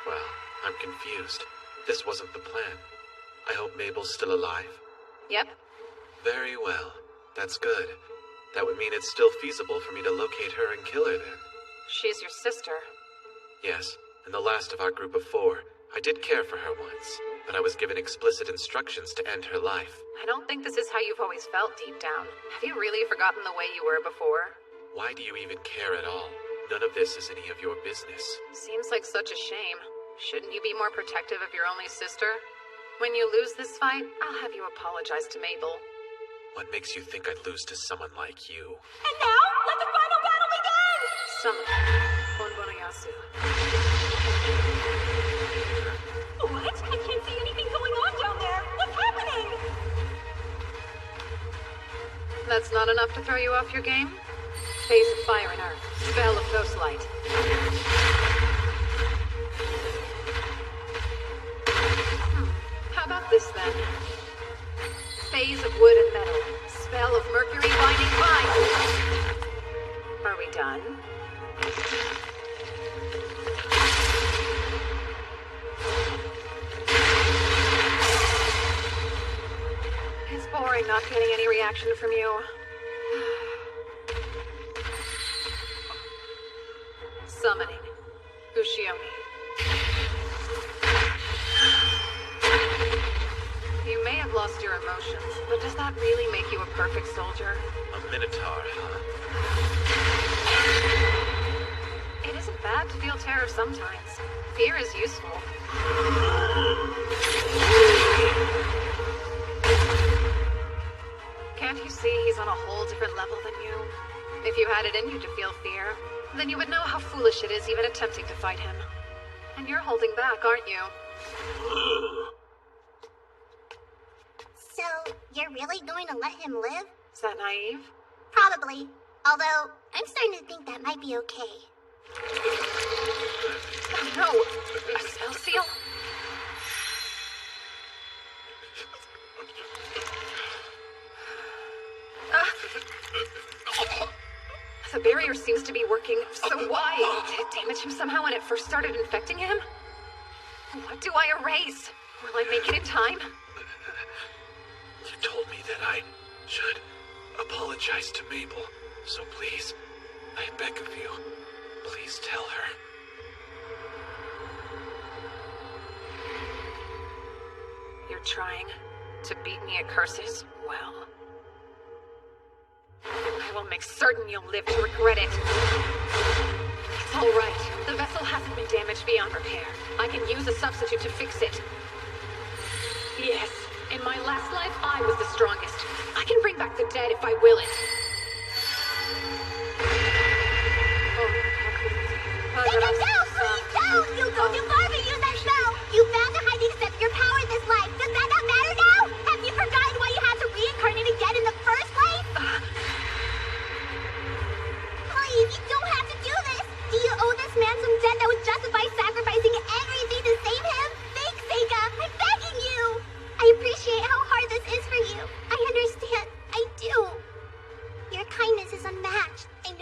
Well, I'm confused. This wasn't the plan. I hope Mabel's still alive. Yep. Very well. That's good. That would mean it's still feasible for me to locate her and kill her then. She's your sister. Yes, and the last of our group of 4. I did care for her once, but I was given explicit instructions to end her life. I don't think this is how you've always felt deep down. Have you really forgotten the way you were before? Why do you even care at all? None of this is any of your business. Seems like such a shame. Shouldn't you be more protective of your only sister? When you lose this fight, I'll have you apologize to Mabel. What makes you think I'd lose to someone like you? And now, let the final battle begin! Summon Bonbonoyasu. What? I can't see anything going on down there! What's happening? That's not enough to throw you off your game? Phase of fire and earth. Spell of ghost light. How about this then? Phase of wood and metal. Spell of mercury binding vines. Are we done? It's boring not getting any reaction from you. Summoning. Ushiomi. You may have lost your emotions, but does that really make you a perfect soldier? A minotaur, huh? It isn't bad to feel terror sometimes. Fear is useful. Can't you see he's on a whole different level than you? If you had it in you to feel fear, then you would know how foolish it is even attempting to fight him. And you're holding back, aren't you? So, you're really going to let him live? Is that naive? Probably. Although, I'm starting to think that might be okay. Oh no! A spell seal? The barrier seems to be working, so why? Did it damage him somehow when it first started infecting him? What do I erase? Will I make it in time? You told me that I should apologize to Mabel, so please, I beg of you, please tell her. You're trying to beat me at curses? Well, I will make certain you'll live to regret it. It's all right. The vessel hasn't been damaged beyond repair. I can use a substitute to fix it. Yes, in my last life, I was the strongest. I can bring back the dead if I will it.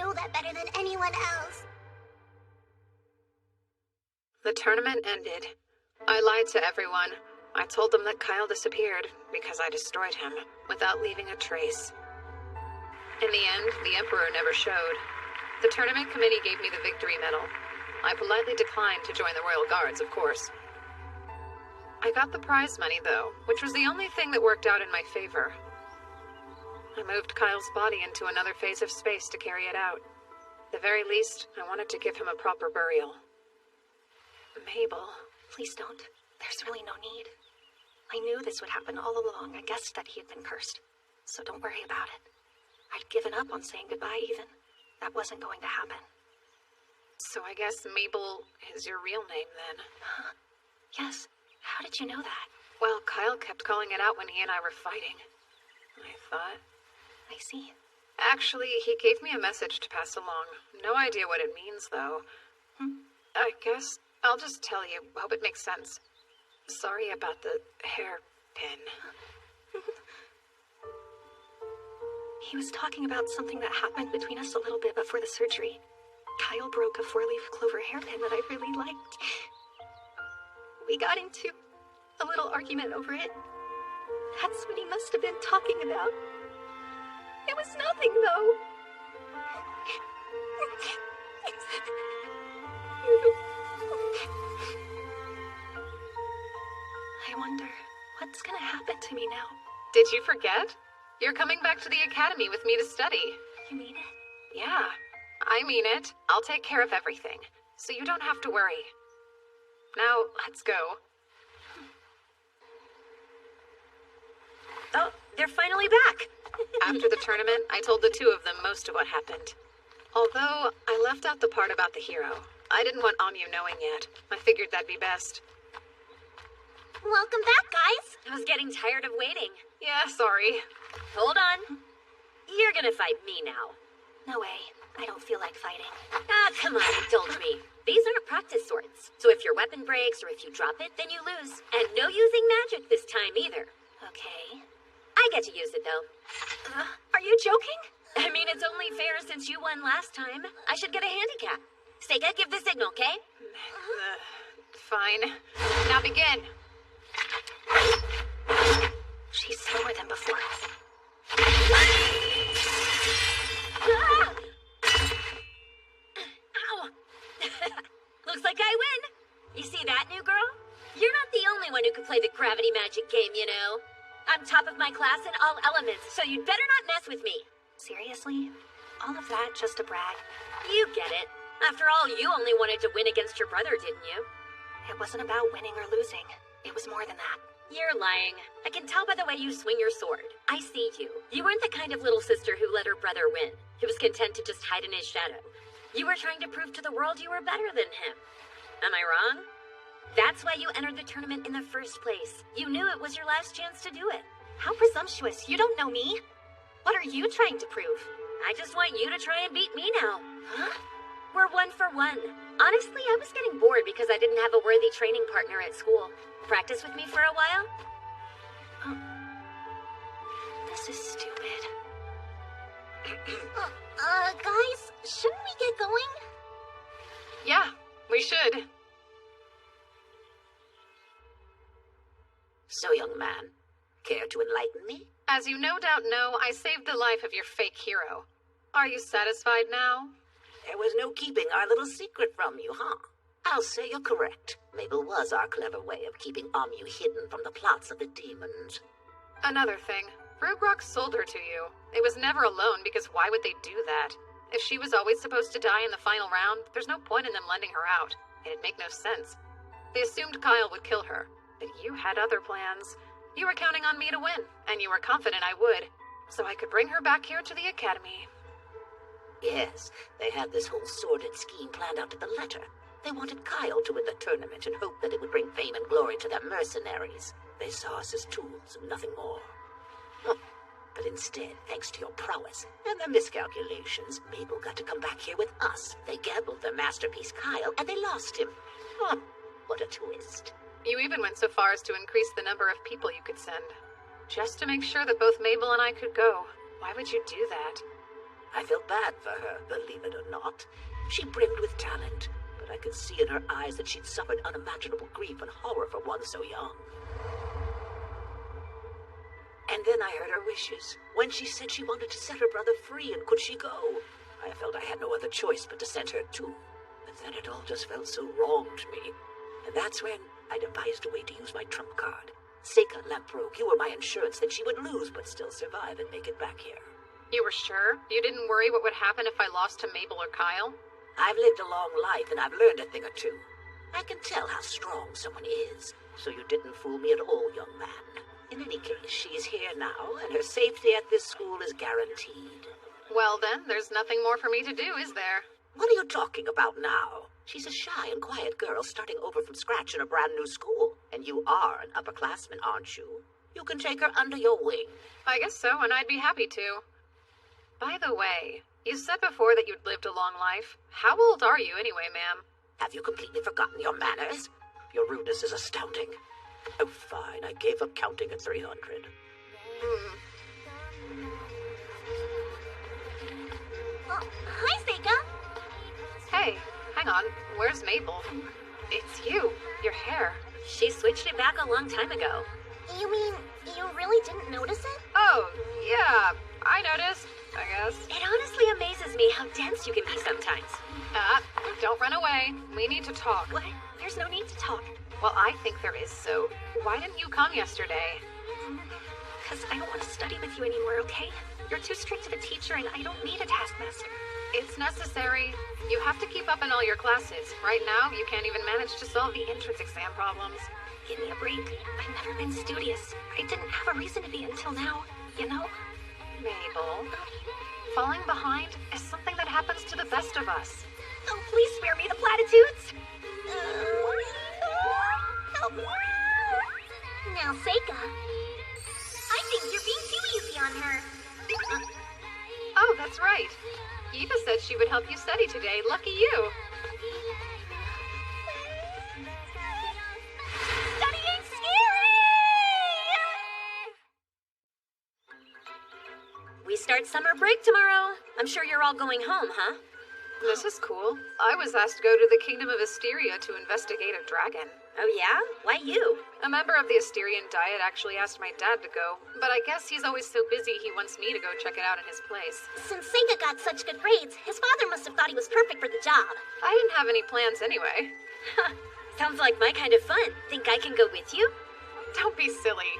know that better than anyone else. The tournament ended. I lied to everyone. I told them that Kyle disappeared because I destroyed him without leaving a trace. In the end, the Emperor never showed. The tournament committee gave me the victory medal. I politely declined to join the Royal Guards, of course. I got the prize money, though, which was the only thing that worked out in my favor. I moved Kyle's body into another phase of space to carry it out. At the very least, I wanted to give him a proper burial. Mabel, please don't. There's really no need. I knew this would happen all along. I guessed that he had been cursed. So don't worry about it. I'd given up on saying goodbye, even. That wasn't going to happen. So I guess Mabel is your real name, then? Huh? Yes. How did you know that? Well, Kyle kept calling it out when he and I were fighting. I thought... I see. Actually, he gave me a message to pass along. No idea what it means, though. I guess I'll just tell you. Hope it makes sense. Sorry about the hairpin. He was talking about something that happened between us a little bit before the surgery. Kyle broke a 4-leaf clover hairpin that I really liked. We got into a little argument over it. That's what he must have been talking about. It was nothing, though. I wonder what's gonna happen to me now. Did you forget? You're coming back to the academy with me to study. You mean it? Yeah, I mean it. I'll take care of everything, so you don't have to worry. Now, let's go. Oh, they're finally back. After the tournament, I told the two of them most of what happened. Although, I left out the part about the hero. I didn't want Amu knowing yet. I figured that'd be best. Welcome back, guys. I was getting tired of waiting. Yeah, sorry. Hold on. You're gonna fight me now. No way. I don't feel like fighting. Ah, come on, indulge me. These aren't practice swords. So if your weapon breaks or if you drop it, then you lose. And no using magic this time either. Okay. I get to use it, though. Are you joking? I mean, it's only fair since you won last time. I should get a handicap. Sega, give the signal, okay? Fine. Now begin. She's slower than before. Ah! Ow! Looks like I win. You see that, new girl? You're not the only one who could play the gravity magic game, you know. I'm top of my class in all elements, so you'd better not mess with me. Seriously? All of that just to brag? You get it. After all, you only wanted to win against your brother, didn't you? It wasn't about winning or losing. It was more than that. You're lying. I can tell by the way you swing your sword. I see you. You weren't the kind of little sister who let her brother win, who was content to just hide in his shadow. You were trying to prove to the world you were better than him. Am I wrong? That's why you entered the tournament in the first place. You knew it was your last chance to do it. How presumptuous. You don't know me. What are you trying to prove? I just want you to try and beat me now. Huh? We're 1 for 1. Honestly, I was getting bored because I didn't have a worthy training partner at school. Practice with me for a while? This is stupid. Guys, shouldn't we get going? Yeah, we should. So, young man, care to enlighten me? As you no doubt know, I saved the life of your fake hero. Are you satisfied now? There was no keeping our little secret from you, huh? I'll say you're correct. Mabel was our clever way of keeping Amu hidden from the plots of the demons. Another thing, Rugrok sold her to you. It was never alone, because why would they do that? If she was always supposed to die in the final round, there's no point in them lending her out. It'd make no sense. They assumed Kyle would kill her, but you had other plans. You were counting on me to win, and you were confident I would, so I could bring her back here to the academy. Yes, they had this whole sordid scheme planned out to the letter. They wanted Kyle to win the tournament and hoped that it would bring fame and glory to their mercenaries. They saw us as tools and nothing more. But instead, thanks to your prowess and their miscalculations, Mabel got to come back here with us. They gambled their masterpiece Kyle, and they lost him. What a twist. You even went so far as to increase the number of people you could send. Just to make sure that both Mabel and I could go. Why would you do that? I felt bad for her, believe it or not. She brimmed with talent, but I could see in her eyes that she'd suffered unimaginable grief and horror for one so young. And then I heard her wishes, when she said she wanted to set her brother free, and could she go? I felt I had no other choice but to send her too. But then it all just felt so wrong to me. And that's when I devised a way to use my trump card. Seika Lamprogue, you were my insurance that she would lose but still survive and make it back here. You were sure? You didn't worry what would happen if I lost to Mabel or Kyle? I've lived a long life and I've learned a thing or two. I can tell how strong someone is. So you didn't fool me at all, young man. In any case, she's here now, and her safety at this school is guaranteed. Well then, there's nothing more for me to do, is there? What are you talking about now? She's a shy and quiet girl starting over from scratch in a brand new school. And you are an upperclassman, aren't you? You can take her under your wing. I guess so, and I'd be happy to. By the way, you said before that you'd lived a long life. How old are you anyway, ma'am? Have you completely forgotten your manners? Your rudeness is astounding. Oh, fine. I gave up counting at 300. Oh, hi, Seika. Hey, hang on. Where's Mabel? It's you. Your hair. She switched it back a long time ago. You mean you really didn't notice it? Oh, yeah. I noticed, I guess. It honestly amazes me how dense you can be sometimes. Don't run away. We need to talk. What? There's no need to talk. Well, I think there is, so why didn't you come yesterday? Because I don't want to study with you anymore, okay? You're too strict of a teacher and I don't need a taskmaster. It's necessary. You have to keep up in all your classes. Right now, you can't even manage to solve the entrance exam problems. Give me a break. I've never been studious. I didn't have a reason to be until now, you know? Mabel, falling behind is something that happens to the best of us. Oh, please spare me the platitudes! Help me. Now, Seika. I think you're being too easy on her. Oh, that's right. Eva said she would help you study today. Lucky you. Studying scary! We start summer break tomorrow. I'm sure you're all going home, huh? This is cool. I was asked to go to the Kingdom of Asteria to investigate a dragon. Oh yeah? Why you? A member of the Asterian Diet actually asked my dad to go, but I guess he's always so busy he wants me to go check it out in his place. Since Seika got such good grades, his father must have thought he was perfect for the job. I didn't have any plans anyway. Sounds like my kind of fun. Think I can go with you? Don't be silly.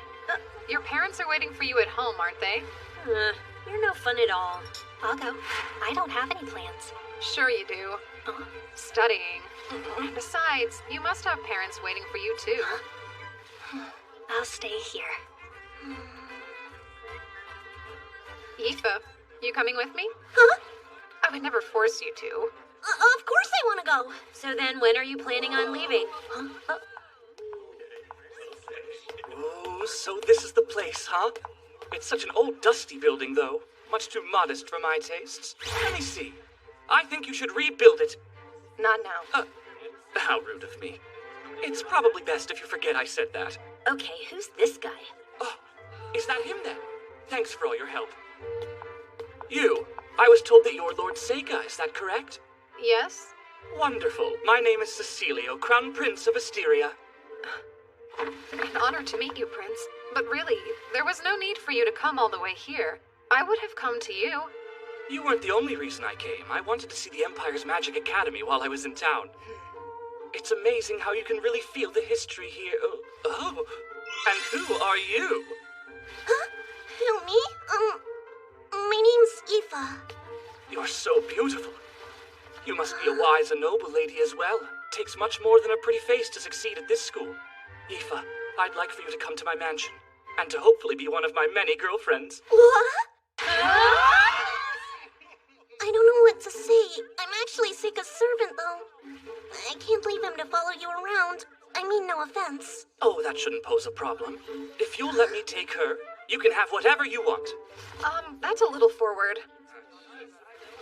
Your parents are waiting for you at home, aren't they? You're no fun at all. I'll go. I don't have any plans. Sure you do. Studying. Besides, you must have parents waiting for you too. I'll stay here. Aoife, you coming with me? Huh? I would never force you to. Of course I want to go. So then when are you planning on leaving? Oh, so this is the place, huh? It's such an old, dusty building, though. Much too modest for my tastes. Let me see. I think you should rebuild it. Not now. How rude of me. It's probably best if you forget I said that. Okay, who's this guy? Oh, is that him then? Thanks for all your help. You, I was told that you're Lord Seika, is that correct? Yes. Wonderful. My name is Cecilio, Crown Prince of Asteria. An honor to meet you, Prince. But really, there was no need for you to come all the way here. I would have come to you. You weren't the only reason I came. I wanted to see the Empire's Magic Academy while I was in town. It's amazing how you can really feel the history here. Oh, and who are you? Huh? Who, me? My name's Aoife. You're so beautiful. You must be a wise and noble lady as well. Takes much more than a pretty face to succeed at this school. Aoife, I'd like for you to come to my mansion, and to hopefully be one of my many girlfriends. What? I don't know what to say. I'm actually Seika's servant, though. I can't leave him to follow you around. I mean, no offense. Oh, that shouldn't pose a problem. If you'll let me take her, you can have whatever you want. That's a little forward.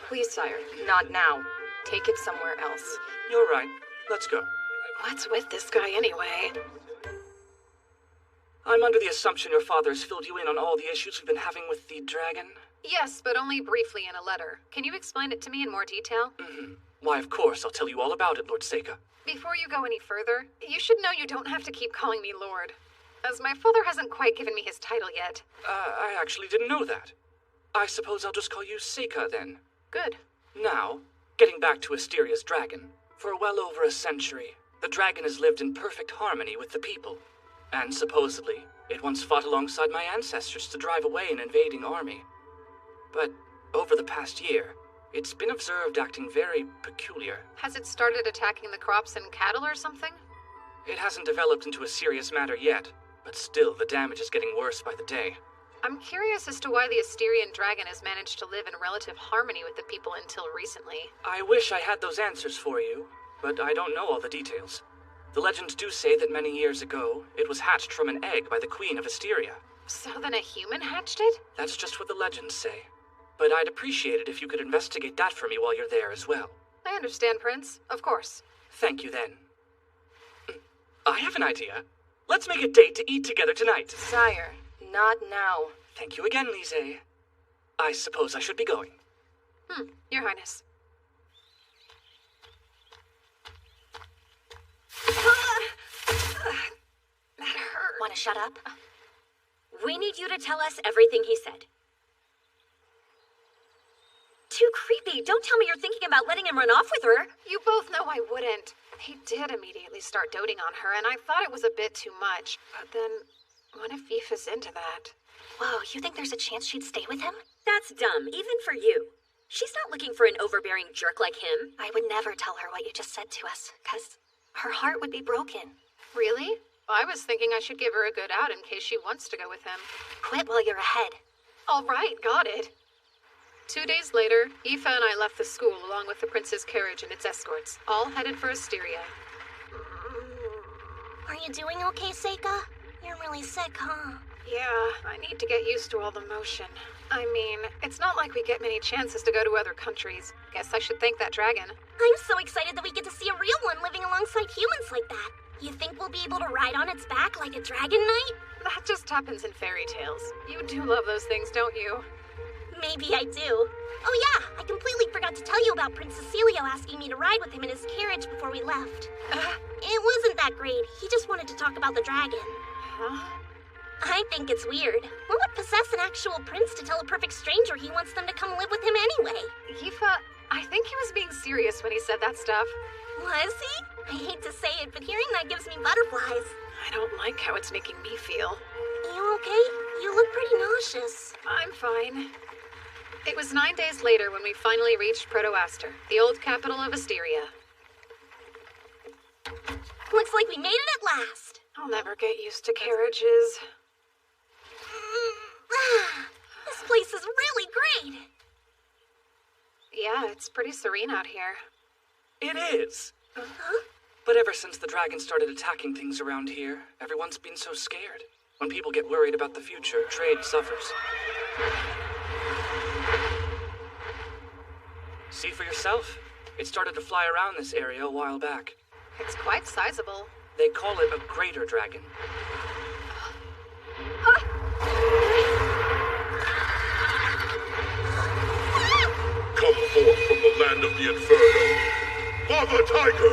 Please, sire, not now. Take it somewhere else. You're right. Let's go. What's with this guy anyway? I'm under the assumption your father has filled you in on all the issues we've been having with the dragon. Yes, but only briefly in a letter. Can you explain it to me in more detail? Why, of course, I'll tell you all about it, Lord Seika. Before you go any further, you should know you don't have to keep calling me Lord, as my father hasn't quite given me his title yet. I actually didn't know that. I suppose I'll just call you Seika, then. Good. Now, getting back to Asteria's dragon. For well over a century, the dragon has lived in perfect harmony with the people. And supposedly, it once fought alongside my ancestors to drive away an invading army. But over the past year, it's been observed acting very peculiar. Has it started attacking the crops and cattle or something? It hasn't developed into a serious matter yet, but still the damage is getting worse by the day. I'm curious as to why the Asterian dragon has managed to live in relative harmony with the people until recently. I wish I had those answers for you, but I don't know all the details. The legends do say that many years ago, it was hatched from an egg by the Queen of Asteria. So then a human hatched it? That's just what the legends say. But I'd appreciate it if you could investigate that for me while you're there as well. I understand, Prince. Of course. Thank you, then. I have an idea. Let's make a date to eat together tonight. Sire, not now. Thank you again, Lise. I suppose I should be going. Your Highness. That hurt. Want to shut up? We need you to tell us everything he said. Too creepy. Don't tell me you're thinking about letting him run off with her. You both know I wouldn't. He did immediately start doting on her, and I thought it was a bit too much. But then, what if Aoife's into that? Whoa, you think there's a chance she'd stay with him? That's dumb, even for you. She's not looking for an overbearing jerk like him. I would never tell her what you just said to us, 'cause her heart would be broken. Really? I was thinking I should give her a good out in case she wants to go with him. Quit while you're ahead. All right, got it. 2 days later, Aoife and I left the school along with the prince's carriage and its escorts, all headed for Asteria. Are you doing okay, Seika? You're really sick, huh? Yeah, I need to get used to all the motion. I mean, it's not like we get many chances to go to other countries. Guess I should thank that dragon. I'm so excited that we get to see a real one living alongside humans like that. You think we'll be able to ride on its back like a dragon knight? That just happens in fairy tales. You do love those things, don't you? Maybe I do. Oh yeah, I completely forgot to tell you about Prince Cecilio asking me to ride with him in his carriage before we left. It wasn't that great. He just wanted to talk about the dragon. Huh? I think it's weird. What would possess an actual prince to tell a perfect stranger he wants them to come live with him anyway? Aoife, I think he was being serious when he said that stuff. Was he? I hate to say it, but hearing that gives me butterflies. I don't like how it's making me feel. You okay? You look pretty nauseous. I'm fine. It was 9 days later when we finally reached Protoaster, the old capital of Asteria. Looks like we made it at last. I'll never get used to carriages. This place is really great. Yeah, it's pretty serene out here. It is. Huh? But ever since the dragon started attacking things around here, everyone's been so scared. When people get worried about the future, trade suffers. See for yourself. It started to fly around this area a while back. It's quite sizable. They call it a greater dragon. Come forth from the land of the Inferno. Mother Tiger!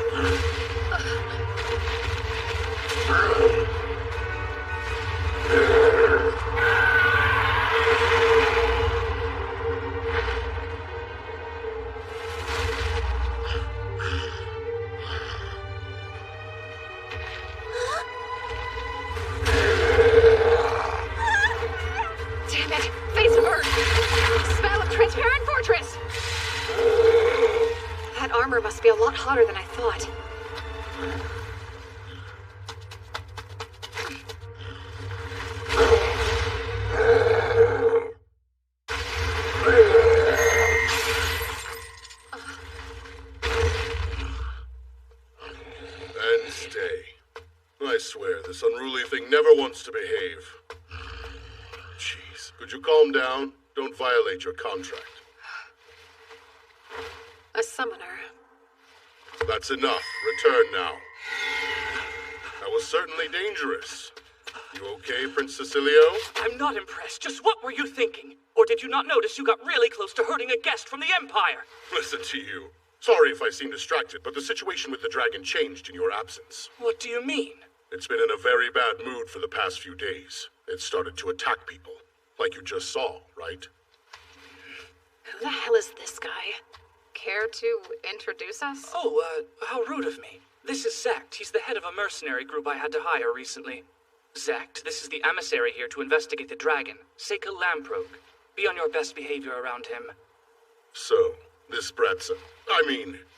Damn it! Face of Earth! Spell of Transparent Fortress! That armor must be a lot hotter than I thought. And stay. I swear, this unruly thing never wants to behave. Jeez, could you calm down? Don't violate your contract. A summoner. That's enough. Return now. That was certainly dangerous. You okay, Prince Cecilio? I'm not impressed. Just what were you thinking? Or did you not notice you got really close to hurting a guest from the Empire? Listen to you. Sorry if I seem distracted, but the situation with the dragon changed in your absence. What do you mean? It's been in a very bad mood for the past few days. It started to attack people, like you just saw, right? Who the hell is this guy? Care to introduce us? Oh, how rude of me. This is Zect. He's the head of a mercenary group I had to hire recently. Zect, this is the emissary here to investigate the dragon, Seika Lamprogue. Be on your best behavior around him. So, this brat's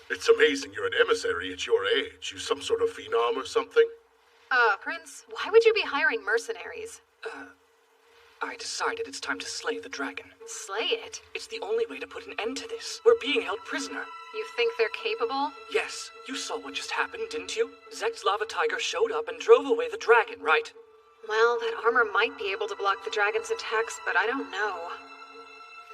it's amazing you're an emissary at your age. You some sort of phenom or something? Prince, why would you be hiring mercenaries? I decided it's time to slay the dragon. Slay it? It's the only way to put an end to this. We're being held prisoner. You think they're capable? Yes. You saw what just happened, didn't you? Zekt's lava tiger showed up and drove away the dragon, right? Well, that armor might be able to block the dragon's attacks, but I don't know.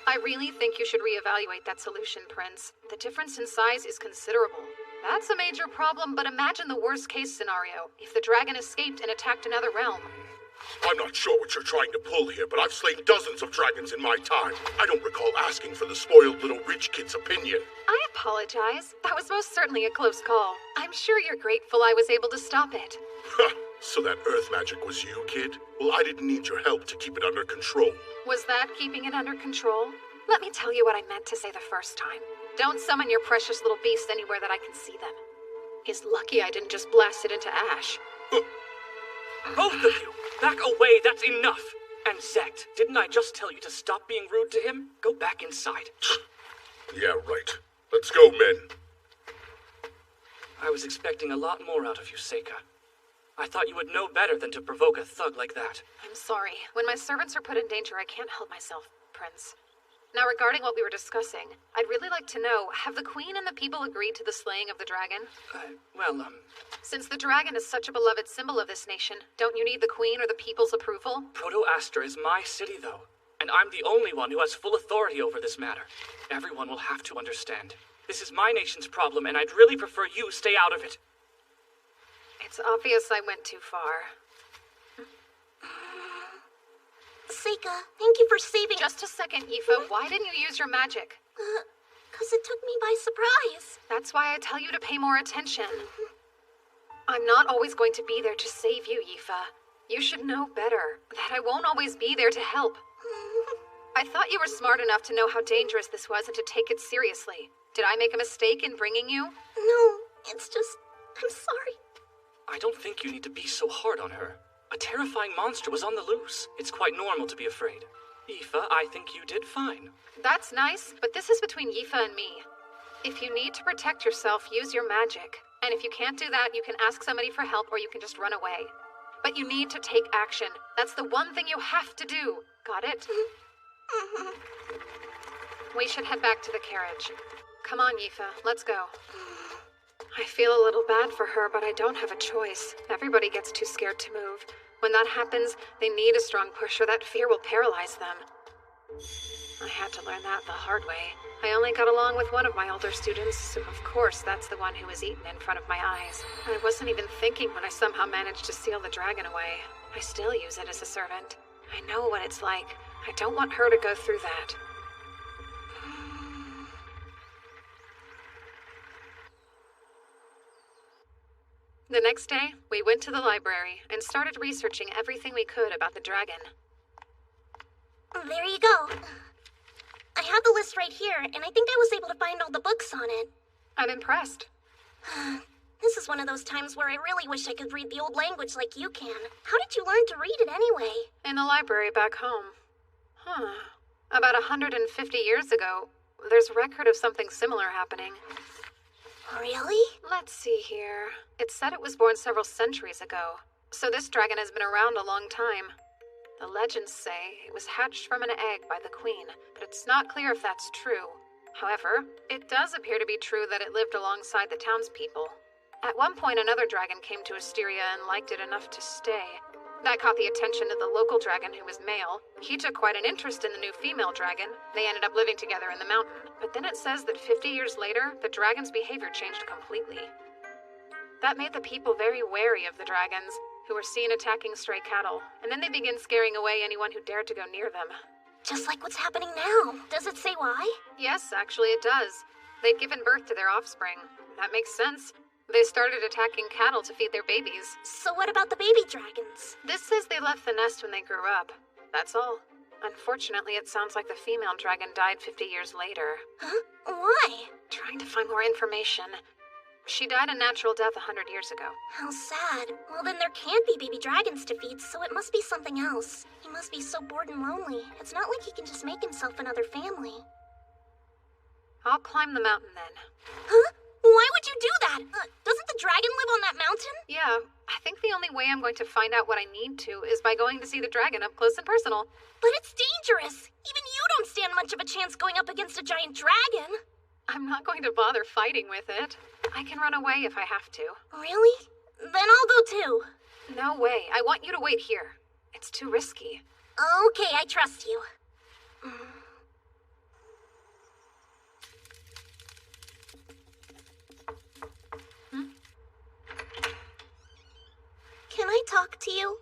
I really think you should reevaluate that solution, Prince. The difference in size is considerable. That's a major problem, but imagine the worst-case scenario. If the dragon escaped and attacked another realm. I'm not sure what you're trying to pull here, but I've slain dozens of dragons in my time. I don't recall asking for the spoiled little rich kid's opinion. I apologize. That was most certainly a close call. I'm sure you're grateful I was able to stop it. So that earth magic was you, kid? Well, I didn't need your help to keep it under control. Was that keeping it under control? Let me tell you what I meant to say the first time. Don't summon your precious little beast anywhere that I can see them. It's lucky I didn't just blast it into ash. Both of you! Back away, that's enough! And Zect, didn't I just tell you to stop being rude to him? Go back inside. Yeah, right. Let's go, men. I was expecting a lot more out of you, Seika. I thought you would know better than to provoke a thug like that. I'm sorry. When my servants are put in danger, I can't help myself, Prince. Now, regarding what we were discussing, I'd really like to know, have the Queen and the people agreed to the slaying of the dragon? Since Since the dragon is such a beloved symbol of this nation, don't you need the Queen or the people's approval? Proto-Aster is my city, though, and I'm the only one who has full authority over this matter. Everyone will have to understand. This is my nation's problem, and I'd really prefer you stay out of it. It's obvious I went too far. Seika, thank you for saving— Just a second, Aoife. Why didn't you use your magic? 'Cause it took me by surprise. That's why I tell you to pay more attention. I'm not always going to be there to save you, Aoife. You should know better, that I won't always be there to help. I thought you were smart enough to know how dangerous this was and to take it seriously. Did I make a mistake in bringing you? No, it's just— I'm sorry. I don't think you need to be so hard on her. A terrifying monster was on the loose. It's quite normal to be afraid. Aoife, I think you did fine. That's nice, but this is between Aoife and me. If you need to protect yourself, use your magic. And if you can't do that, you can ask somebody for help or you can just run away. But you need to take action. That's the one thing you have to do. Got it? We should head back to the carriage. Come on, Aoife, let's go. I feel a little bad for her, but I don't have a choice. Everybody gets too scared to move. When that happens, they need a strong push or that fear will paralyze them. I had to learn that the hard way. I only got along with one of my older students, so of course that's the one who was eaten in front of my eyes. I wasn't even thinking when I somehow managed to seal the dragon away. I still use it as a servant. I know what it's like. I don't want her to go through that. The next day, we went to the library and started researching everything we could about the dragon. There you go. I have the list right here, and I think I was able to find all the books on it. I'm impressed. This is one of those times where I really wish I could read the old language like you can. How did you learn to read it anyway? In the library back home. About 150 years ago, there's a record of something similar happening. Really? Let's see here. It said it was born several centuries ago, so this dragon has been around a long time. The legends say it was hatched from an egg by the queen, but it's not clear if that's true. However, it does appear to be true that it lived alongside the townspeople. At one point, another dragon came to Asteria and liked it enough to stay. That caught the attention of the local dragon, who was male. He took quite an interest in the new female dragon. They ended up living together in the mountain. But then it says that 50 years later, the dragon's behavior changed completely. That made the people very wary of the dragons. who were seen attacking stray cattle, and then they begin scaring away anyone who dared to go near them. Just like what's happening now. Does it say why? Yes, actually it does. They've given birth to their offspring. That makes sense. They started attacking cattle to feed their babies. So what about the baby dragons? This says they left the nest when they grew up. That's all. Unfortunately, it sounds like the female dragon died 50 years later. Huh? Why? Trying to find more information. She died a natural death 100 years ago. How sad. Well, then there can't be baby dragons to feed, so it must be something else. He must be so bored and lonely. It's not like he can just make himself another family. I'll climb the mountain then. Huh? Why would you do that? Doesn't the dragon live on that mountain? Yeah, I think the only way I'm going to find out what I need to is by going to see the dragon up close and personal. But it's dangerous. Even you don't stand much of a chance going up against a giant dragon. I'm not going to bother fighting with it. I can run away if I have to. Really? Then I'll go too. No way. I want you to wait here. It's too risky. Okay, I trust you. Can I talk to you?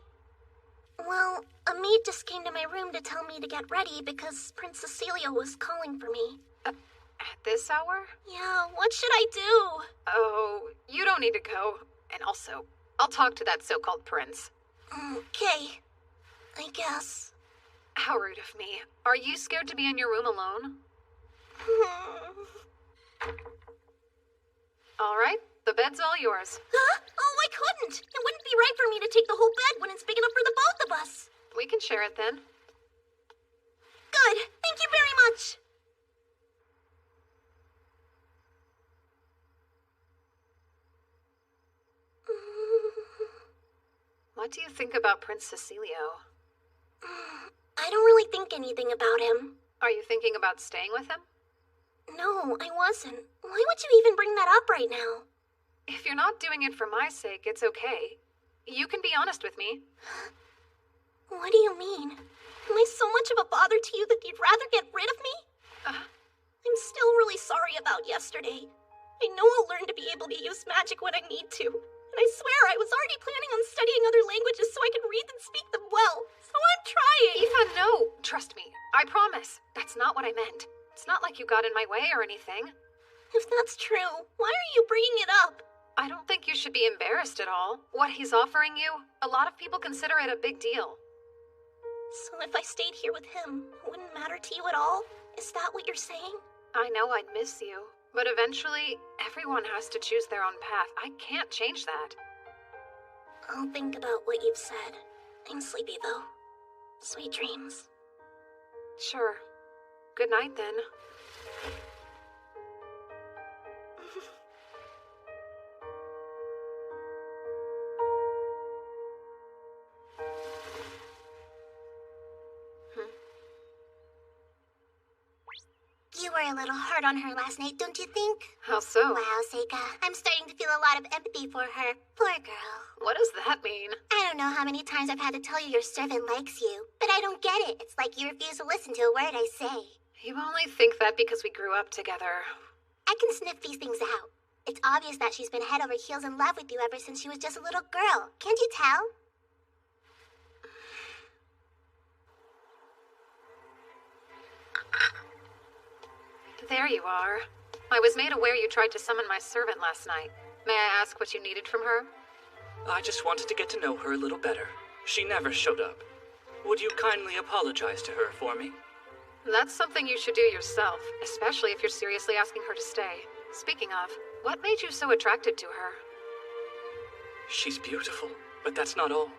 Well, a maid just came to my room to tell me to get ready because Prince Cecilio was calling for me. At this hour? Yeah, what should I do? Oh, you don't need to go. And also, I'll talk to that so-called prince. Okay, I guess. How rude of me. Are you scared to be in your room alone? All right, the bed's all yours. Huh? Oh, I couldn't. It wouldn't be right for me to take the whole bed when it's big enough for the both of us. We can share it then. Good. Thank you very much. What do you think about Prince Cecilio? I don't really think anything about him. Are you thinking about staying with him? No, I wasn't. Why would you even bring that up right now? If you're not doing it for my sake, it's okay. You can be honest with me. What do you mean? Am I so much of a bother to you that you'd rather get rid of me? I'm still really sorry about yesterday. I know I'll learn to be able to use magic when I need to. And I swear I was already planning on studying other languages so I could read and speak them well. So I'm trying. Eva, no. Trust me. I promise. That's not what I meant. It's not like you got in my way or anything. If that's true, why are you bringing it up? I don't think you should be embarrassed at all. What he's offering you, a lot of people consider it a big deal. So if I stayed here with him, it wouldn't matter to you at all? Is that what you're saying? I know I'd miss you, but eventually, everyone has to choose their own path. I can't change that. I'll think about what you've said. I'm sleepy, though. Sweet dreams. Sure. Good night, then. You were a little hard on her last night, don't you think? How so? Wow, Seika. I'm starting to feel a lot of empathy for her. Poor girl. What does that mean? I don't know how many times I've had to tell you your servant likes you, but I don't get it. It's like you refuse to listen to a word I say. You only think that because we grew up together. I can sniff these things out. It's obvious that she's been head over heels in love with you ever since she was just a little girl. Can't you tell? There you are. I was made aware you tried to summon my servant last night. May I ask what you needed from her? I just wanted to get to know her a little better. She never showed up. Would you kindly apologize to her for me? That's something you should do yourself, especially if you're seriously asking her to stay. Speaking of, what made you so attracted to her? She's beautiful, but that's not all.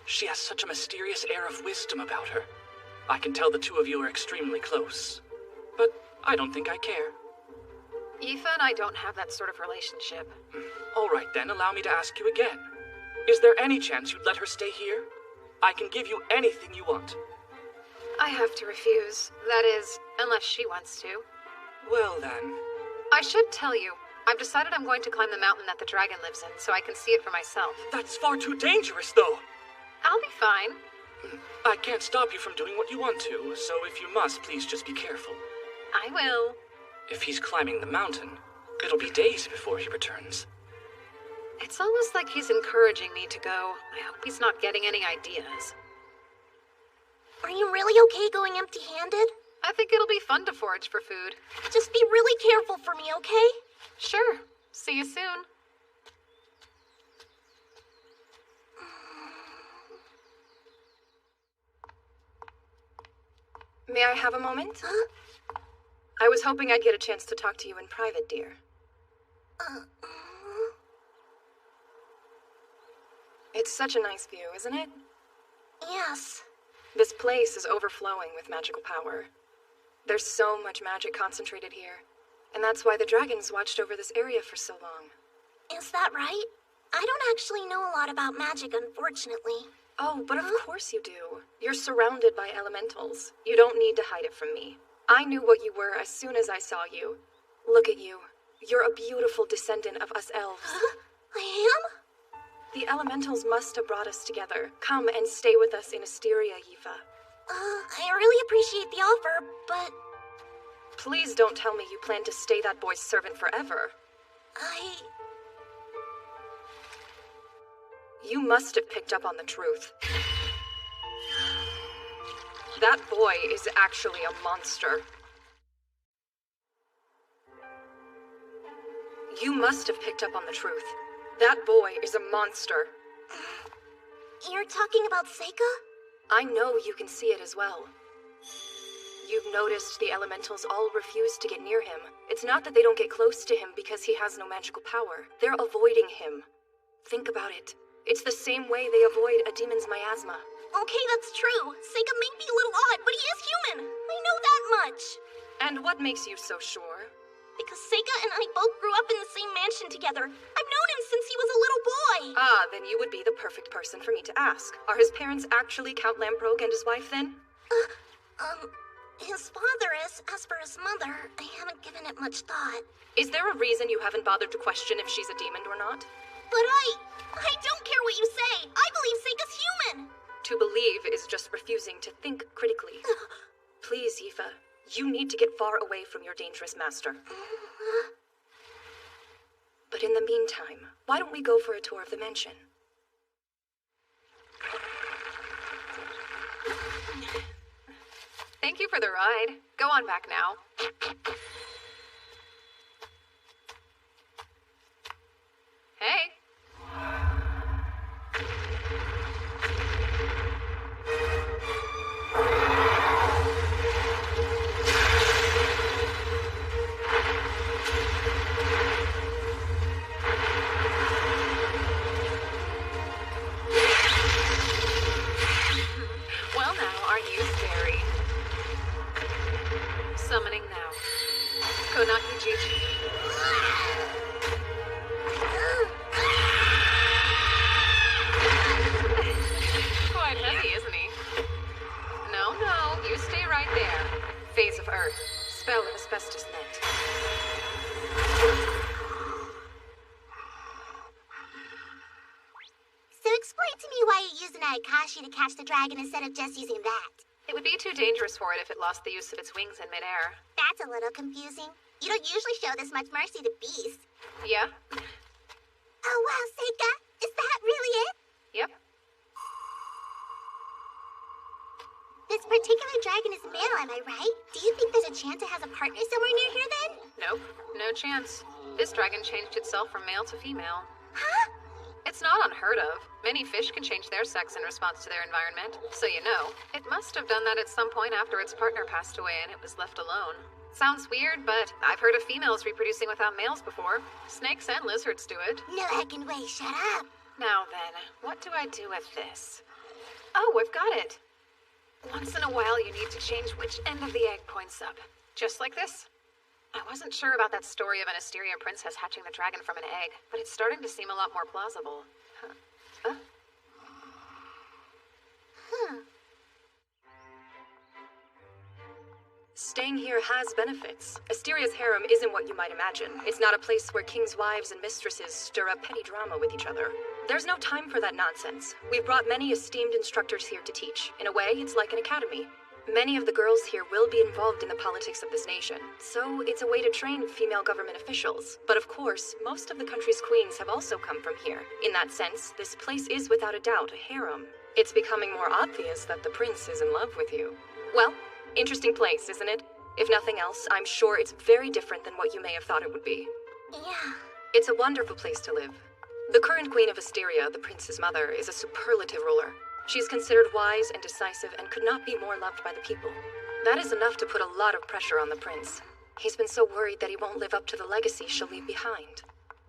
She has such a mysterious air of wisdom about her. I can tell the two of you are extremely close. But I don't think I care. Aoife and I don't have that sort of relationship. All right then, allow me to ask you again. Is there any chance you'd let her stay here? I can give you anything you want. I have to refuse. That is, unless she wants to. Well then. I should tell you, I've decided I'm going to climb the mountain that the dragon lives in so I can see it for myself. That's far too dangerous, though. I'll be fine. I can't stop you from doing what you want to, so if you must, please just be careful. I will. If he's climbing the mountain, it'll be days before he returns. It's almost like he's encouraging me to go. I hope he's not getting any ideas. Are you really okay going empty-handed? I think it'll be fun to forage for food. Just be really careful for me, okay? Sure. See you soon. May I have a moment? Huh? I was hoping I'd get a chance to talk to you in private, dear. It's such a nice view, isn't it? Yes. This place is overflowing with magical power. There's so much magic concentrated here, and that's why the dragons watched over this area for so long. Is that right? I don't actually know a lot about magic, unfortunately. Oh, but of course you do. You're surrounded by elementals. You don't need to hide it from me. I knew what you were as soon as I saw you. Look at you. You're a beautiful descendant of us elves. I am? The elementals must have brought us together. Come and stay with us in Asteria, Yifa. I really appreciate the offer, but... Please don't tell me you plan to stay that boy's servant forever. You must have picked up on the truth. That boy is actually a monster. You must have picked up on the truth. That boy is a monster. You're talking about Seika? I know you can see it as well. You've noticed the elementals all refuse to get near him. It's not that they don't get close to him because he has no magical power. They're avoiding him. Think about it. It's the same way they avoid a demon's miasma. Okay, that's true. Seika may be a little odd, but he is human. I know that much. And what makes you so sure? Because Seika and I both grew up in the same mansion together. I've known him since he was a little boy. Ah, then you would be the perfect person for me to ask. Are his parents actually Count Lamprogue and his wife, then? His father is. As for his mother, I haven't given it much thought. Is there a reason you haven't bothered to question if she's a demon or not? But I don't care what you say. I believe Seika's human. To believe is just refusing to think critically. Please, Yifa, you need to get far away from your dangerous master. But in the meantime, why don't we go for a tour of the mansion? Thank you for the ride. Go on back now. Hey. Well now, aren't you scary? Summoning now. Konaki Jiji. Quite heavy, isn't he? No, you stay right there. Phase of Earth. Spell of Asbestos Net. So explain to me why you're using Ayakashi to catch the dragon instead of just using that. It would be too dangerous for it if it lost the use of its wings in midair. That's a little confusing. You don't usually show this much mercy to beasts. Yeah? Oh wow, Seika, is that really it? Yep. This particular dragon is male, am I right? Do you think there's a chance it has a partner somewhere near here then? Nope, no chance. This dragon changed itself from male to female. Huh? It's not unheard of. Many fish can change their sex in response to their environment. So you know, it must have done that at some point after its partner passed away and it was left alone. Sounds weird, but I've heard of females reproducing without males before. Snakes and lizards do it. No heckin' way, shut up. Now then, what do I do with this? Oh, I've got it. Once in a while, you need to change which end of the egg points up. Just like this. I wasn't sure about that story of an Asteria princess hatching the dragon from an egg, but it's starting to seem a lot more plausible. Huh? Staying here has benefits. Asteria's harem isn't what you might imagine. It's not a place where kings' wives and mistresses stir up petty drama with each other. There's no time for that nonsense. We've brought many esteemed instructors here to teach. In a way, it's like an academy. Many of the girls here will be involved in the politics of this nation, so it's a way to train female government officials. But of course, most of the country's queens have also come from here. In that sense, this place is without a doubt a harem. It's becoming more obvious that the prince is in love with you. Well, interesting place, isn't it? If nothing else, I'm sure it's very different than what you may have thought it would be. Yeah. It's a wonderful place to live. The current queen of Asteria, the prince's mother, is a superlative ruler. She's considered wise and decisive and could not be more loved by the people. That is enough to put a lot of pressure on the prince. He's been so worried that he won't live up to the legacy she'll leave behind.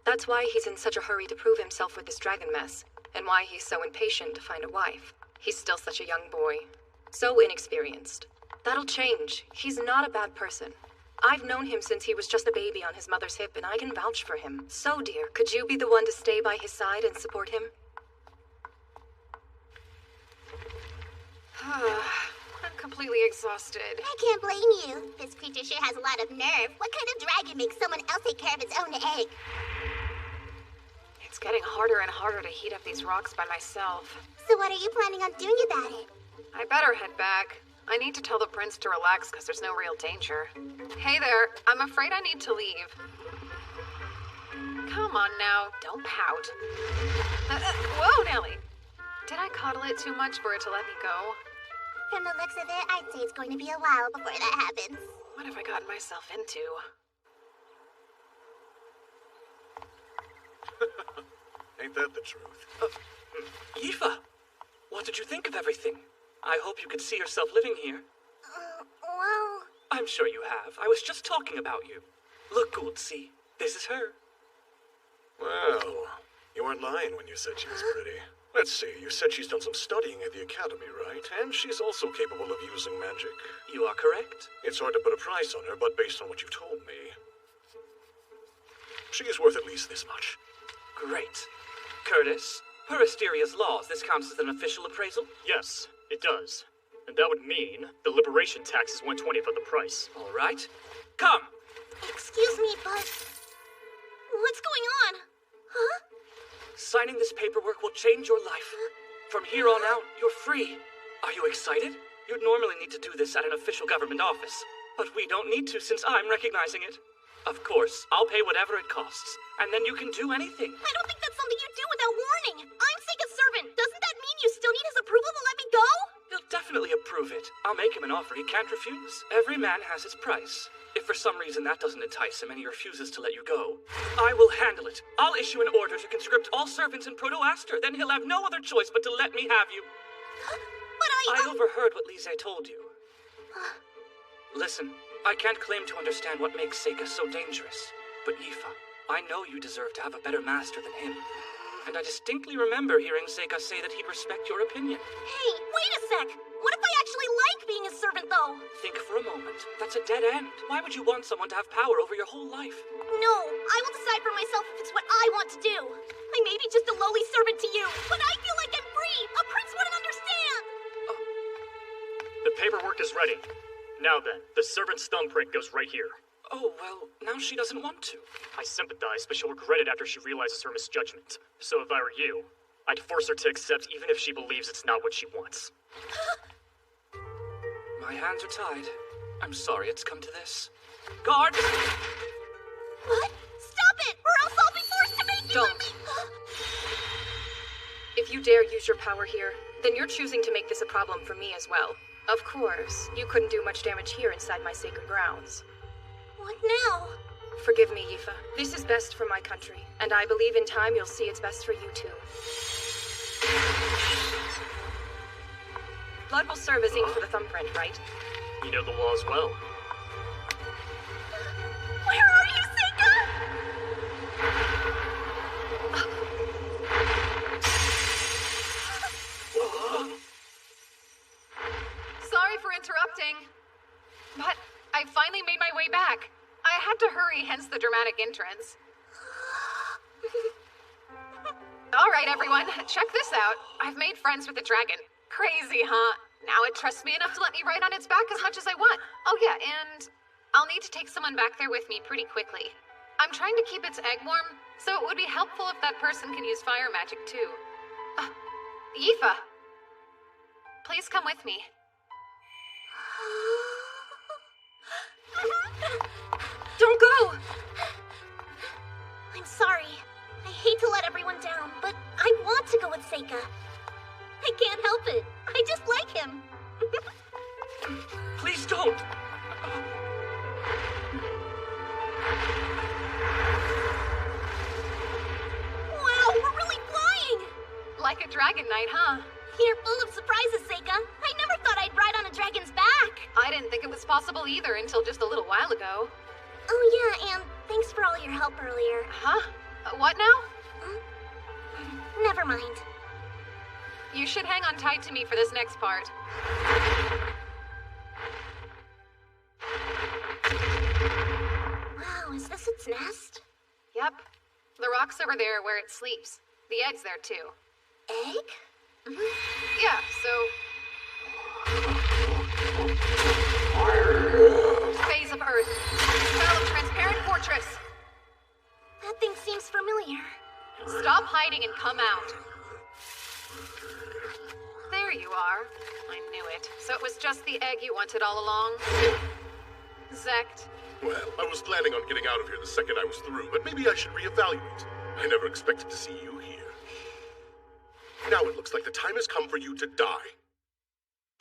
That's why he's in such a hurry to prove himself with this dragon mess, and why he's so impatient to find a wife. He's still such a young boy. So inexperienced. That'll change. He's not a bad person. I've known him since he was just a baby on his mother's hip, and I can vouch for him. So, dear, could you be the one to stay by his side and support him? I'm completely exhausted. I can't blame you. This creature sure has a lot of nerve. What kind of dragon makes someone else take care of its own egg? It's getting harder and harder to heat up these rocks by myself. So what are you planning on doing about it? I better head back. I need to tell the prince to relax because there's no real danger. Hey there, I'm afraid I need to leave. Come on now, don't pout. Whoa, Nellie. Did I coddle it too much for it to let me go? From the looks of it, I'd say it's going to be a while before that happens. What have I gotten myself into? Ain't that the truth? Aoife, what did you think of everything? I hope you could see yourself living here. Well... I'm sure you have. I was just talking about you. Look, Gould, see. This is her. Well, you weren't lying when you said she was pretty. Let's see, you said she's done some studying at the academy, right? And she's also capable of using magic. You are correct. It's hard to put a price on her, but based on what you've told me, she is worth at least this much. Great. Curtis, per Asteria's laws, this counts as an official appraisal? Yes, it does. And that would mean the liberation tax is 1/20 of the price. All right. Come! Excuse me, but... what's going on? Huh? Signing this paperwork will change your life. From here on out, you're free. Are you excited? You'd normally need to do this at an official government office, but we don't need to since I'm recognizing it. Of course, I'll pay whatever it costs, and then you can do anything. I don't think that's something you do without warning. I'm Seika's servant. Doesn't that mean you still need his approval to let me go? He'll definitely approve it. I'll make him an offer he can't refuse. Every man has his price. If for some reason that doesn't entice him and he refuses to let you go, I will handle it. I'll issue an order to conscript all servants in Proto-Aster. Then he'll have no other choice but to let me have you. But I overheard what Lise told you. Listen, I can't claim to understand what makes Seika so dangerous. But Aoife, I know you deserve to have a better master than him. And I distinctly remember hearing Seika say that he'd respect your opinion. Hey, wait a sec! What if I actually like being his servant, though? Think for a moment. That's a dead end. Why would you want someone to have power over your whole life? No, I will decide for myself if it's what I want to do. I may be just a lowly servant to you, but I feel like I'm free. A prince wouldn't understand. The paperwork is ready. Now then, the servant's thumbprint goes right here. Oh, well, now she doesn't want to. I sympathize, but she'll regret it after she realizes her misjudgment. So if I were you, I'd force her to accept even if she believes it's not what she wants. My hands are tied. I'm sorry it's come to this. Guard! What? Stop it, or else I'll be forced to make you Don't. If you dare use your power here, then you're choosing to make this a problem for me as well. Of course, you couldn't do much damage here inside my sacred grounds. What now? Forgive me, Aoife. This is best for my country, and I believe in time you'll see it's best for you too. Blood will serve as ink for the thumbprint, right? You know the laws well. Where are you, Seika? Sorry for interrupting, but I finally made my way back. I had to hurry, hence the dramatic entrance. All right, everyone, check this out. I've made friends with the dragon. Crazy, huh? Now it trusts me enough to let me ride on its back as much as I want. Oh yeah, and I'll need to take someone back there with me pretty quickly. I'm trying to keep its egg warm, so it would be helpful if that person can use fire magic too. Aoife, please come with me. Don't go! I'm sorry. I hate to let everyone down, but I want to go with Seika. I can't help it. I just like him. Please don't! Wow, we're really flying! Like a dragon knight, huh? You're full of surprises, Seika. I never thought I'd ride on a dragon's back. I didn't think it was possible either until just a little while ago. Oh yeah, and thanks for all your help earlier. Huh? What now? Never mind. You should hang on tight to me for this next part. Wow, is this its nest? Yep. The rock's over there where it sleeps. The egg's there too. Egg? Yeah, so... Phase of Earth. Spell of Transparent Fortress. That thing seems familiar. Stop hiding and come out. There you are. I knew it. So it was just the egg you wanted all along? Zect. Well, I was planning on getting out of here the second I was through, but maybe I should reevaluate. I never expected to see you here. Now it looks like the time has come for you to die.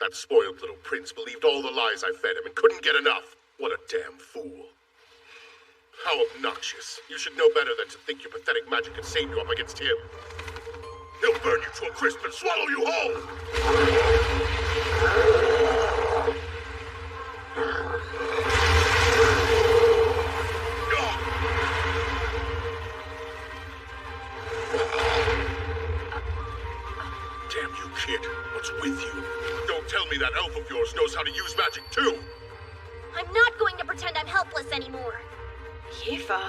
That spoiled little prince believed all the lies I fed him and couldn't get enough. What a damn fool. How obnoxious. You should know better than to think your pathetic magic can save you up against him. He'll burn you to a crisp and swallow you whole! Damn you, kid. What's with you? Don't tell me that elf of yours knows how to use magic, too! I'm not going to pretend I'm helpless anymore. Yifa.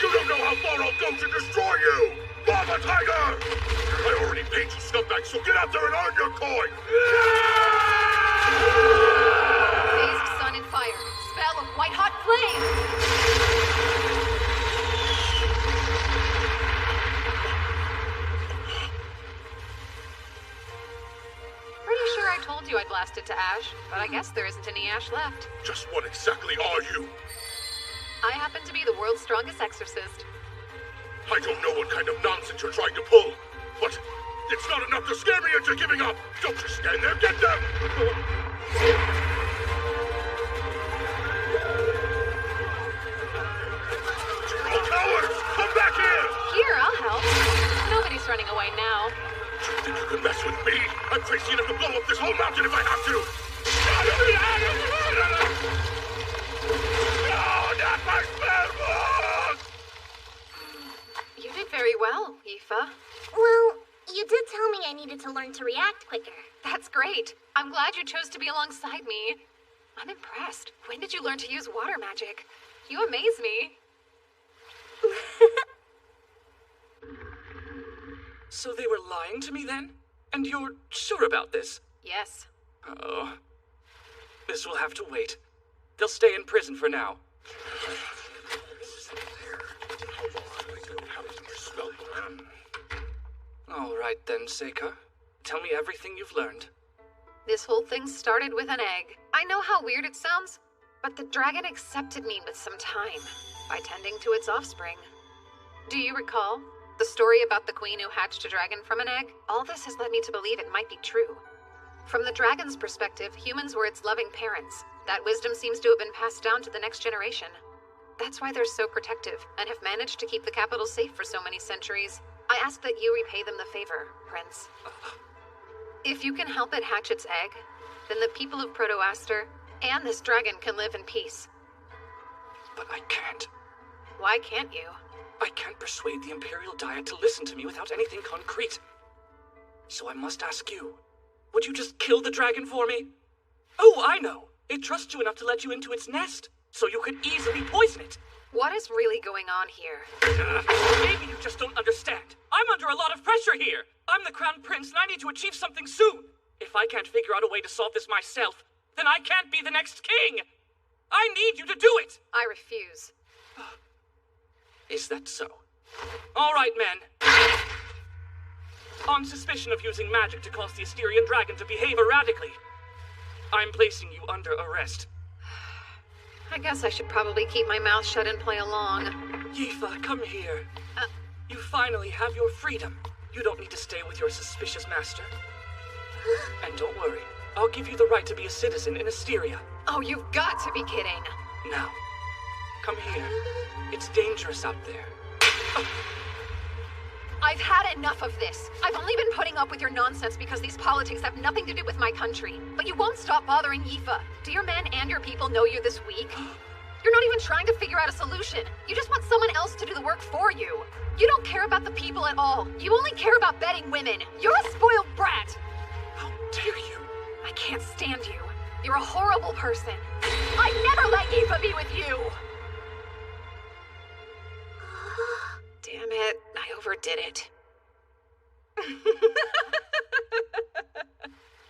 You don't know how far I'll go to destroy you! Lava Tiger! I already paid you, scumbag, so get out there and earn your coin! Phased sun and fire. Spell of white-hot flame. Pretty sure I told you I blasted to ash, but I guess there isn't any ash left. Just what exactly are you? I happen to be the world's strongest exorcist. I don't know what kind of nonsense you're trying to pull, but it's not enough to scare me into giving up! Don't just stand there, get them! You're all cowards! Come back here! Here, I'll help. Nobody's running away now. You think you can mess with me? I'm crazy enough to blow up this whole mountain if I have to! No, not my spell book! You did very well, Yifa. Well, you did tell me I needed to learn to react quicker. That's great. I'm glad you chose to be alongside me. I'm impressed. When did you learn to use water magic? You amaze me. So they were lying to me then? And you're sure about this? Yes. Oh. This will have to wait. They'll stay in prison for now. All right then, Seika. Tell me everything you've learned. This whole thing started with an egg. I know how weird it sounds, but the dragon accepted me with some time by tending to its offspring. Do you recall the story about the queen who hatched a dragon from an egg? All this has led me to believe it might be true. From the dragon's perspective, humans were its loving parents. That wisdom seems to have been passed down to the next generation. That's why they're so protective and have managed to keep the capital safe for so many centuries. I ask that you repay them the favor, Prince. If you can help it hatch its egg, then the people of Proto-Aster and this dragon can live in peace. But I can't. Why can't you? I can't persuade the Imperial Diet to listen to me without anything concrete. So I must ask you, would you just kill the dragon for me? Oh, I know. It trusts you enough to let you into its nest, so you could easily poison it. What is really going on here? Maybe you just don't understand. I'm under a lot of pressure here. I'm the Crown Prince and I need to achieve something soon. If I can't figure out a way to solve this myself, then I can't be the next king. I need you to do it. I refuse. Is that so? All right, men. On suspicion of using magic to cause the Asterian dragon to behave erratically, I'm placing you under arrest. I guess I should probably keep my mouth shut and play along. Yifa, come here. You finally have your freedom. You don't need to stay with your suspicious master. And don't worry, I'll give you the right to be a citizen in Asteria. Oh, you've got to be kidding. Now, come here. It's dangerous out there. I've had enough of this. I've only been putting up with your nonsense because these politics have nothing to do with my country. But you won't stop bothering Yifa. Do your men and your people know you're this weak? You're not even trying to figure out a solution. You just want someone else to do the work for you. You don't care about the people at all. You only care about betting women. You're a spoiled brat. How dare you? I can't stand you. You're a horrible person. I'd never let Yifa be with you. Damn it, I overdid it.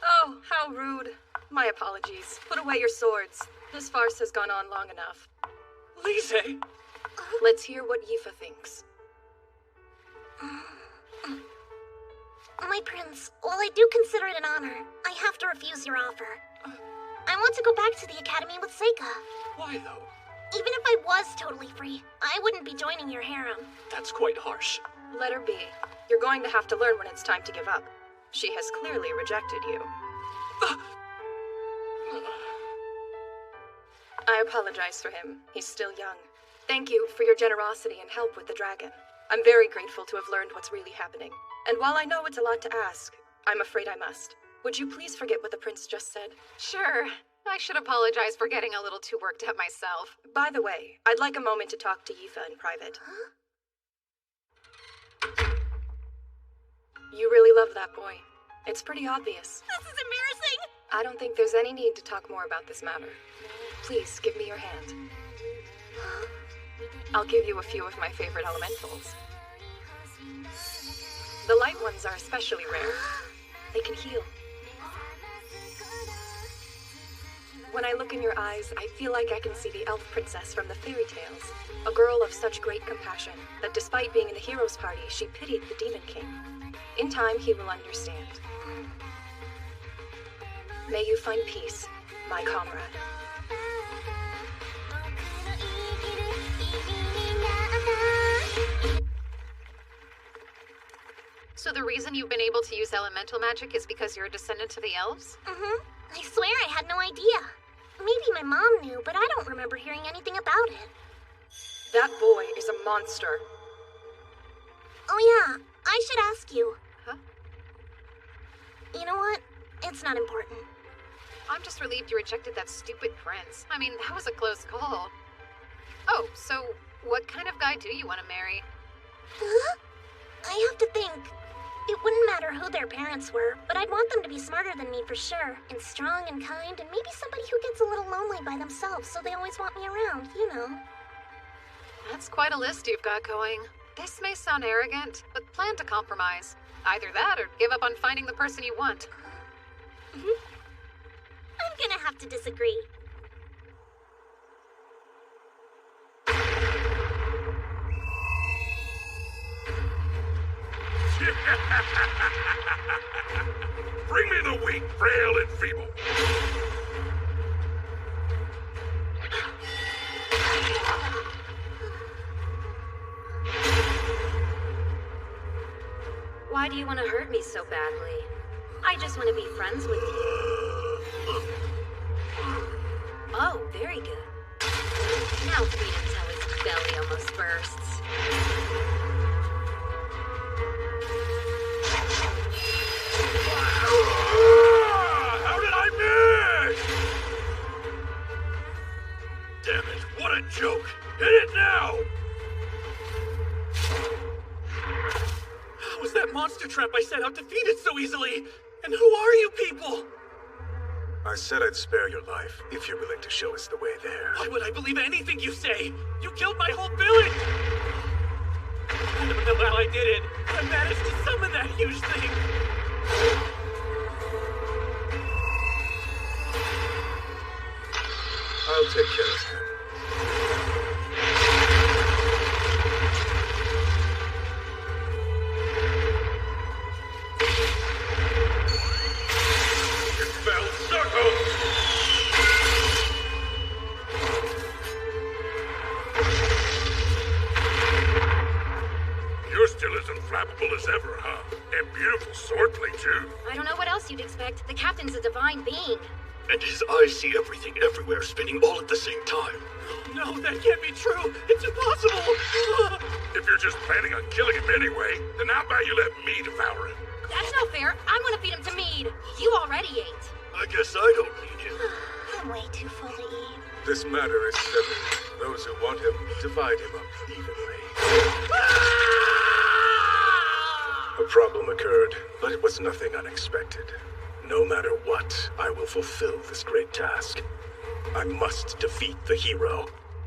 Oh, how rude. My apologies. Put away your swords. This farce has gone on long enough. Lise! Let's hear what Yifa thinks. My prince, while I do consider it an honor, I have to refuse your offer. I want to go back to the academy with Seika. Why, though? Even if I was totally free, I wouldn't be joining your harem. That's quite harsh. Let her be. You're going to have to learn when it's time to give up. She has clearly rejected you. I apologize for him. He's still young. Thank you for your generosity and help with the dragon. I'm very grateful to have learned what's really happening. And while I know it's a lot to ask, I'm afraid I must. Would you please forget what the prince just said? Sure. I should apologize for getting a little too worked up myself. By the way, I'd like a moment to talk to Yifa in private. Huh? You really love that boy. It's pretty obvious. This is embarrassing! I don't think there's any need to talk more about this matter. Please, give me your hand. I'll give you a few of my favorite elementals. The light ones are especially rare. They can heal. When I look in your eyes, I feel like I can see the elf princess from the fairy tales. A girl of such great compassion that despite being in the hero's party, she pitied the demon king. In time, he will understand. May you find peace, my comrade. So the reason you've been able to use elemental magic is because you're a descendant of the elves? Mm-hmm. I swear I had no idea. Maybe my mom knew, but I don't remember hearing anything about it. That boy is a monster. Oh yeah, I should ask you. Huh? You know what? It's not important. I'm just relieved you rejected that stupid prince. I mean, that was a close call. Oh, so what kind of guy do you want to marry? Huh? I have to think. It wouldn't matter who their parents were, but I'd want them to be smarter than me for sure, and strong and kind, and maybe somebody who gets a little lonely by themselves, so they always want me around, you know. That's quite a list you've got going. This may sound arrogant, but plan to compromise. Either that or give up on finding the person you want. I'm gonna have to disagree. Bring me the weak, frail, and feeble. Why do you want to hurt me so badly? I just want to be friends with you. Oh, very good. Now feed him till his belly almost bursts. How did I miss? Damn it, what a joke! Hit it now! How was that monster trap I set out defeated so easily? And who are you people? I said I'd spare your life if you're willing to show us the way there. Why would I believe anything you say? You killed my whole village! I don't know how I did it. I managed to summon that huge thing. I'll take care of him. It fell circle! still as unflappable as ever, huh? And beautiful swordplay, too. I don't know what else you'd expect. The captain's a divine being. And his eyes see everything everywhere, spinning all at the same time. No, that can't be true. It's impossible. If you're just planning on killing him anyway, then how about you let me devour him? That's no fair. I'm gonna feed him to Mead. You already ate. I guess I don't need him. I'm way too full to eat. This matter is settled. Those who want him, divide him up evenly. A problem occurred, but it was nothing unexpected. No matter what, I will fulfill this great task. I must defeat the hero,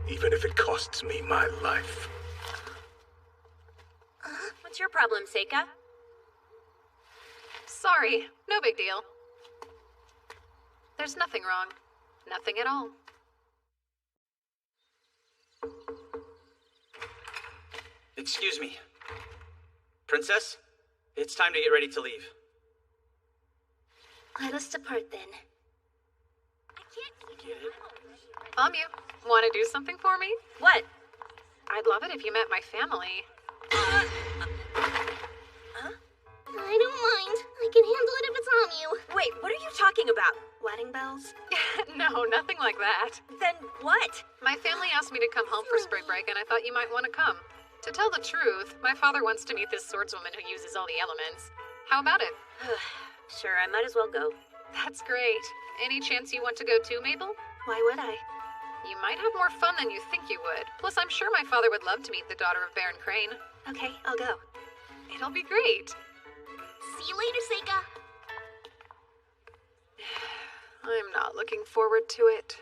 even if it costs me my life. What's your problem, Seika? Sorry, no big deal. There's nothing wrong. Nothing at all. Excuse me. Princess, it's time to get ready to leave. Let us depart then. Amyu, want to do something for me? What? I'd love it if you met my family. I don't mind. I can handle it if it's on you. Wait, what are you talking about? Wedding bells? No, nothing like that. Then what? My family asked me to come home for spring break, and I thought you might want to come. To tell the truth, my father wants to meet this swordswoman who uses all the elements. How about it? Sure, I might as well go. That's great. Any chance you want to go too, Mabel? Why would I? You might have more fun than you think you would. Plus, I'm sure my father would love to meet the daughter of Baron Crane. Okay, I'll go. It'll be great. See you later, Seika. I'm not looking forward to it.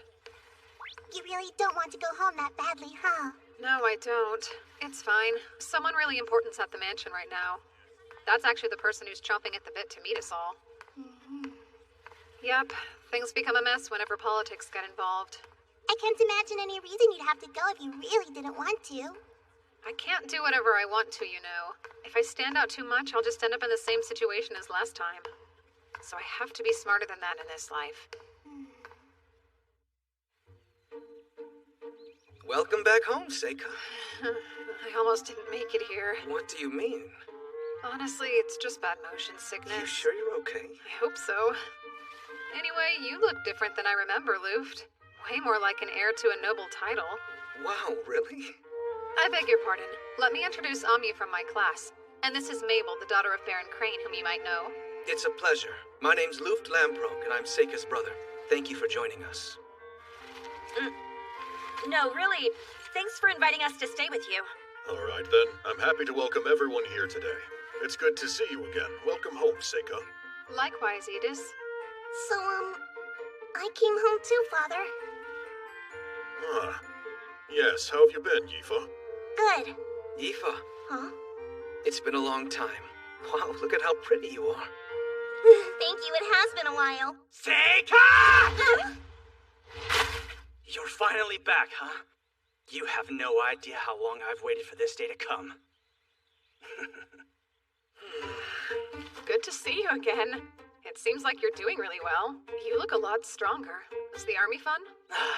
You really don't want to go home that badly, huh? No, I don't. It's fine. Someone really important's at the mansion right now. That's actually the person who's chomping at the bit to meet us all. Yep, things become a mess whenever politics get involved. I can't imagine any reason you'd have to go if you really didn't want to. I can't do whatever I want to, you know. If I stand out too much, I'll just end up in the same situation as last time. So I have to be smarter than that in this life. Welcome back home, Seika. I almost didn't make it here. What do you mean? Honestly, it's just bad motion sickness. You sure you're okay? I hope so. Anyway, you look different than I remember, Luft. Way more like an heir to a noble title. Wow, really? I beg your pardon. Let me introduce Amyu from my class. And this is Mabel, the daughter of Baron Crane, whom you might know. It's a pleasure. My name's Luft Lamprock, and I'm Seika's brother. Thank you for joining us. No, really. Thanks for inviting us to stay with you. All right, then. I'm happy to welcome everyone here today. It's good to see you again. Welcome home, Seika. Likewise, Edis. So, I came home too, Father. Ah. Yes, how have you been, Yifa? Good. Yifa. Huh? It's been a long time. Wow, look at how pretty you are. Thank you, it has been a while. Seika! You're finally back, huh? You have no idea how long I've waited for this day to come. Good to see you again. It seems like you're doing really well. You look a lot stronger. Is the army fun?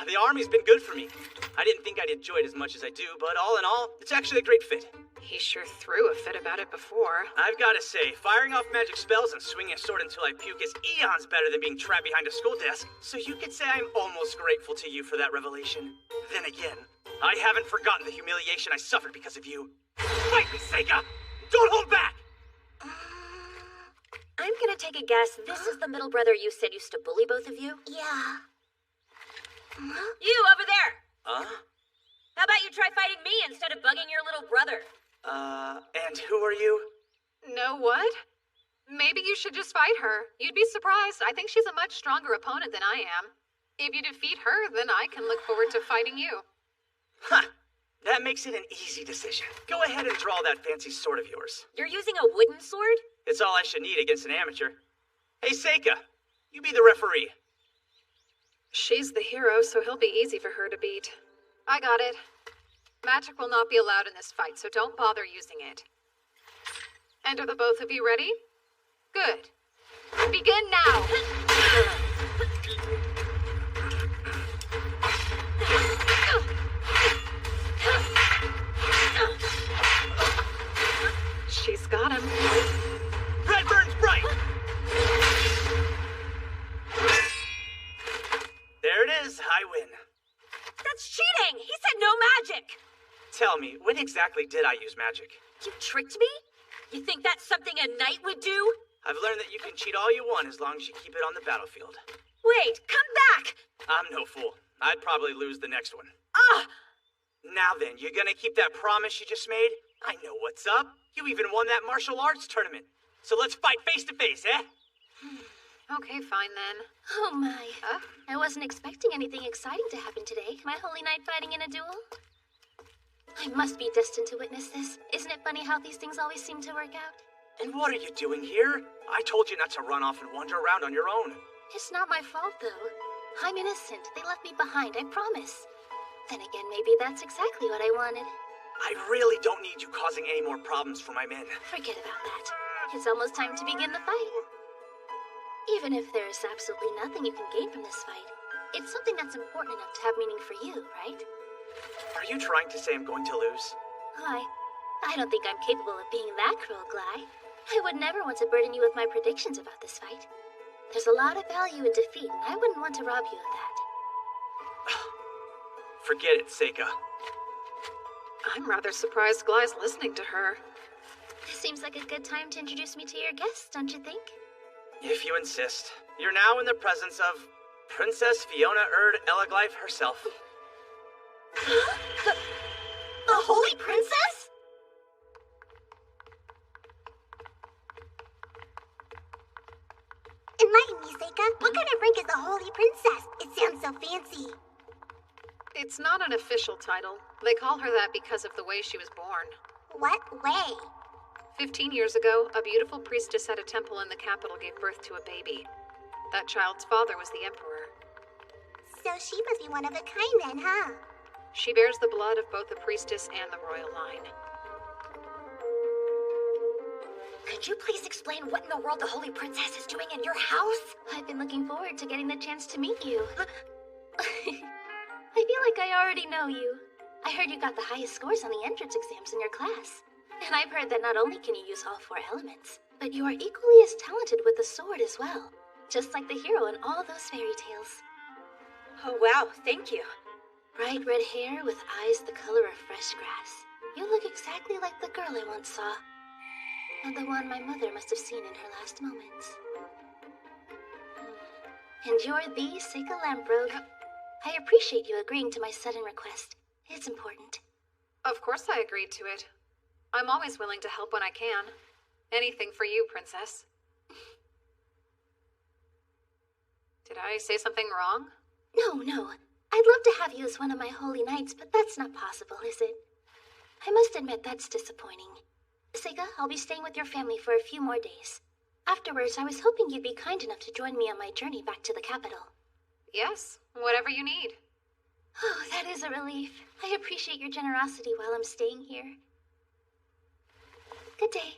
The army's been good for me. I didn't think I'd enjoy it as much as I do, but all in all, it's actually a great fit. He sure threw a fit about it before. I've got to say, firing off magic spells and swinging a sword until I puke is eons better than being trapped behind a school desk, so you could say I'm almost grateful to you for that revelation. Then again, I haven't forgotten the humiliation I suffered because of you. Fight me, Seika! Don't hold back! I'm gonna take a guess. This is the middle brother you said used to bully both of you? Yeah. You over there! Huh? How about you try fighting me instead of bugging your little brother? And who are you? No, what? Maybe you should just fight her. You'd be surprised. I think she's a much stronger opponent than I am. If you defeat her, then I can look forward to fighting you. Huh. That makes it an easy decision. Go ahead and draw that fancy sword of yours. You're using a wooden sword? It's all I should need against an amateur. Hey, Seika, you be the referee. She's the hero, so he'll be easy for her to beat. I got it. Magic will not be allowed in this fight, so don't bother using it. And are the both of you ready? Good. Begin now! She's got him. Red burns bright! There it is, I win. That's cheating! He said no magic! Tell me, when exactly did I use magic? You tricked me? You think that's something a knight would do? I've learned that you can cheat all you want as long as you keep it on the battlefield. Wait, come back! I'm no fool. I'd probably lose the next one. Ah! Now then, you gonna keep that promise you just made? I know what's up. You even won that martial arts tournament. So let's fight face to face, eh? Okay, fine then. Oh my. I wasn't expecting anything exciting to happen today. My holy knight fighting in a duel? I must be destined to witness this. Isn't it funny how these things always seem to work out? And what are you doing here? I told you not to run off and wander around on your own. It's not my fault, though. I'm innocent. They left me behind, I promise. Then again, maybe that's exactly what I wanted. I really don't need you causing any more problems for my men. Forget about that. It's almost time to begin the fight. Even if there is absolutely nothing you can gain from this fight, it's something that's important enough to have meaning for you, right? Are you trying to say I'm going to lose? Why? I don't think I'm capable of being that cruel, Gly. I would never want to burden you with my predictions about this fight. There's a lot of value in defeat, and I wouldn't want to rob you of that. Forget it, Seika. I'm rather surprised Gly's listening to her. This seems like a good time to introduce me to your guests, don't you think? If you insist. You're now in the presence of Princess Fiona Erd Elaglyph herself. The Holy Princess? Enlighten me, Seika. What kind of rank is the Holy Princess? It sounds so fancy. It's not an official title. They call her that because of the way she was born. What way? 15 years ago, a beautiful priestess at a temple in the capital gave birth to a baby. That child's father was the emperor. So she must be one of a kind then, huh? She bears the blood of both the priestess and the royal line. Could you please explain what in the world the Holy Princess is doing in your house? I've been looking forward to getting the chance to meet you. I feel like I already know you. I heard you got the highest scores on the entrance exams in your class. And I've heard that not only can you use all 4 elements, but you are equally as talented with the sword as well. Just like the hero in all those fairy tales. Oh wow, thank you. Bright red hair with eyes the color of fresh grass. You look exactly like the girl I once saw. And the one my mother must have seen in her last moments. And you're the Seika Lamprogue. I appreciate you agreeing to my sudden request. It's important. Of course I agreed to it. I'm always willing to help when I can. Anything for you, Princess. Did I say something wrong? No. I'd love to have you as one of my holy knights, but that's not possible, is it? I must admit that's disappointing. Seika, I'll be staying with your family for a few more days. Afterwards, I was hoping you'd be kind enough to join me on my journey back to the capital. Yes, whatever you need. Oh, that is a relief. I appreciate your generosity while I'm staying here. Good day.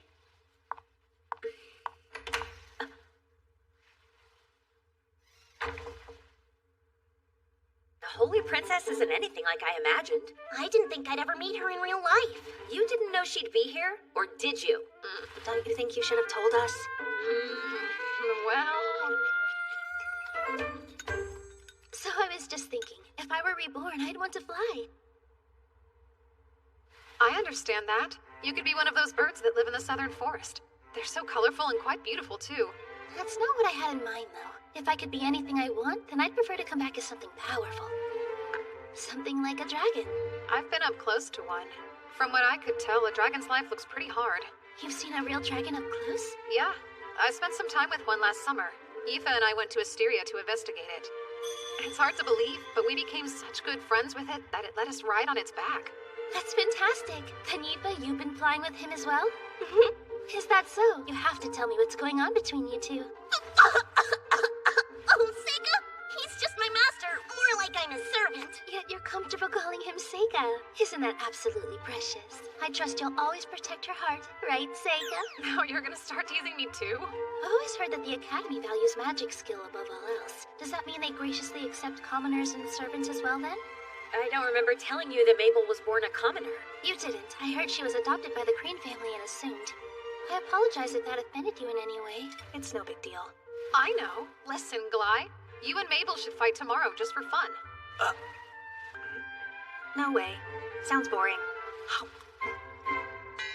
The Holy Princess isn't anything like I imagined. I didn't think I'd ever meet her in real life. You didn't know she'd be here, or did you? Don't you think you should have told us? Well... So I was just thinking, if I were reborn, I'd want to fly. I understand that. You could be one of those birds that live in the southern forest. They're so colorful and quite beautiful, too. That's not what I had in mind, though. If I could be anything I want, then I'd prefer to come back as something powerful. Something like a dragon. I've been up close to one. From what I could tell, a dragon's life looks pretty hard. You've seen a real dragon up close? Yeah. I spent some time with one last summer. Aoife and I went to Asteria to investigate it. It's hard to believe, but we became such good friends with it that it let us ride on its back. That's fantastic. Then Aoife, you've been flying with him as well? Is that so? You have to tell me what's going on between you two. Oh, Seika? He's just my master. More like I'm his servant. Yet you're comfortable calling him Seika. Isn't that absolutely precious? I trust you'll always protect her heart, right, Seika? Now you're gonna start teasing me too? I've always heard that the Academy values magic skill above all else. Does that mean they graciously accept commoners and servants as well, then? I don't remember telling you that Mabel was born a commoner. You didn't. I heard she was adopted by the Crane family and assumed. I apologize if that offended you in any way. It's no big deal. I know. Listen, Gly, you and Mabel should fight tomorrow just for fun. No way. Sounds boring.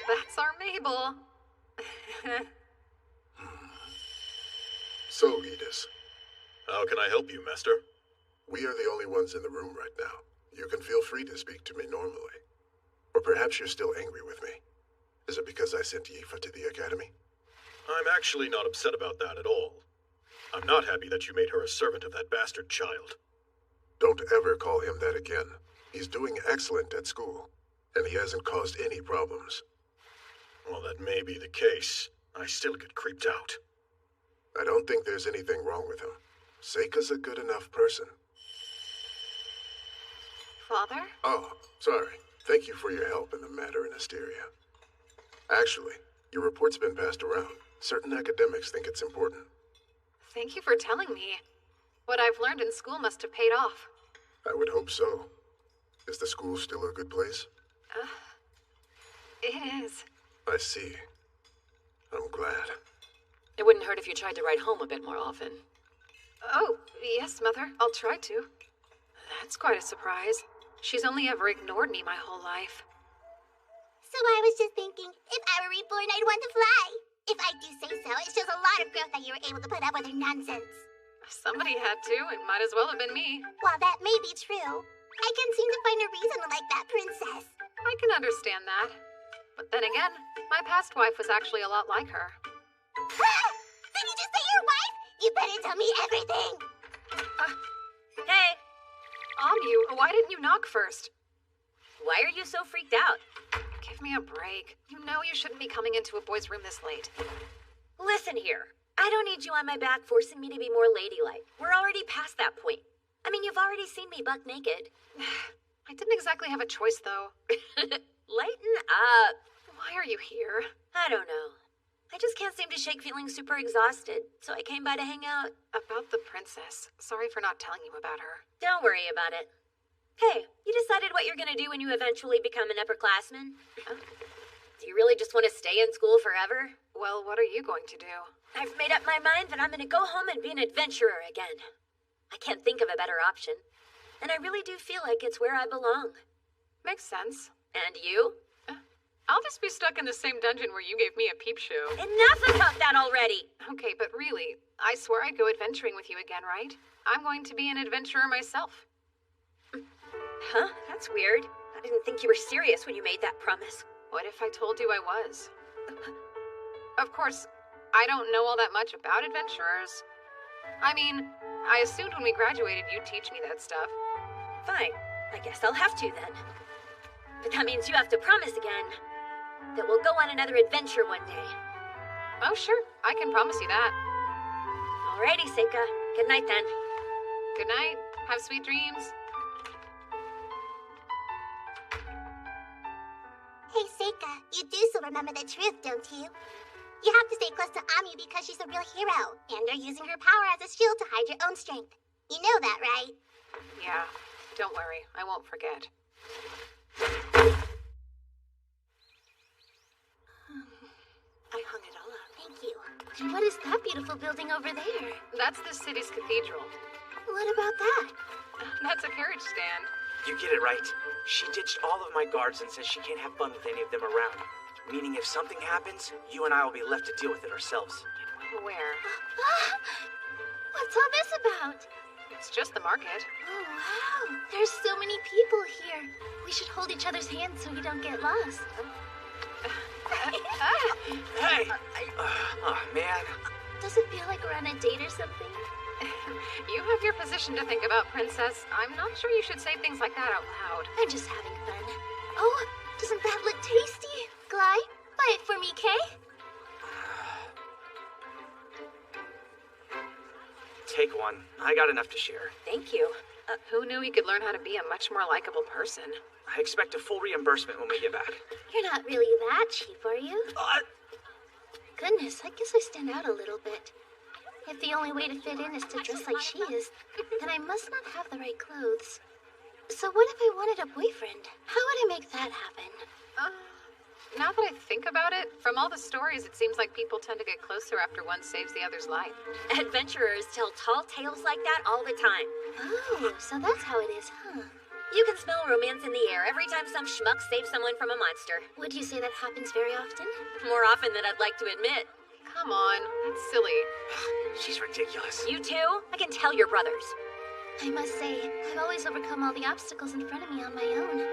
That's our Mabel. So, Edith. How can I help you, Master? We are the only ones in the room right now. You can feel free to speak to me normally. Or perhaps you're still angry with me. Is it because I sent Yifa to the academy? I'm actually not upset about that at all. I'm not happy that you made her a servant of that bastard child. Don't ever call him that again. He's doing excellent at school, and he hasn't caused any problems. Well, that may be the case. I still get creeped out. I don't think there's anything wrong with him. Seika's a good enough person. Father? Oh, sorry. Thank you for your help in the matter in Asteria. Actually, your report's been passed around. Certain academics think it's important. Thank you for telling me. What I've learned in school must have paid off. I would hope so. Is the school still a good place? It is. I see. I'm glad. It wouldn't hurt if you tried to write home a bit more often. Oh, yes, Mother. I'll try to. That's quite a surprise. She's only ever ignored me my whole life. So I was just thinking, if I were reborn, I'd want to fly. If I do say so, it shows a lot of growth that you were able to put up with her nonsense. Somebody had to. It might as well have been me. While that may be true, I can't seem to find a reason to like that princess. I can understand that. But then again, my past wife was actually a lot like her. Did you just say your wife? You better tell me everything. Hey! Amu, why didn't you knock first? Why are you so freaked out? Give me a break. You know you shouldn't be coming into a boy's room this late. Listen here. I don't need you on my back forcing me to be more ladylike. We're already past that point. I mean, you've already seen me buck naked. I didn't exactly have a choice, though. Lighten up. Why are you here? I don't know. I just can't seem to shake feeling super exhausted, so I came by to hang out. About the princess. Sorry for not telling you about her. Don't worry about it. Hey, you decided what you're gonna do when you eventually become an upperclassman? Do you really just want to stay in school forever? Well, what are you going to do? I've made up my mind that I'm gonna go home and be an adventurer again. I can't think of a better option. And I really do feel like it's where I belong. Makes sense. And you? I'll just be stuck in the same dungeon where you gave me a peep show. Enough about that already! Okay, but really, I swear I'd go adventuring with you again, right? I'm going to be an adventurer myself. Huh? That's weird. I didn't think you were serious when you made that promise. What if I told you I was? Of course, I don't know all that much about adventurers. I mean, I assumed when we graduated you'd teach me that stuff. Fine. I guess I'll have to then. But that means you have to promise again that we'll go on another adventure one day. Oh, sure. I can promise you that. Alrighty, Seika. Good night then. Good night. Have sweet dreams. Hey, Seika, you do still remember the truth, don't you? You have to stay close to Amu because she's a real hero, and you're using her power as a shield to hide your own strength. You know that, right? Yeah. Don't worry. I won't forget. I hung it all up. Thank you. And what is that beautiful building over there? That's the city's cathedral. What about that? That's a carriage stand. You get it right. She ditched all of my guards and says she can't have fun with any of them around. Meaning if something happens, you and I will be left to deal with it ourselves. Where? What's all this about? It's just the market. Oh, wow. There's so many people here. We should hold each other's hands so we don't get lost. Hey! Oh, man. Does it feel like we're on a date or something? You have your position to think about, Princess. I'm not sure you should say things like that out loud. I'm just having fun. Oh, doesn't that look tasty? Gly, buy it for me, Kay? Take one. I got enough to share. Thank you. Who knew he could learn how to be a much more likable person? I expect a full reimbursement when we get back. You're not really that cheap, are you? Goodness, I guess I stand out a little bit. If the only way to fit in is to dress like she is, then I must not have the right clothes. So what if I wanted a boyfriend? How would I make that happen? Now that I think about it, from all the stories, it seems like people tend to get closer after one saves the other's life. Adventurers tell tall tales like that all the time. Oh, so that's how it is, huh? You can smell romance in the air every time some schmuck saves someone from a monster. Would you say that happens very often? More often than I'd like to admit. Come on, that's silly. She's ridiculous. You too? I can tell you're brothers. I must say, I've always overcome all the obstacles in front of me on my own.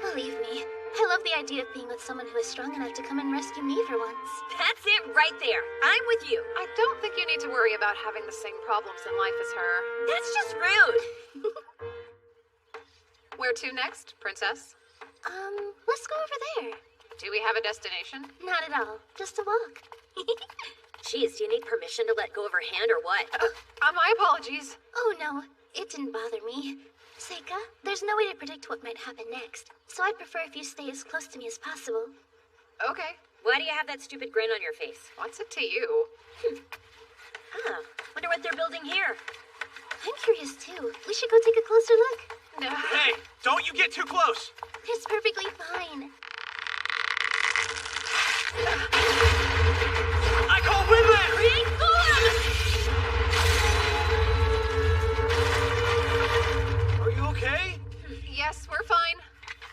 Believe me, I love the idea of being with someone who is strong enough to come and rescue me for once. That's it right there. I'm with you. I don't think you need to worry about having the same problems in life as her. That's just rude. Where to next, Princess? Let's go over there. Do we have a destination? Not at all. Just a walk. Jeez, do you need permission to let go of her hand or what? My apologies. Oh no, it didn't bother me. Seika, there's no way to predict what might happen next, so I'd prefer if you stay as close to me as possible. Okay. Why do you have that stupid grin on your face? What's it to you? Wonder what they're building here. I'm curious too. We should go take a closer look. No. Hey, don't you get too close! It's perfectly fine. I call Winland! Create Are you okay? Yes, we're fine.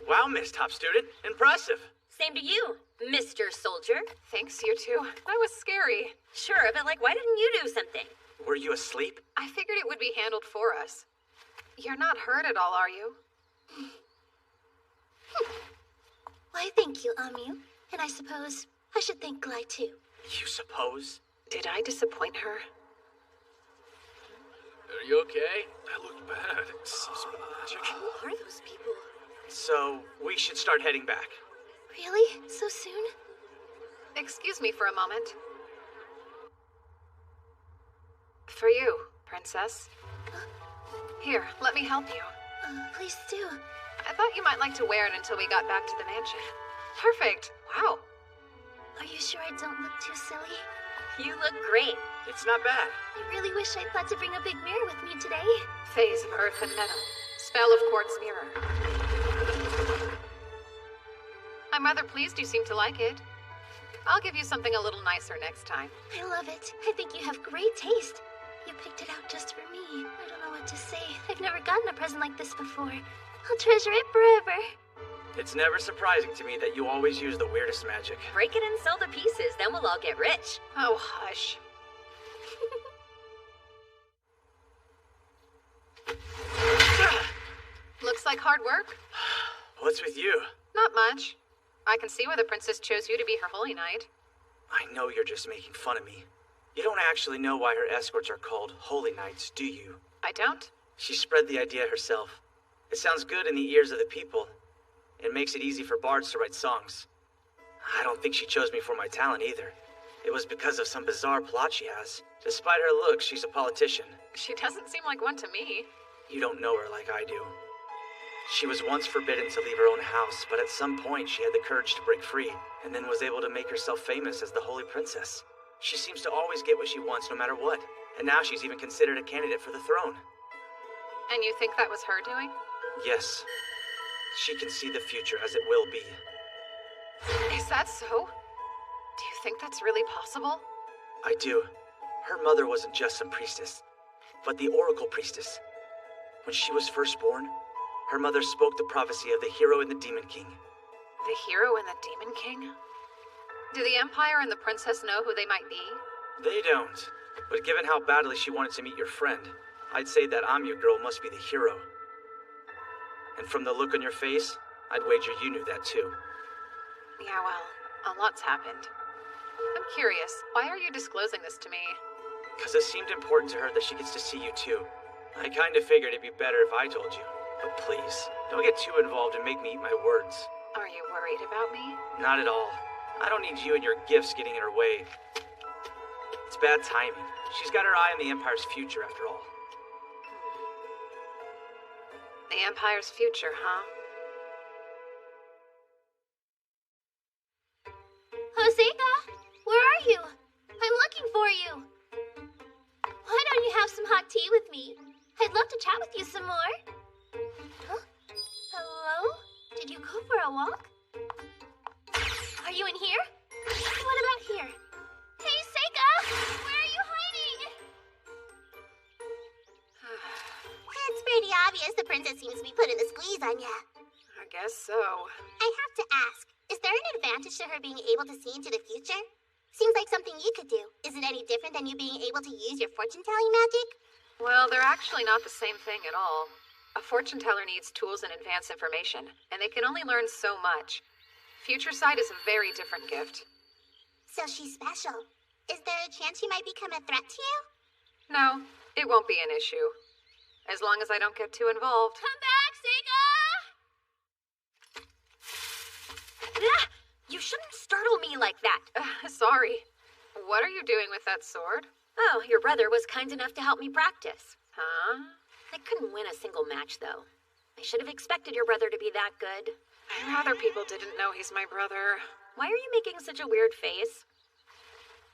Wow, Miss Top Student. Impressive. Same to you, Mr. Soldier. Thanks, you two. That was scary. Sure, but why didn't you do something? Were you asleep? I figured it would be handled for us. You're not hurt at all, are you? Why, thank you, Amu. And I suppose I should thank Glai too. You suppose? Did I disappoint her? Are you okay? That looked bad. See some magic. Who are those people? So, we should start heading back. Really? So soon? Excuse me for a moment. For you, Princess. Here, let me help you. Please do. I thought you might like to wear it until we got back to the mansion. Perfect. Wow. Are you sure I don't look too silly? You look great. It's not bad. I really wish I'd thought to bring a big mirror with me today. Phase of earth and metal. Spell of quartz mirror. I'm rather pleased you seem to like it. I'll give you something a little nicer next time. I love it. I think you have great taste. You picked it out just for me. I don't know what to say. I've never gotten a present like this before. I'll treasure it forever. It's never surprising to me that you always use the weirdest magic. Break it and sell the pieces, then we'll all get rich. Oh, hush. Looks like hard work. What's with you? Not much. I can see why the princess chose you to be her holy knight. I know you're just making fun of me. You don't actually know why her escorts are called holy knights, do you? I don't? She spread the idea herself. It sounds good in the ears of the people. It makes it easy for bards to write songs. I don't think she chose me for my talent either. It was because of some bizarre plot she has. Despite her looks, she's a politician. She doesn't seem like one to me. You don't know her like I do. She was once forbidden to leave her own house, but at some point she had the courage to break free, and then was able to make herself famous as the Holy Princess. She seems to always get what she wants no matter what, and now she's even considered a candidate for the throne. And you think that was her doing? Yes. She can see the future as it will be. Is that so? Do you think that's really possible? I do. Her mother wasn't just some priestess, but the Oracle Priestess. When she was first born, her mother spoke the prophecy of the hero and the Demon King. The hero and the Demon King? Do the Empire and the Princess know who they might be? They don't. But given how badly she wanted to meet your friend, I'd say that Amu girl must be the hero. And from the look on your face, I'd wager you knew that too. Yeah, well, a lot's happened. I'm curious, why are you disclosing this to me? Because it seemed important to her that she gets to see you too. I kind of figured it'd be better if I told you. But please, don't get too involved and make me eat my words. Are you worried about me? Not at all. I don't need you and your gifts getting in her way. It's bad timing. She's got her eye on the Empire's future after all. The Empire's future, huh? Joseika, where are you? I'm looking for you. Why don't you have some hot tea with me? I'd love to chat with you some more. Huh? Hello? Did you go for a walk? Are Amanda seems to be putting the squeeze on ya. I guess so. I have to ask, is there an advantage to her being able to see into the future? Seems like something you could do. Is it any different than you being able to use your fortune-telling magic? Well, they're actually not the same thing at all. A fortune teller needs tools and advanced information, and they can only learn so much. Future sight is a very different gift. So she's special. Is there a chance she might become a threat to you? No, it won't be an issue. As long as I don't get too involved. Come back, Seika! Ah, you shouldn't startle me like that. Sorry. What are you doing with that sword? Oh, your brother was kind enough to help me practice. Huh? I couldn't win a single match, though. I should have expected your brother to be that good. Other people didn't know he's my brother. Why are you making such a weird face?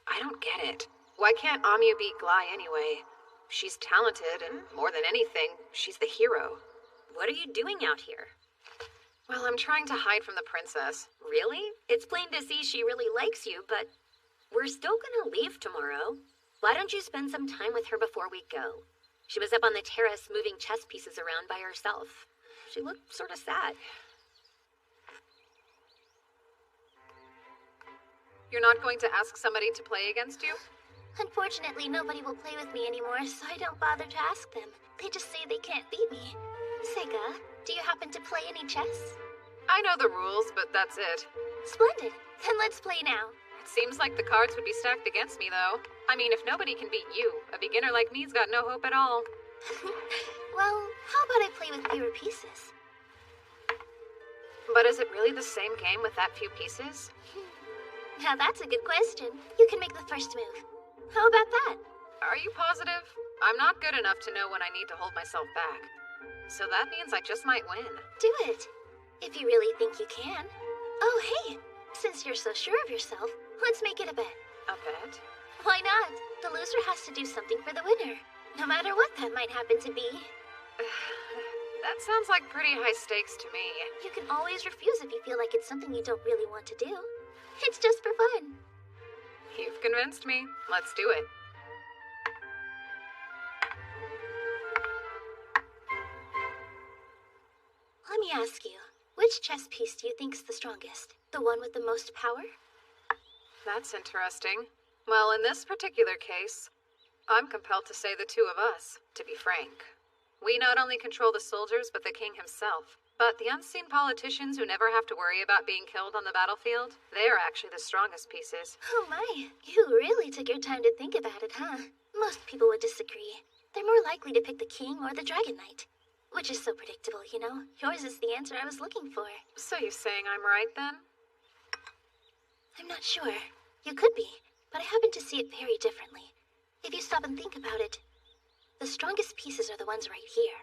I don't get it. Why can't Amyu beat Glai anyway? She's talented, and more than anything, she's the hero. What are you doing out here? Well, I'm trying to hide from the princess. Really? It's plain to see she really likes you, but we're still gonna leave tomorrow. Why don't you spend some time with her before we go? She was up on the terrace moving chess pieces around by herself. She looked sort of sad. You're not going to ask somebody to play against you? Unfortunately, nobody will play with me anymore, so I don't bother to ask them. They just say they can't beat me. Sega, do you happen to play any chess? I know the rules, but that's it. Splendid. Then let's play now. It seems like the cards would be stacked against me, though. I mean, if nobody can beat you, a beginner like me's got no hope at all. Well, how about I play with fewer pieces? But is it really the same game with that few pieces? Now that's a good question. You can make the first move. How about that? Are you positive? I'm not good enough to know when I need to hold myself back. So that means I just might win. Do it. If you really think you can. Oh, hey. Since you're so sure of yourself, let's make it a bet. A bet? Why not? The loser has to do something for the winner. No matter what that might happen to be. That sounds like pretty high stakes to me. You can always refuse if you feel like it's something you don't really want to do. It's just for fun. You've convinced me. Let's do it. Let me ask you, which chess piece do you think's the strongest? The one with the most power? That's interesting. Well, in this particular case, I'm compelled to say the two of us, to be frank. We not only control the soldiers, but the king himself. But the unseen politicians who never have to worry about being killed on the battlefield, they're actually the strongest pieces. Oh my, you really took your time to think about it, huh? Most people would disagree. They're more likely to pick the king or the dragon knight. Which is so predictable, you know? Yours is the answer I was looking for. So you're saying I'm right, then? I'm not sure. You could be, but I happen to see it very differently. If you stop and think about it, the strongest pieces are the ones right here.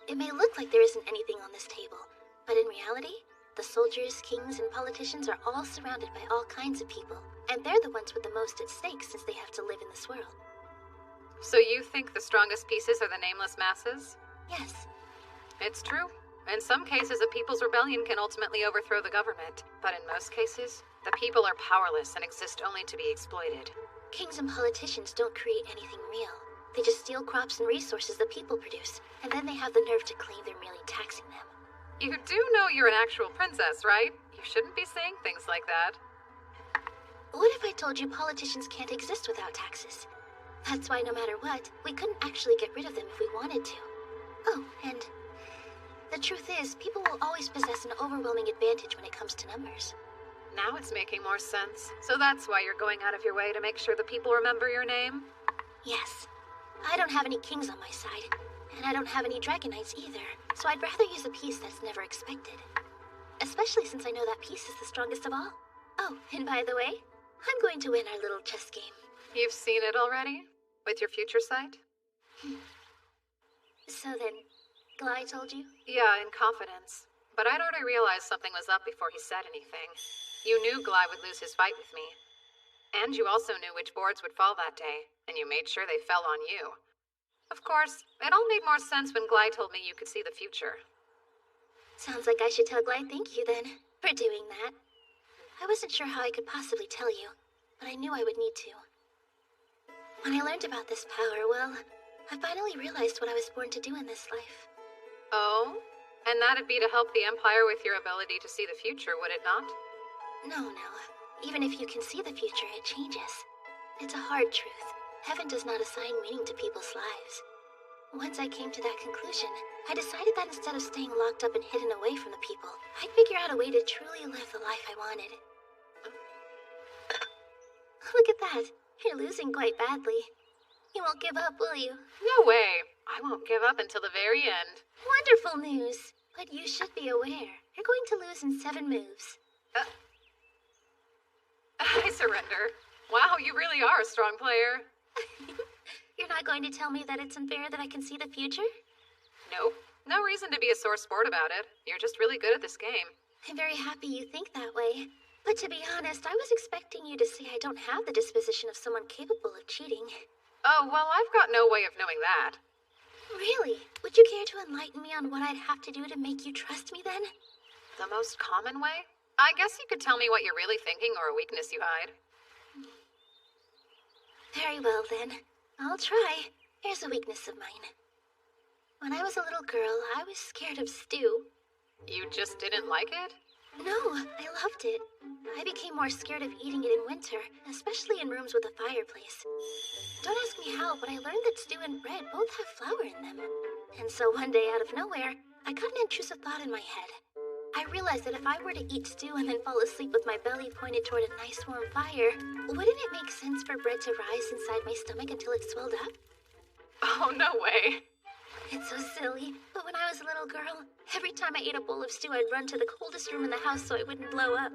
It may look like there isn't anything on this table, but in reality, the soldiers, kings, and politicians are all surrounded by all kinds of people, and they're the ones with the most at stake since they have to live in this world. So you think the strongest pieces are the nameless masses? Yes. It's true. In some cases, a people's rebellion can ultimately overthrow the government, but in most cases, the people are powerless and exist only to be exploited. Kings and politicians don't create anything real. They just steal crops and resources the people produce, and then they have the nerve to claim they're merely taxing them. You do know you're an actual princess, right? You shouldn't be saying things like that. What if I told you politicians can't exist without taxes? That's why no matter what, we couldn't actually get rid of them if we wanted to. Oh, and the truth is, people will always possess an overwhelming advantage when it comes to numbers. Now it's making more sense. So that's why you're going out of your way to make sure the people remember your name? Yes. I don't have any kings on my side, and I don't have any dragon knights either, so I'd rather use a piece that's never expected. Especially since I know that piece is the strongest of all. Oh, and by the way, I'm going to win our little chess game. You've seen it already? With your future sight? So then, Glai told you? Yeah, in confidence. But I'd already realized something was up before he said anything. You knew Glai would lose his fight with me. And you also knew which boards would fall that day, and you made sure they fell on you. Of course, it all made more sense when Glai told me you could see the future. Sounds like I should tell Glai thank you then, for doing that. I wasn't sure how I could possibly tell you, but I knew I would need to. When I learned about this power, well, I finally realized what I was born to do in this life. Oh? And that'd be to help the Empire with your ability to see the future, would it not? No. Even if you can see the future, it changes. It's a hard truth. Heaven does not assign meaning to people's lives. Once I came to that conclusion, I decided that instead of staying locked up and hidden away from the people, I'd figure out a way to truly live the life I wanted. Look at that. You're losing quite badly. You won't give up, will you? No way. I won't give up until the very end. Wonderful news. But you should be aware. You're going to lose in 7 moves. I surrender. Wow, you really are a strong player. You're not going to tell me that it's unfair that I can see the future? Nope. No reason to be a sore sport about it. You're just really good at this game. I'm very happy you think that way. But to be honest, I was expecting you to say I don't have the disposition of someone capable of cheating. Oh, well, I've got no way of knowing that. Really? Would you care to enlighten me on what I'd have to do to make you trust me then? The most common way? I guess you could tell me what you're really thinking or a weakness you hide. Very well then. I'll try. Here's a weakness of mine. When I was a little girl, I was scared of stew. You just didn't like it? No, I loved it. I became more scared of eating it in winter, especially in rooms with a fireplace. Don't ask me how, but I learned that stew and bread both have flour in them. And so one day, out of nowhere, I got an intrusive thought in my head. I realized that if I were to eat stew and then fall asleep with my belly pointed toward a nice warm fire, wouldn't it make sense for bread to rise inside my stomach until it swelled up? Oh, no way. It's so silly, but when I was a little girl, every time I ate a bowl of stew, I'd run to the coldest room in the house so I wouldn't blow up.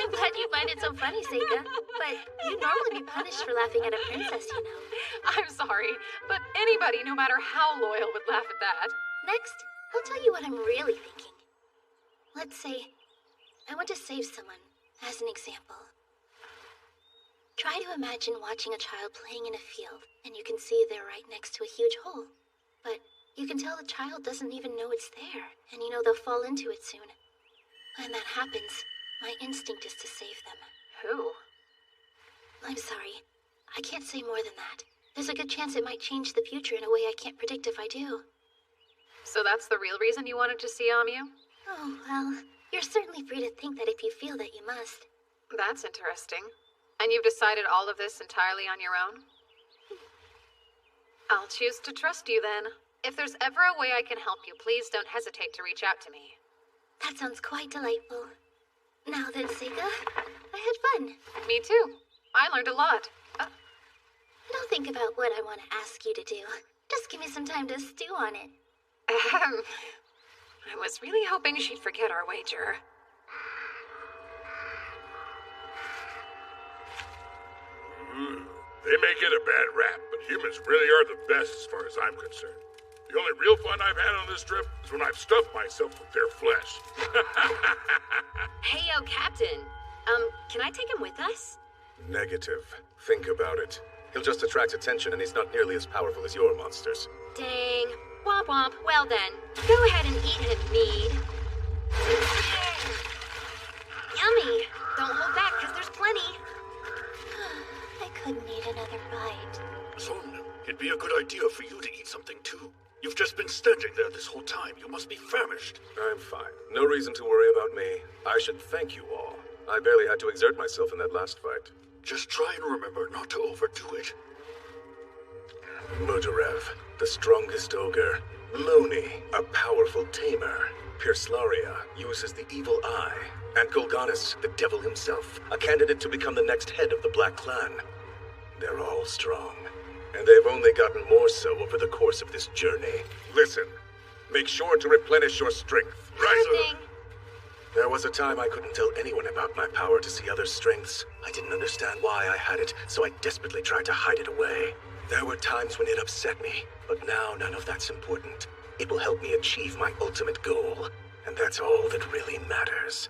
I'm glad you find it so funny, Seika, but you'd normally be punished for laughing at a princess, you know. I'm sorry, but anybody, no matter how loyal, would laugh at that. Next, I'll tell you what I'm really thinking. Let's say I want to save someone, as an example. Try to imagine watching a child playing in a field, and you can see they're right next to a huge hole. But you can tell the child doesn't even know it's there, and you know they'll fall into it soon. When that happens, my instinct is to save them. Who? I'm sorry. I can't say more than that. There's a good chance it might change the future in a way I can't predict if I do. So that's the real reason you wanted to see Amu? Oh, well, you're certainly free to think that if you feel that you must. That's interesting. And you've decided all of this entirely on your own? I'll choose to trust you then. If there's ever a way I can help you, please don't hesitate to reach out to me. That sounds quite delightful. Now then, Seika, I had fun. Me too. I learned a lot. Don't think about what I want to ask you to do. Just give me some time to stew on it. I was really hoping she'd forget our wager. They may get a bad rap, but humans really are the best as far as I'm concerned. The only real fun I've had on this trip is when I've stuffed myself with their flesh. Hey, yo, Captain. Can I take him with us? Negative. Think about it. He'll just attract attention, and he's not nearly as powerful as your monsters. Dang. Womp womp. Well then, go ahead and eat him, Mead. Yummy. Don't hold back, because there's plenty. I could need another bite. Son, it'd be a good idea for you to eat something too. You've just been standing there this whole time. You must be famished. I'm fine. No reason to worry about me. I should thank you all. I barely had to exert myself in that last fight. Just try and remember not to overdo it. Mudarev, the strongest ogre. Loni, a powerful tamer. Pirslaria uses the evil eye. And Golganis, the devil himself, a candidate to become the next head of the Black Clan. They're all strong. And they've only gotten more so over the course of this journey. Listen, make sure to replenish your strength. Right? There was a time I couldn't tell anyone about my power to see others' strengths. I didn't understand why I had it, so I desperately tried to hide it away. There were times when it upset me, but now none of that's important. It will help me achieve my ultimate goal, and that's all that really matters.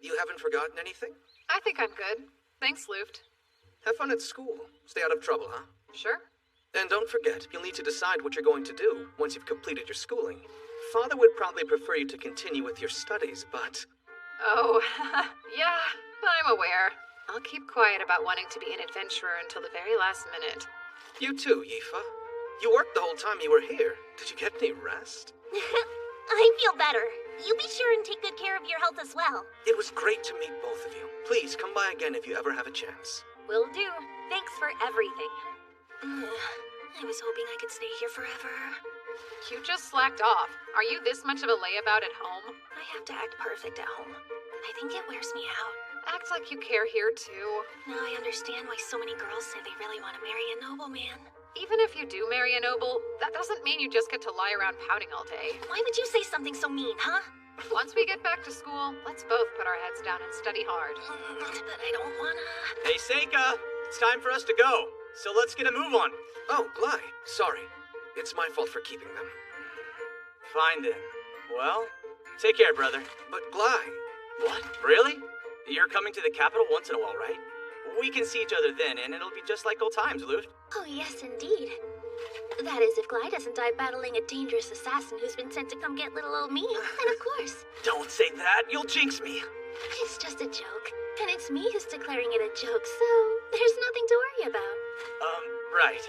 You haven't forgotten anything? I think I'm good. Thanks, Luft. Have fun at school. Stay out of trouble, huh? Sure. And don't forget, you'll need to decide what you're going to do once you've completed your schooling. Father would probably prefer you to continue with your studies, but... Oh, yeah, I'm aware. I'll keep quiet about wanting to be an adventurer until the very last minute. You too, Yifa. You worked the whole time you were here. Did you get any rest? I feel better. You be sure and take good care of your health as well. It was great to meet both of you. Please come by again if you ever have a chance. Will do. Thanks for everything. I was hoping I could stay here forever. You just slacked off. Are you this much of a layabout at home? I have to act perfect at home. I think it wears me out. Act like you care here, too. Now I understand why so many girls say they really want to marry a nobleman. Even if you do marry a noble, that doesn't mean you just get to lie around pouting all day. Why would you say something so mean, huh? Once we get back to school, let's both put our heads down and study hard. But I don't wanna... Hey, Seika! It's time for us to go. So let's get a move on. Oh, Glai. Sorry. It's my fault for keeping them. Fine then. Well, take care, brother. But Glai... What? Really? You're coming to the capital once in a while, right? We can see each other then, and it'll be just like old times, Luft. Oh, yes, indeed. That is, if Glai doesn't die battling a dangerous assassin who's been sent to come get little old me. And of course. Don't say that. You'll jinx me. It's just a joke. And it's me who's declaring it a joke, so there's nothing to worry about. Right.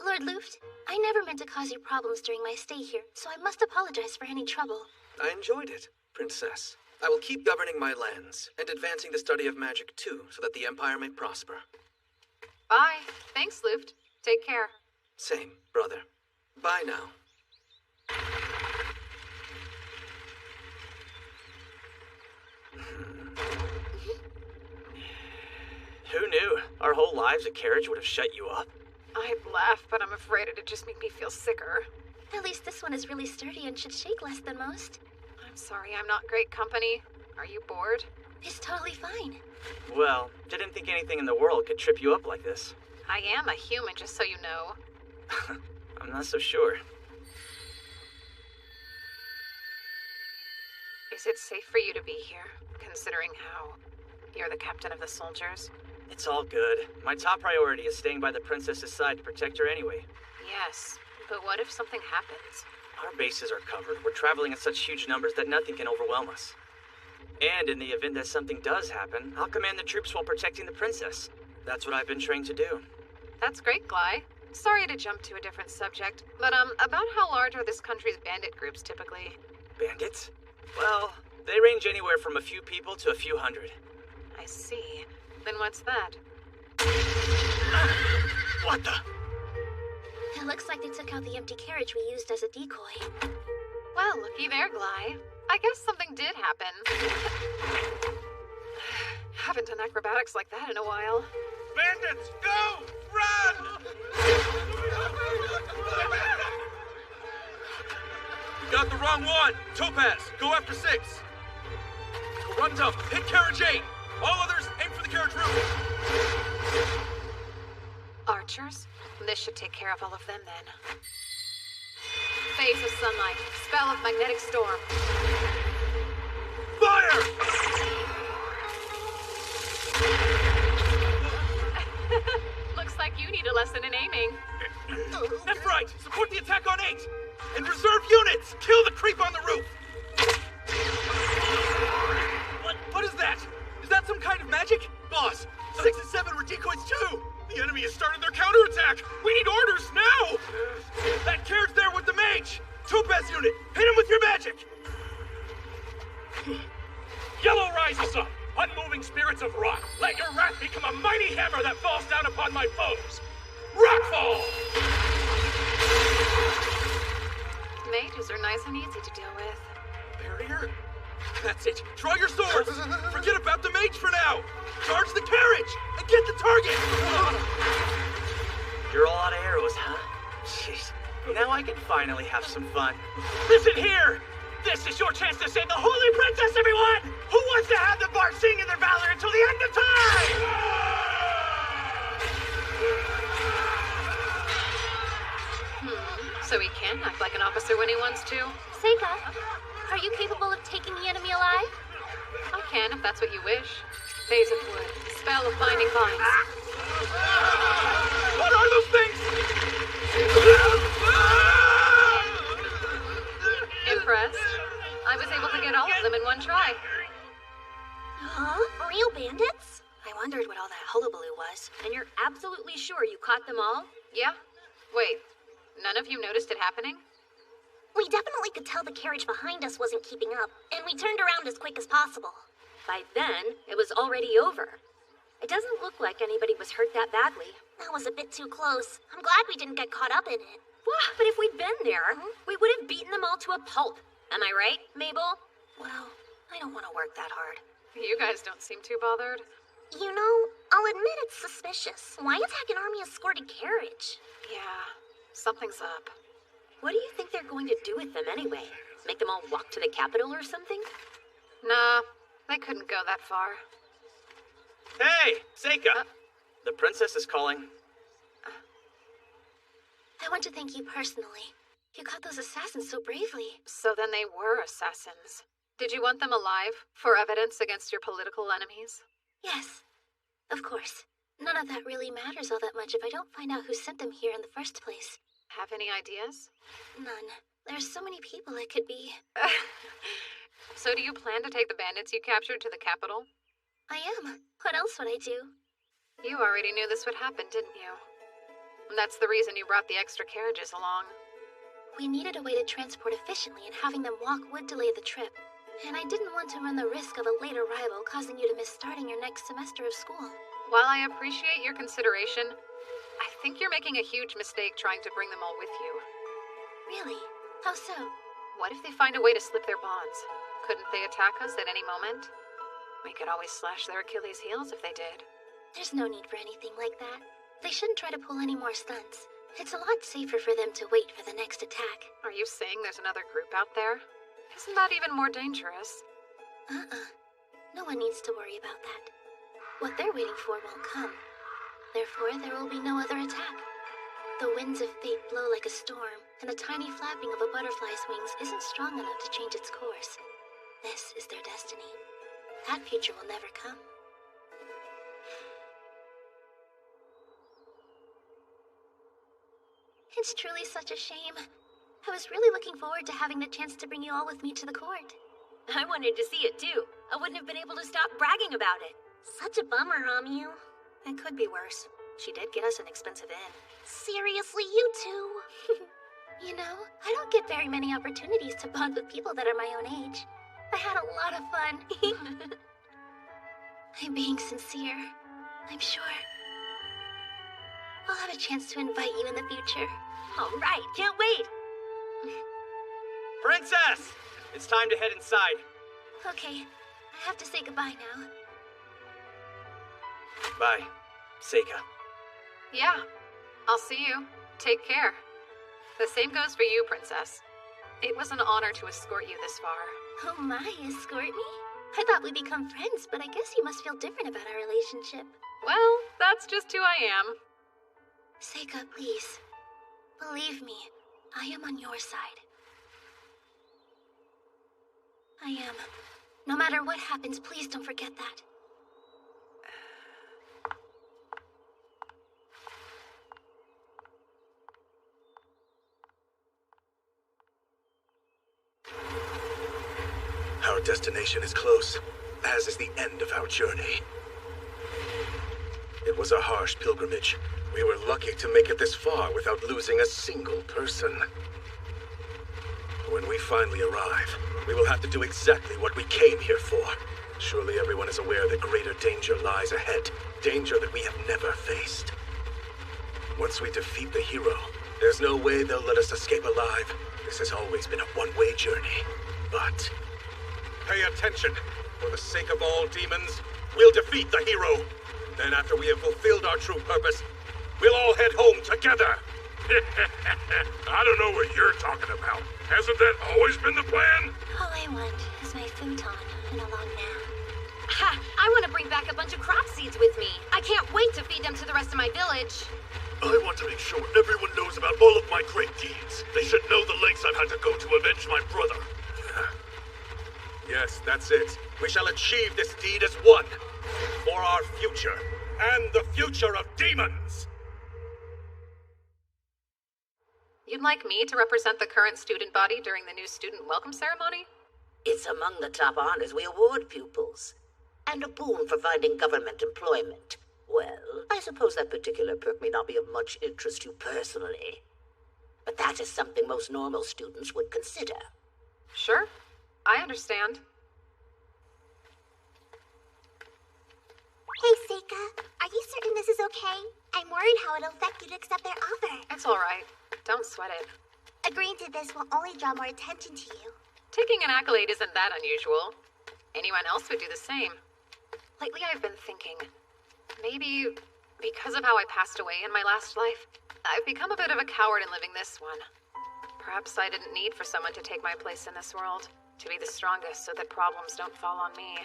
Lord Luft, I never meant to cause you problems during my stay here, so I must apologize for any trouble. I enjoyed it, Princess. I will keep governing my lands and advancing the study of magic too, so that the Empire may prosper. Bye. Thanks, Luft. Take care. Same, brother. Bye now. Who knew? Our whole lives a carriage would have shut you up? I'd laugh, but I'm afraid it'd just make me feel sicker. At least this one is really sturdy and should shake less than most. I'm sorry I'm not great company. Are you bored? It's totally fine. Well, didn't think anything in the world could trip you up like this. I am a human, just so you know. I'm not so sure. Is it safe for you to be here, considering how you're the captain of the soldiers? It's all good. My top priority is staying by the princess's side to protect her anyway. Yes, but what if something happens? Our bases are covered. We're traveling in such huge numbers that nothing can overwhelm us. And in the event that something does happen, I'll command the troops while protecting the princess. That's what I've been trained to do. That's great, Glai. Sorry to jump to a different subject, but about how large are this country's bandit groups typically? Bandits? Well, they range anywhere from a few people to a few hundred. I see. Then what's that? What the? It looks like they took out the empty carriage we used as a decoy. Well, looky there, Glai. I guess something did happen. Haven't done acrobatics like that in a while. Bandits, go! Run! You got the wrong one. Topaz, go after 6. Run dump, hit carriage 8. All others, aim for the carriage roof. Archers? This should take care of all of them then. Phase of sunlight. Spell of magnetic storm. Fire! Looks like you need a lesson in aiming. Left, right, support the attack on 8. And reserve units, kill the creep on the roof. What is that? Is that some kind of magic? Boss, 6 and 7 were decoys too. The enemy has started their counterattack. We need orders now. That carriage there with the mage. Topaz unit, hit him with your magic. Yellow rises up. Unmoving spirits of rock. Let your wrath become a mighty hammer that falls down upon my foes. Rockfall! Mages are nice and easy to deal with. Barrier? That's it. Draw your swords. Forget about the mage for now. Charge the carriage and get the target. You're all out of arrows, huh? Jeez. Now I can finally have some fun. Listen here. This is your chance to save the Holy Princess, everyone! Who wants to have the bard sing in their valor until the end of time? So he can act like an officer when he wants to. Seika, are you capable of taking the enemy alive? I can, if that's what you wish. Phase of wood. Spell of binding vines. What are those things? Impressed? I was able to get all of them in one try. Huh? Real bandits? I wondered what all that hullabaloo was. And you're absolutely sure you caught them all? Yeah. Wait, None of you noticed it happening? We definitely could tell the carriage behind us wasn't keeping up, and we turned around as quick as possible. By then, it was already over. It doesn't look like anybody was hurt that badly. That was a bit too close. I'm glad we didn't get caught up in it. Well, but if we'd been there, we would have beaten them all to a pulp. Am I right, Mabel? Well, I don't want to work that hard. You guys don't seem too bothered. You know, I'll admit it's suspicious. Why attack an army-escorted carriage? Yeah, something's up. What do you think they're going to do with them anyway? Make them all walk to the Capitol or something? Nah, they couldn't go that far. Hey, Seika! The princess is calling. I want to thank you personally. You caught those assassins so bravely. So then they were assassins. Did you want them alive for evidence against your political enemies? Yes, of course. None of that really matters all that much if I don't find out who sent them here in the first place. Have any ideas? None. There's so many people it could be. So do you plan to take the bandits you captured to the Capitol? I am. What else would I do? You already knew this would happen, didn't you? And that's the reason you brought the extra carriages along. We needed a way to transport efficiently, and having them walk would delay the trip. And I didn't want to run the risk of a late arrival causing you to miss starting your next semester of school. While I appreciate your consideration, I think you're making a huge mistake trying to bring them all with you. Really? How so? What if they find a way to slip their bonds? Couldn't they attack us at any moment? We could always slash their Achilles' heels if they did. There's no need for anything like that. They shouldn't try to pull any more stunts. It's a lot safer for them to wait for the next attack. Are you saying there's another group out there? Isn't that even more dangerous? No one needs to worry about that. What they're waiting for won't come. Therefore, there will be no other attack. The winds of fate blow like a storm, and the tiny flapping of a butterfly's wings isn't strong enough to change its course. This is their destiny. That future will never come. It's truly such a shame. I was really looking forward to having the chance to bring you all with me to the court. I wanted to see it too. I wouldn't have been able to stop bragging about it. Such a bummer, Amu. It could be worse. She did get us an expensive inn. Seriously, you two? You know, I don't get very many opportunities to bond with people that are my own age. I had a lot of fun. I'm being sincere, I'm sure. I'll have a chance to invite you in the future. All right, can't wait. Princess! It's time to head inside. Okay, I have to say goodbye now. Bye, Seika. Yeah, I'll see you. Take care. The same goes for you, Princess. It was an honor to escort you this far. Oh my, escort me? I thought we'd become friends, but I guess you must feel different about our relationship. Well, that's just who I am. Seika, please. Believe me, I am on your side. I am. No matter what happens, please don't forget that. Our destination is close, as is the end of our journey. It was a harsh pilgrimage. We were lucky to make it this far without losing a single person. When we finally arrive, we will have to do exactly what we came here for. Surely everyone is aware that greater danger lies ahead. Danger that we have never faced. Once we defeat the hero, there's no way they'll let us escape alive. This has always been a one-way journey. But pay attention. For the sake of all demons, we'll defeat the hero. Then after we have fulfilled our true purpose, we'll all head home together. I don't know what you're talking about. Hasn't that always been the plan? All I want is my futon and a long nap. Ha! I want to bring back a bunch of crop seeds with me. I can't wait to feed them to the rest of my village. I want to make sure everyone knows about all of my great deeds. They should know the lengths I've had to go to avenge my brother. Yes, that's it. We shall achieve this deed as one. For our future, and the future of demons! You'd like me to represent the current student body during the new student welcome ceremony? It's among the top honors we award pupils. And a boon for finding government employment. Well, I suppose that particular perk may not be of much interest to you personally. But that is something most normal students would consider. Sure, I understand. Hey, Seika, are you certain this is okay? I'm worried how it'll affect you to accept their offer. It's alright. Don't sweat it. Agreeing to this will only draw more attention to you. Taking an accolade isn't that unusual. Anyone else would do the same. Lately I've been thinking, maybe because of how I passed away in my last life, I've become a bit of a coward in living this one. Perhaps I didn't need for someone to take my place in this world, to be the strongest so that problems don't fall on me.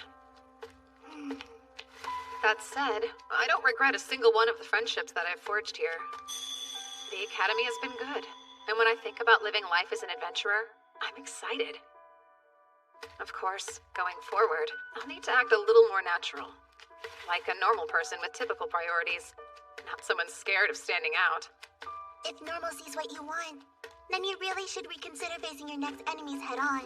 That said, I don't regret a single one of the friendships that I've forged here. The Academy has been good, and when I think about living life as an adventurer, I'm excited. Of course, going forward, I'll need to act a little more natural. Like a normal person with typical priorities, not someone scared of standing out. If normalcy's what you want, then you really should reconsider facing your next enemies head on.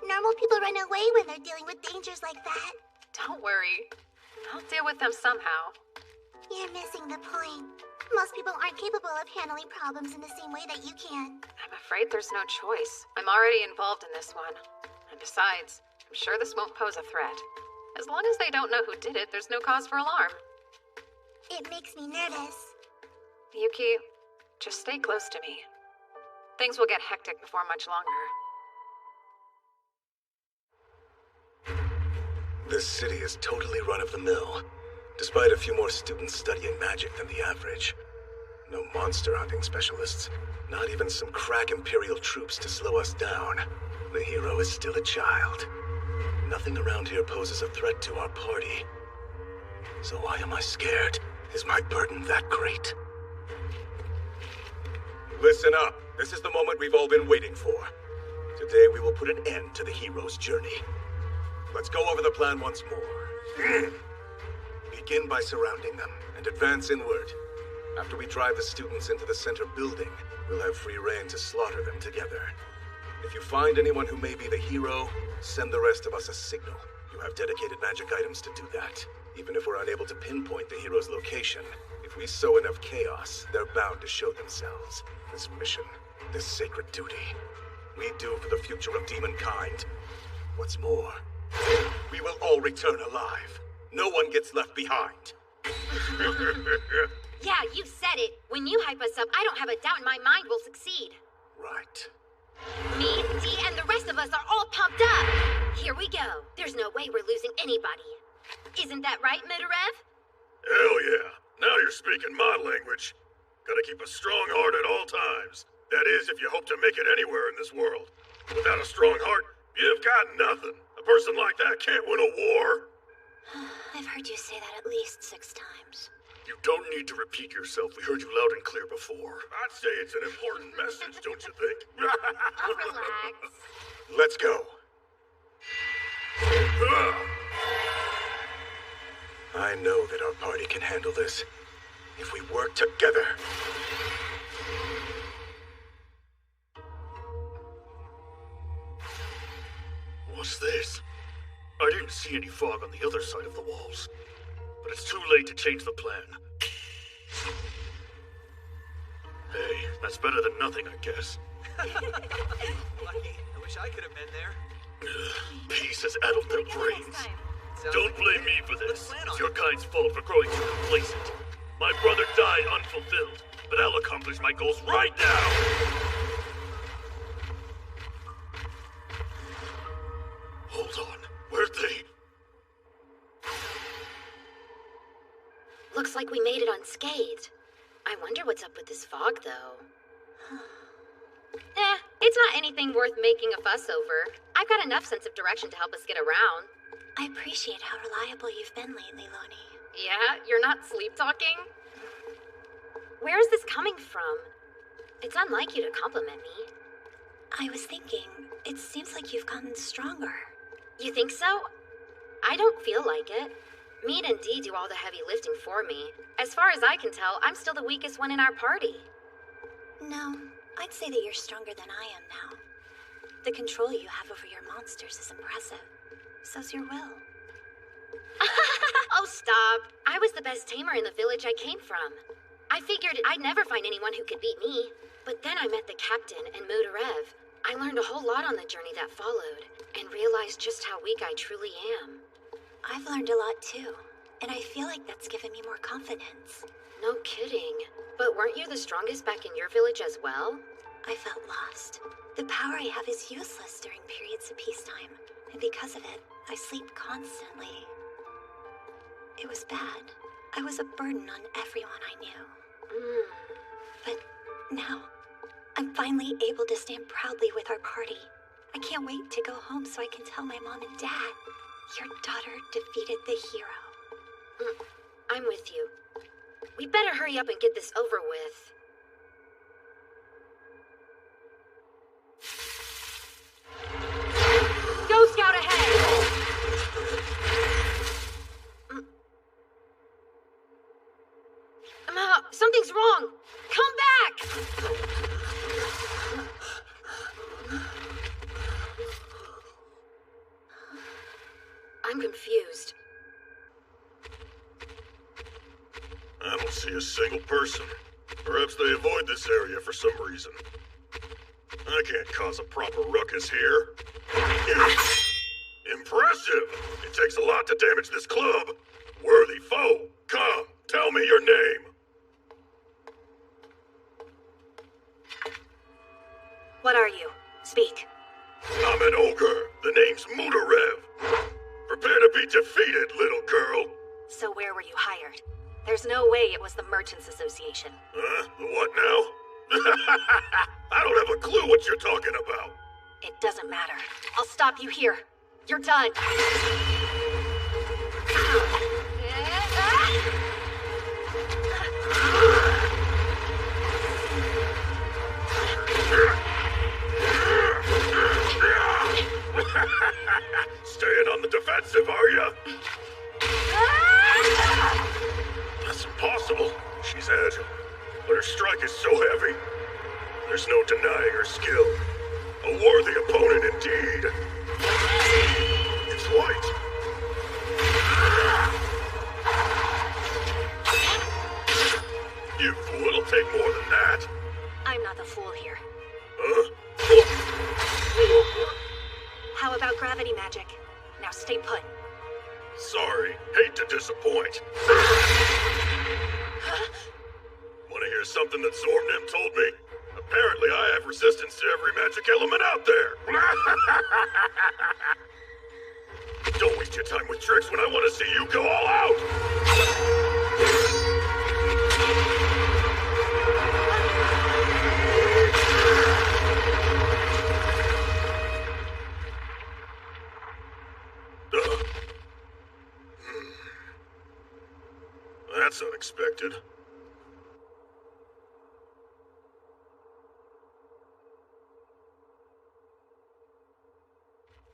Normal people run away when they're dealing with dangers like that. Don't worry. I'll deal with them somehow. You're missing the point. Most people aren't capable of handling problems in the same way that you can. I'm afraid there's no choice. I'm already involved in this one. And besides, I'm sure this won't pose a threat. As long as they don't know who did it, there's no cause for alarm. It makes me nervous. Yuki, just stay close to me. Things will get hectic before much longer. This city is totally run-of-the-mill, despite a few more students studying magic than the average. No monster hunting specialists, not even some crack Imperial troops to slow us down. The hero is still a child. Nothing around here poses a threat to our party. So why am I scared? Is my burden that great? Listen up. This is the moment we've all been waiting for. Today we will put an end to the hero's journey. Let's go over the plan once more. Begin by surrounding them and advance inward. After we drive the students into the center building, we'll have free rein to slaughter them together. If you find anyone who may be the hero, send the rest of us a signal. You have dedicated magic items to do that. Even if we're unable to pinpoint the hero's location, if we sow enough chaos, they're bound to show themselves. This mission, this sacred duty, we do for the future of demonkind. What's more, we will all return alive. No one gets left behind. Yeah, you said it. When you hype us up, I don't have a doubt in my mind we'll succeed. Right. Me, Dee, and the rest of us are all pumped up. Here we go. There's no way we're losing anybody. Isn't that right, Midarev? Hell yeah. Now you're speaking my language. Gotta keep a strong heart at all times. That is, if you hope to make it anywhere in this world. Without a strong heart, you've got nothing. A person like that can't win a war. I've heard you say that at least 6 times. You don't need to repeat yourself. We heard you loud and clear before. I'd say it's an important message, don't you think? Relax. Let's go. I know that our party can handle this if we work together. What's this? I didn't see any fog on the other side of the walls. But it's too late to change the plan. Hey, that's better than nothing, I guess. Lucky. I wish I could have been there. Peace has addled their brains. Don't blame me for this. plan It's on your kind's fault for growing too complacent. My brother died unfulfilled, but I'll accomplish my goals right now. Hold on. Where'd they... Looks like we made it unscathed. I wonder what's up with this fog, though. It's not anything worth making a fuss over. I've got enough sense of direction to help us get around. I appreciate how reliable you've been lately, Loni. Yeah, you're not sleep-talking? Where is this coming from? It's unlike you to compliment me. I was thinking, it seems like you've gotten stronger. You think so? I don't feel like it. Mead and Dee do all the heavy lifting for me. As far as I can tell, I'm still the weakest one in our party. No, I'd say that you're stronger than I am now. The control you have over your monsters is impressive. So's your will. Oh, stop. I was the best tamer in the village I came from. I figured I'd never find anyone who could beat me. But then I met the captain and Motorev. I learned a whole lot on the journey that followed, and realized just how weak I truly am. I've learned a lot too, and I feel like that's given me more confidence. No kidding. But weren't you the strongest back in your village as well? I felt lost. The power I have is useless during periods of peacetime, and because of it, I sleep constantly. It was bad. I was a burden on everyone I knew. But now, I'm finally able to stand proudly with our party. I can't wait to go home so I can tell my mom and dad, your daughter defeated the hero. I'm with you. We better hurry up and get this over with. Go Scout ahead! Something's wrong! Come back! I'm confused. I don't see a single person. Perhaps they avoid this area for some reason. I can't cause a proper ruckus here. Impressive! It takes a lot to damage this club. Worthy foe, come, tell me your name. What are you? Speak. I'm an ogre. The name's Motorev. Prepare to be defeated, little girl. So where were you hired? There's no way it was the Merchants Association. The what now? I don't have a clue what you're talking about. It doesn't matter. I'll stop you here. You're done. Staying on the defensive, are ya? That's impossible. She's agile, but her strike is so heavy. There's no denying her skill. A worthy opponent indeed. It's white. You fool, it'll take more than that. I'm not the fool here. Huh? How about gravity magic? Now stay put. Sorry, hate to disappoint. Want to hear something that Zornim told me? Apparently I have resistance to every magic element out there. Don't waste your time with tricks when I want to see you go all out. That's unexpected.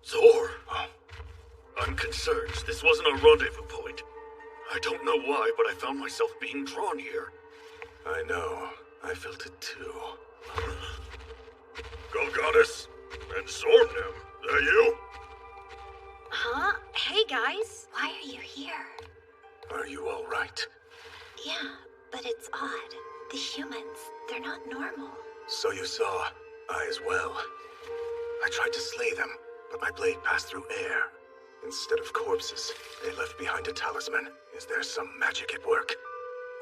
Zor! I'm concerned. This wasn't a rendezvous point. I don't know why, but I found myself being drawn here. I know. I felt it too. Golgonis and Zornim, that you? Huh? Hey, guys. Why are you here? Are you all right? Yeah, but it's odd. The humans, they're not normal. So you saw. I as well. I tried to slay them, but my blade passed through air. Instead of corpses, they left behind a talisman. Is there some magic at work?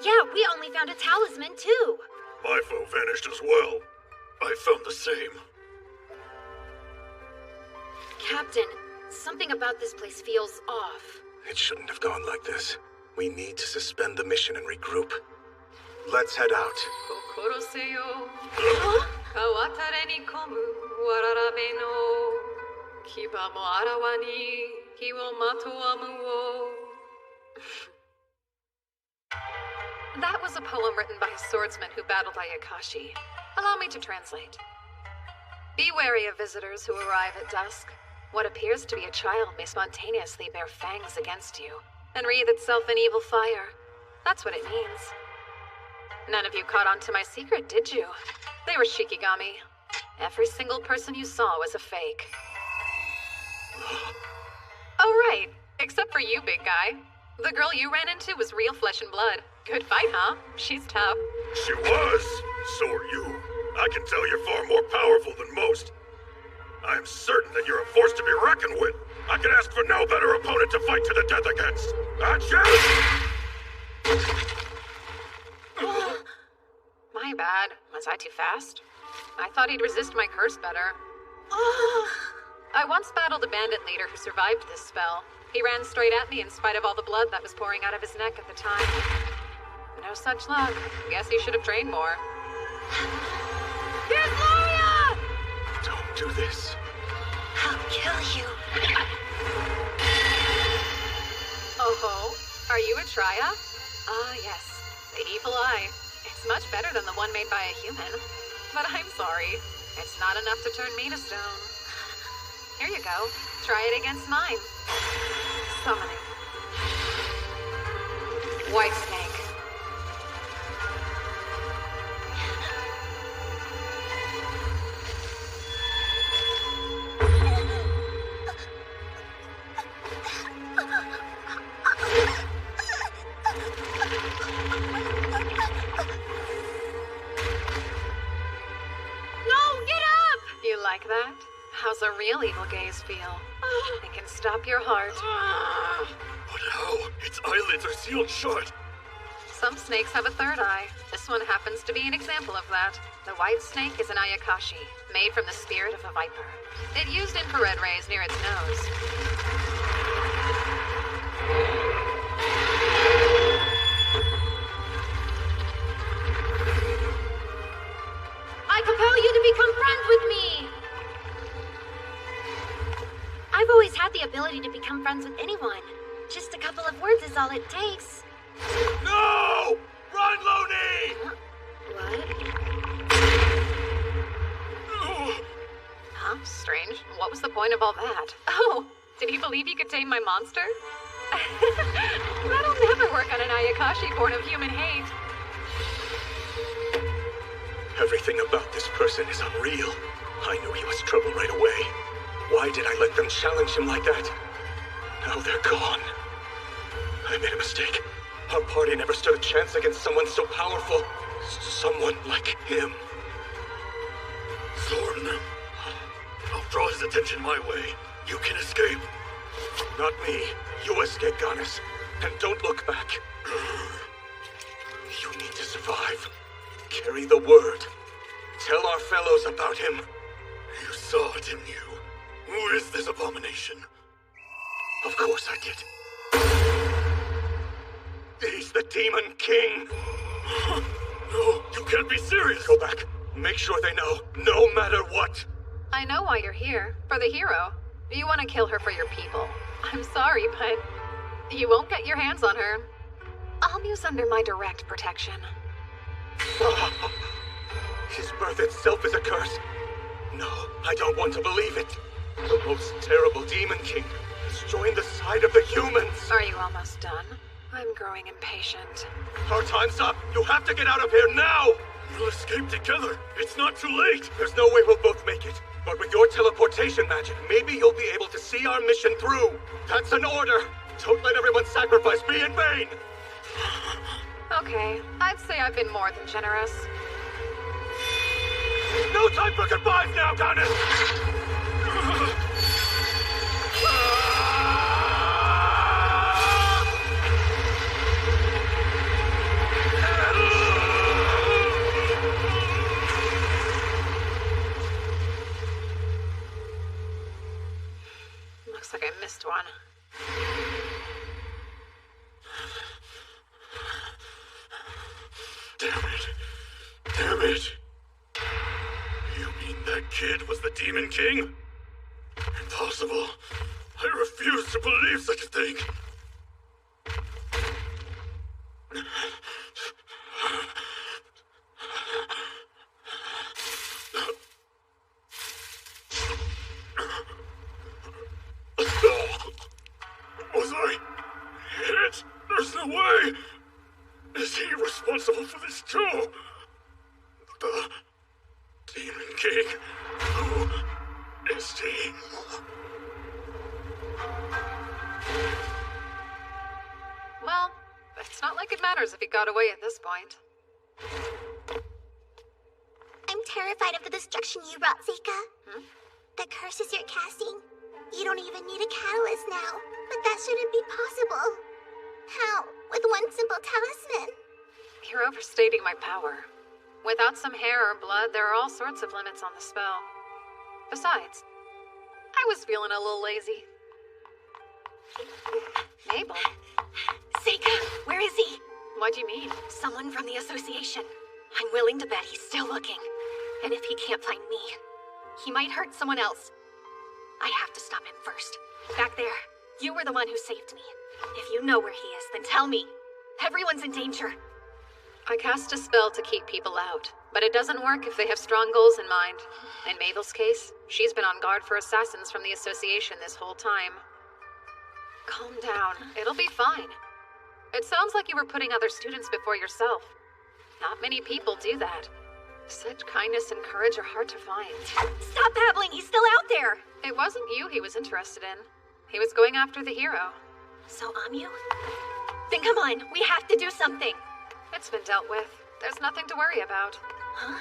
Yeah, we only found a talisman, too. My foe vanished as well. I found the same. Captain, something about this place feels off. It shouldn't have gone like this. We need to suspend the mission and regroup. Let's head out. That was a poem written by a swordsman who battled Ayakashi. Allow me to translate. Be wary of visitors who arrive at dusk. What appears to be a child may spontaneously bear fangs against you and wreathe itself in evil fire. That's what it means. None of you caught on to my secret, did you? They were Shikigami. Every single person you saw was a fake. Oh, right. Except for you, big guy. The girl you ran into was real flesh and blood. Good fight, huh? She's tough. She was. So are you. I can tell you're far more powerful than most. I am certain that you're a force to be reckoned with. I could ask for no better opponent to fight to the death against. My bad. Was I too fast? I thought he'd resist my curse better. I once battled a bandit leader who survived this spell. He ran straight at me in spite of all the blood that was pouring out of his neck at the time. No such luck. Guess he should have trained more. Here's Gloria! Don't do this. I'll kill you. Oh-ho. Are you a Triya? Ah, yes. The evil eye. It's much better than the one made by a human. But I'm sorry. It's not enough to turn me to stone. Here you go. Try it against mine. Summoning. White snake. Like that? How's a real evil gaze feel? It can stop your heart. But how? Its eyelids are sealed shut. Some snakes have a third eye. This one happens to be an example of that. The white snake is an ayakashi, made from the spirit of a viper. It used infrared rays near its nose. I compel you to become friends with me! I've always had the ability to become friends with anyone. Just a couple of words is all it takes. No! Run, Looney! What? Huh? Strange. What was the point of all that? Oh, did he believe he could tame my monster? That'll never work on an ayakashi born of human hate. Everything about this person is unreal. I knew he was trouble right away. Why did I let them challenge him like that? Now they're gone. I made a mistake. Our party never stood a chance against someone so powerful. Someone like him. Zorn, I'll draw his attention my way. You can escape. Not me. You escape, Ganis. And don't look back. You need to survive. Carry the word. Tell our fellows about him. You saw it, didn't you? Who is this abomination? Of course I did. He's the Demon King. No, you can't be serious. Go back. Make sure they know, no matter what. I know why you're here. For the hero. You want to kill her for your people. I'm sorry, but you won't get your hands on her. I'll use under my direct protection. His birth itself is a curse. No, I don't want to believe it. The most terrible Demon King has joined the side of the humans. Are you almost done? I'm growing impatient. Our time's up. You have to get out of here now. We'll escape together. It's not too late. There's no way we'll both make it. But with your teleportation magic, maybe you'll be able to see our mission through. That's an order. Don't let everyone's sacrifice be in vain. Okay, I'd say I've been more than generous. No time for goodbyes now, Ganis! Looks like I missed one. Damn it. Damn it. You mean that kid was the Demon King? Impossible. I refuse to believe such a thing. Was I hit? There's no way. Is he responsible for this too? The Demon King? Who is he? Well, it's not like it matters if he got away at this point. I'm terrified of the destruction you wrought, Seika. The curses you're casting, you don't even need a catalyst now. But that shouldn't be possible. How? With one simple talisman? You're overstating my power. Without some hair or blood, there are all sorts of limits on the spell. Besides, I was feeling a little lazy. Mabel? Seika, where is he? What do you mean? Someone from the association. I'm willing to bet he's still looking. And if he can't find me, he might hurt someone else. I have to stop him first. Back there, you were the one who saved me. If you know where he is, then tell me. Everyone's in danger. I cast a spell to keep people out, but it doesn't work if they have strong goals in mind. In Mabel's case, she's been on guard for assassins from the association this whole time. Calm down. It'll be fine. It sounds like you were putting other students before yourself. Not many people do that. Such kindness and courage are hard to find. Stop babbling! He's still out there! It wasn't you he was interested in. He was going after the hero. So, Amyu? Then come on, we have to do something. It's been dealt with. There's nothing to worry about. Huh?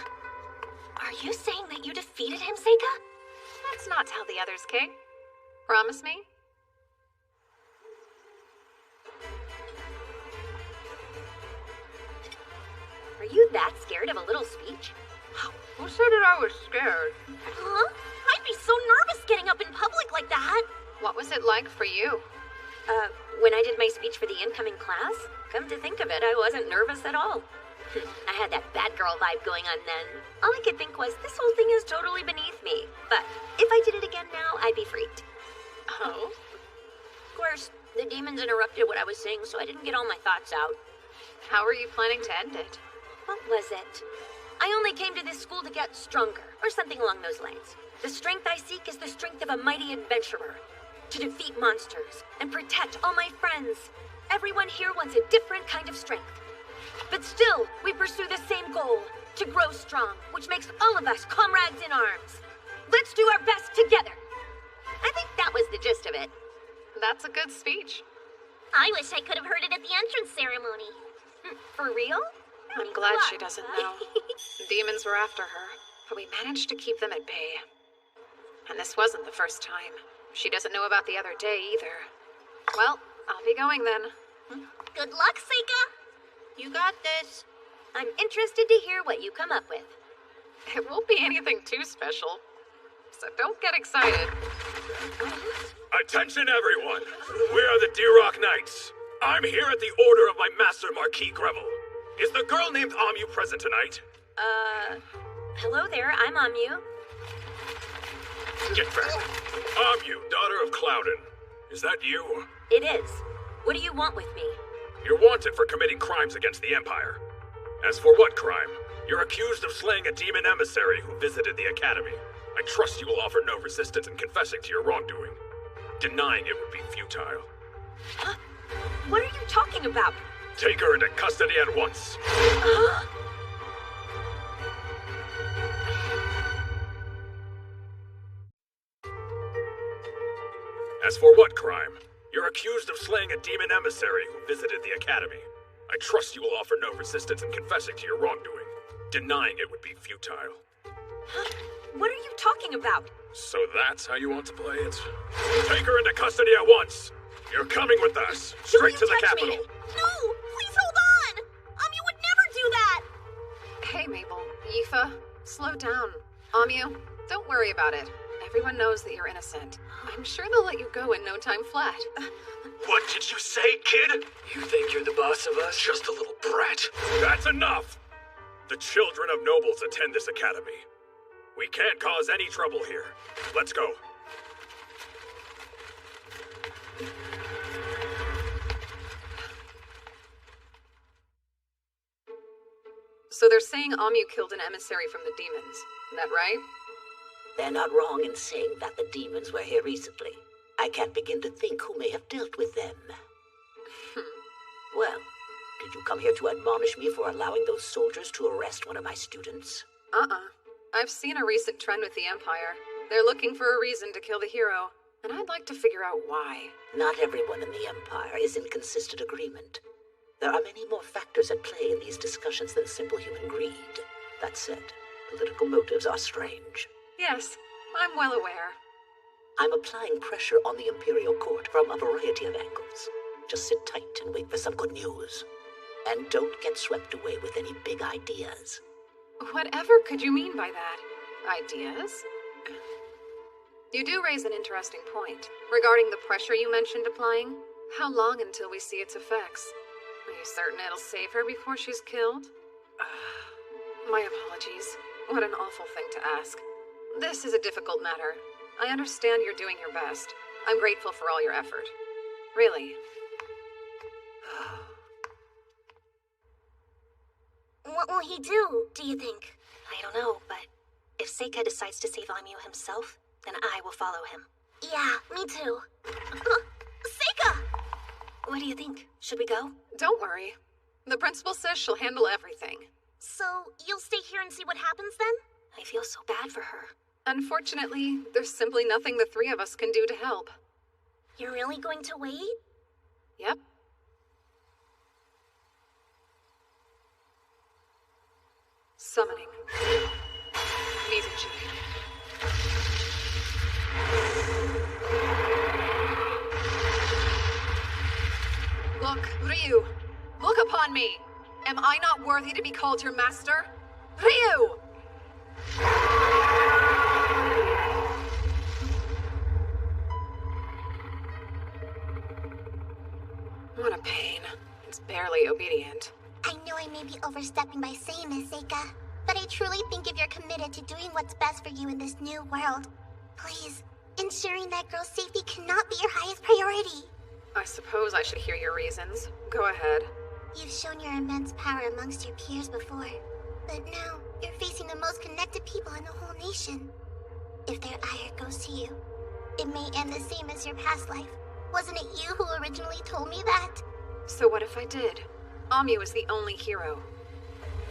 Are you saying that you defeated him, Seika? Let's not tell the others, Kate. Promise me? Are you that scared of a little speech? Who said that I was scared? Huh? I'd be so nervous getting up in public like that. What was it like for you? When I did my speech for the incoming class, come to think of it, I wasn't nervous at all. I had that bad girl vibe going on then. All I could think was, this whole thing is totally beneath me. But if I did it again now, I'd be freaked. Oh? Of course, the demons interrupted what I was saying, so I didn't get all my thoughts out. How are you planning to end it? What was it? I only came to this school to get stronger, or something along those lines. The strength I seek is the strength of a mighty adventurer. To defeat monsters, and protect all my friends. Everyone here wants a different kind of strength. But still, we pursue the same goal, to grow strong, which makes all of us comrades in arms. Let's do our best together. I think that was the gist of it. That's a good speech. I wish I could have heard it at the entrance ceremony. For real? I'm glad she doesn't know. Demons were after her, but we managed to keep them at bay. And this wasn't the first time. She doesn't know about the other day either. Well, I'll be going then. Good luck, Seika. You got this. I'm interested to hear what you come up with. It won't be anything too special, so don't get excited. Attention, everyone! We are the D-Rock Knights. I'm here at the order of my master, Marquis Greville. Is the girl named Amyu present tonight? Hello there, I'm Amyu. Get back. Amyu, daughter of Cloudon. Is that you? It is. What do you want with me? You're wanted for committing crimes against the Empire. As for what crime? You're accused of slaying a demon emissary who visited the Academy. I trust you will offer no resistance in confessing to your wrongdoing. Denying it would be futile. Huh? What are you talking about? Take her into custody at once. As for what crime? You're accused of slaying a demon emissary who visited the Academy. I trust you will offer no resistance in confessing to your wrongdoing. Denying it would be futile. Huh? What are you talking about? So that's how you want to play it? Take her into custody at once! You're coming with us, straight to the capital. Me. No! Please hold on! Amyu would never do that! Hey, Mabel. Yifa, slow down. Amyu, don't worry about it. Everyone knows that you're innocent. I'm sure they'll let you go in no time flat. What did you say, kid? You think you're the boss of us? Just a little brat. That's enough! The children of nobles attend this academy. We can't cause any trouble here. Let's go. So they're saying Amyu killed an emissary from the demons. Is that right? They're not wrong in saying that the demons were here recently. I can't begin to think who may have dealt with them. Well, did you come here to admonish me for allowing those soldiers to arrest one of my students? I've seen a recent trend with the Empire. They're looking for a reason to kill the hero, and I'd like to figure out why. Not everyone in the Empire is in consistent agreement. There are many more factors at play in these discussions than simple human greed. That said, Political motives are strange. Yes, I'm well aware. I'm applying pressure on the Imperial Court from a variety of angles. Just sit tight and wait for some good news. And don't get swept away with any big ideas. Whatever could you mean by that? Ideas? You do raise an interesting point. Regarding the pressure you mentioned applying, how long until we see its effects? Are you certain it'll save her before she's killed? My apologies. What an awful thing to ask. This is a difficult matter. I understand you're doing your best. I'm grateful for all your effort. Really. What will he do you think? I don't know, but if Seika decides to save Amyu himself, then I will follow him. Yeah, me too. Seika! What do you think? Should we go? Don't worry. The principal says she'll handle everything. So, you'll stay here and see what happens then? I feel so bad for her. Unfortunately, there's simply nothing the three of us can do to help. You're really going to wait? Yep. Summoning. Mizuchi. Look, Ryu! Look upon me! Am I not worthy to be called your master? Ryu! What a pain. It's barely obedient. I know I may be overstepping by saying this, Seika, but I truly think if you're committed to doing what's best for you in this new world, please, ensuring that girl's safety cannot be your highest priority. I suppose I should hear your reasons. Go ahead. You've shown your immense power amongst your peers before, but now you're facing the most connected people in the whole nation. If their ire goes to you, it may end the same as your past life. Wasn't it you who originally told me that? So what if I did? Amyu is the only hero.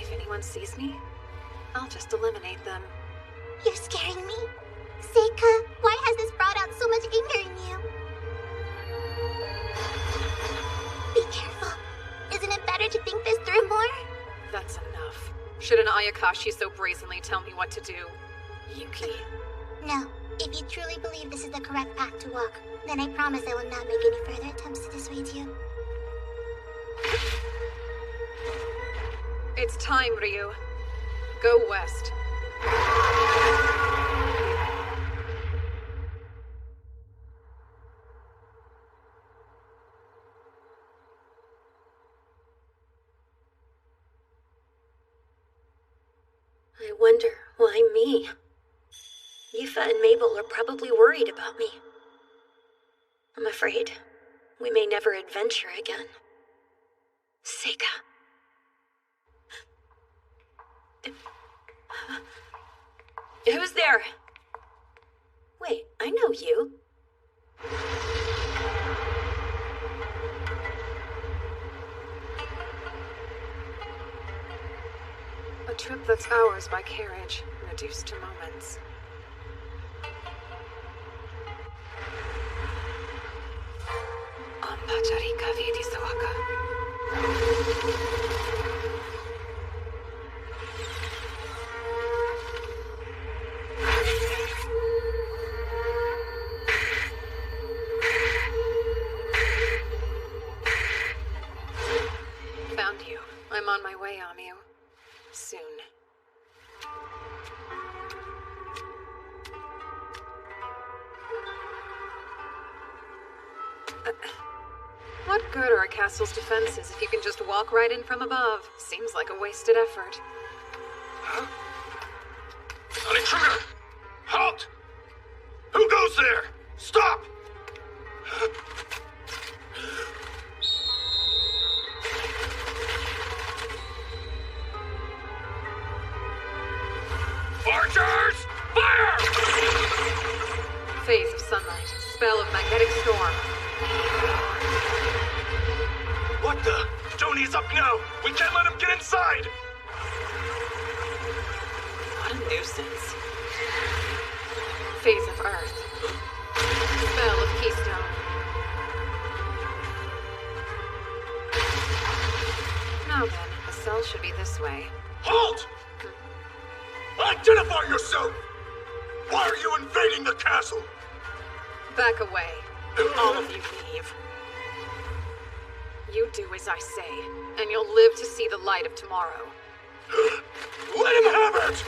If anyone sees me, I'll just eliminate them. You're scaring me. Seika, why has this brought out so much anger in you? Be careful. Isn't it better to think this through more? That's enough. Should an Ayakashi so brazenly tell me what to do? Yuki. No. If you truly believe this is the correct path to walk, then I promise I will not make any further attempts to dissuade you. It's time, Ryu. Go west. I wonder, why me? Yifa and Mabel are probably worried about me. I'm afraid we may never adventure again. Seika. Who's there? Wait, I know you. A trip that's hours by carriage, reduced to moments. Ambacharika Vidi Sawaka. Found you. I'm on my way, Amyu. Soon. What good are a castle's defenses if you can just walk right in from above? Seems like a wasted effort. Huh? An intruder! Halt! Who goes there? Stop! Archers! Fire! Phase of sunlight. Spell of magnetic storm. What the? Tony's up now! We can't let him get inside! What a nuisance. Phase of earth. Spell of keystone. Now then, the cell should be this way. Halt! I Identify yourself! Why are you invading the castle? Back away. All of you leave. You do as I say, and you'll live to see the light of tomorrow. Let him have it!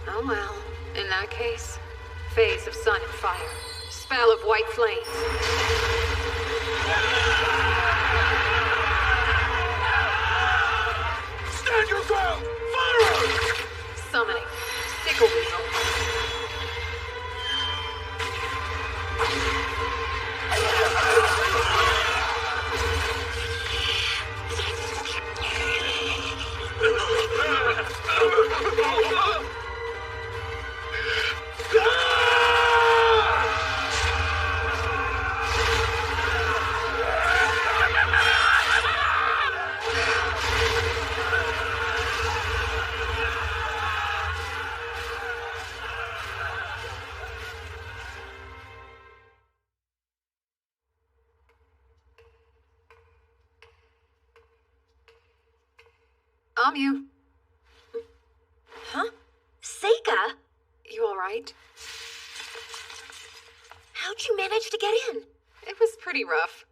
Oh well, in that case, phase of sun and fire, spell of white flames. Stand your ground! Fire! Summoning, sickle wheel. You. Huh? Seika? You alright? How'd you manage to get in? It was pretty rough.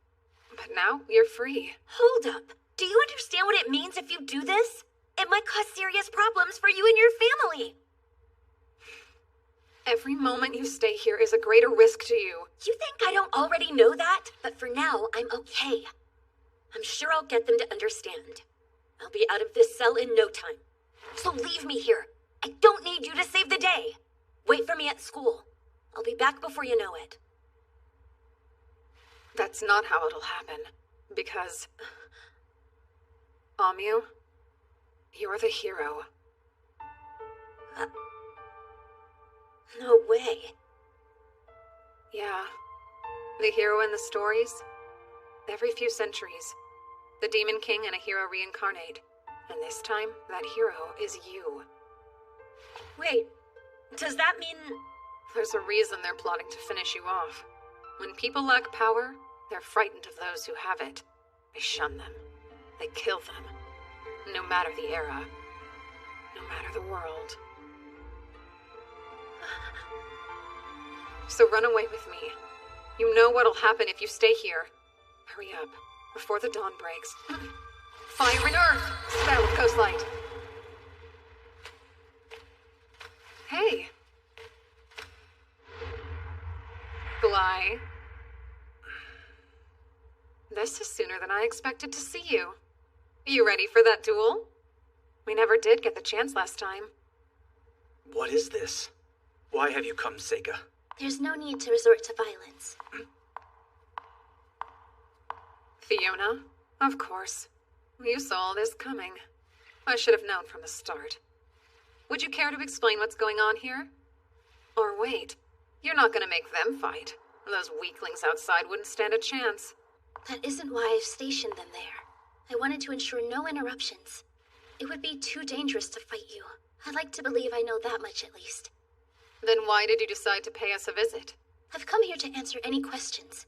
But now you're free. Hold up. Do you understand what it means if you do this? It might cause serious problems for you and your family. Every moment you stay here is a greater risk to you. You think I don't already know that? But for now, I'm okay. I'm sure I'll get them to understand. I'll be out of this cell in no time. So leave me here. I don't need you to save the day. Wait for me at school. I'll be back before you know it. That's not how it'll happen. Because... Amu, you're the hero. No way. Yeah. The hero in the stories? Every few centuries. The Demon King and a hero reincarnate. And this time, that hero is you. Wait, does that mean... There's a reason they're plotting to finish you off. When people lack power, they're frightened of those who have it. They shun them. They kill them. No matter the era. No matter the world. So run away with me. You know what'll happen if you stay here. Hurry up. Before the dawn breaks. Fire and earth! Spell of Coastlight. Hey. Gly. This is sooner than I expected to see you. You ready for that duel? We never did get the chance last time. What is this? Why have you come, Seika? There's no need to resort to violence. Fiona? Of course. You saw all this coming. I should have known from the start. Would you care to explain what's going on here? Or wait, you're not gonna make them fight. Those weaklings outside wouldn't stand a chance. That isn't why I've stationed them there. I wanted to ensure no interruptions. It would be too dangerous to fight you. I'd like to believe I know that much at least. Then why did you decide to pay us a visit? I've come here to answer any questions.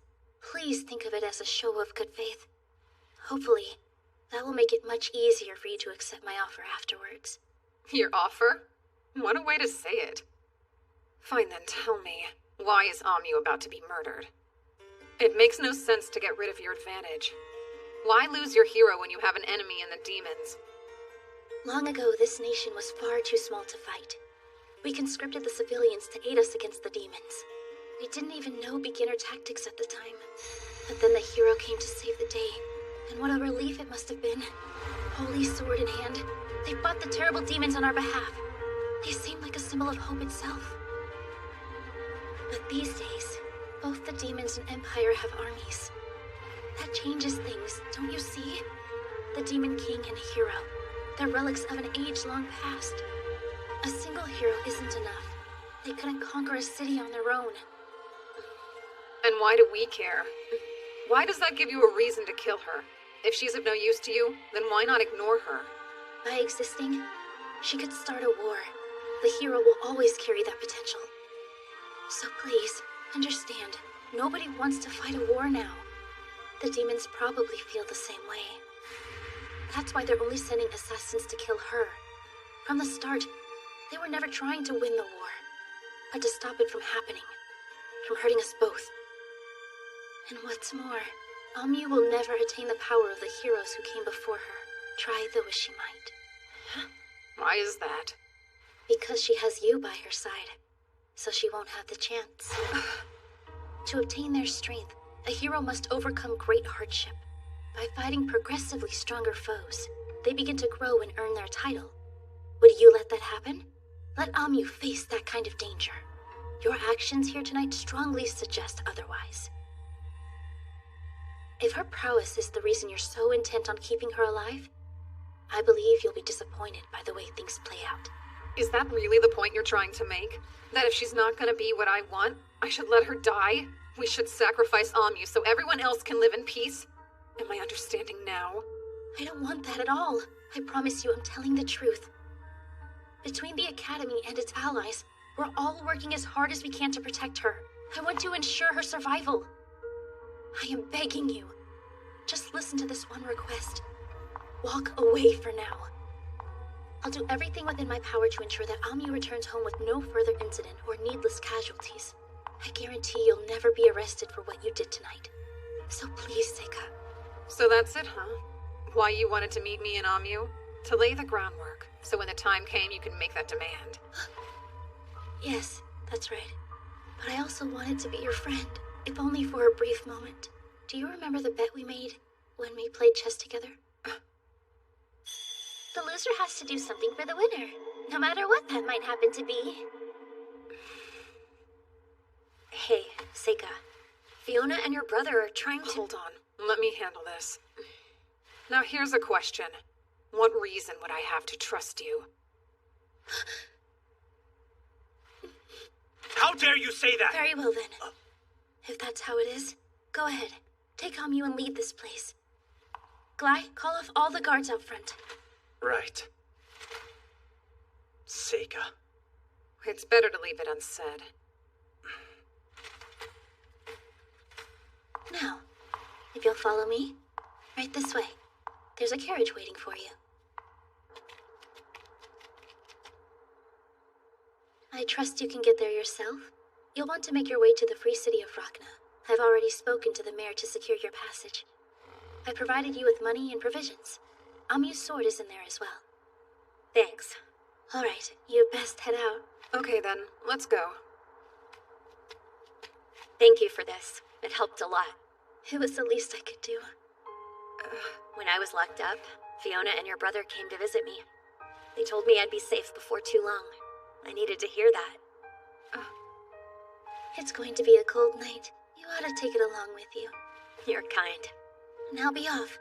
Please think of it as a show of good faith. Hopefully, that will make it much easier for you to accept my offer afterwards. Your offer? What a way to say it. Fine then, tell me, why is Amu about to be murdered? It makes no sense to get rid of your advantage. Why lose your hero when you have an enemy in the demons? Long ago, this nation was far too small to fight. We conscripted the civilians to aid us against the demons. We didn't even know beginner tactics at the time. But then the hero came to save the day. And what a relief it must have been. Holy sword in hand, they fought the terrible demons on our behalf. They seemed like a symbol of hope itself. But these days, both the demons and Empire have armies. That changes things, don't you see? The Demon King and a hero. They're relics of an age-long past. A single hero isn't enough. They couldn't conquer a city on their own. And why do we care? Why does that give you a reason to kill her? If she's of no use to you, then why not ignore her? By existing, she could start a war. The hero will always carry that potential. So please, understand, nobody wants to fight a war now. The demons probably feel the same way. That's why they're only sending assassins to kill her. From the start, they were never trying to win the war, but to stop it from happening, from hurting us both. And what's more, Amyu will never attain the power of the heroes who came before her, try though as she might. Why is that? Because she has you by her side, so she won't have the chance. To obtain their strength, a hero must overcome great hardship. By fighting progressively stronger foes, they begin to grow and earn their title. Would you let that happen? Let Amyu face that kind of danger. Your actions here tonight strongly suggest otherwise. If her prowess is the reason you're so intent on keeping her alive, I believe you'll be disappointed by the way things play out. Is that really the point you're trying to make? That if she's not gonna be what I want, I should let her die? We should sacrifice Amyu so everyone else can live in peace? Am I understanding now? I don't want that at all. I promise you I'm telling the truth. Between the Academy and its allies, we're all working as hard as we can to protect her. I want to ensure her survival. I am begging you. Just listen to this one request. Walk away for now. I'll do everything within my power to ensure that Amyu returns home with no further incident or needless casualties. I guarantee you'll never be arrested for what you did tonight. So please, Seika. So that's it, huh? Why you wanted to meet me in Amyu? To lay the groundwork, so when the time came you could make that demand. Yes, that's right. But I also wanted to be your friend, if only for a brief moment. Do you remember the bet we made when we played chess together? The loser has to do something for the winner, no matter what that might happen to be. Hey, Seika. Fiona and your brother are trying to— Hold on. Let me handle this. Now here's a question. What reason would I have to trust you? How dare you say that? Very well then. If that's how it is, go ahead. Take Amyu and lead this place. Glai, call off all the guards out front. Right. Seika. It's better to leave it unsaid. Now, if you'll follow me, right this way. There's a carriage waiting for you. I trust you can get there yourself. You'll want to make your way to the free city of Rachna. I've already spoken to the mayor to secure your passage. I provided you with money and provisions. Amyu's sword is in there as well. Thanks. All right, you best head out. Okay then, let's go. Thank you for this. It helped a lot. It was the least I could do. When I was locked up, Fiona and your brother came to visit me. They told me I'd be safe before too long. I needed to hear that. It's going to be a cold night. You ought to take it along with you. You're kind. Now be off.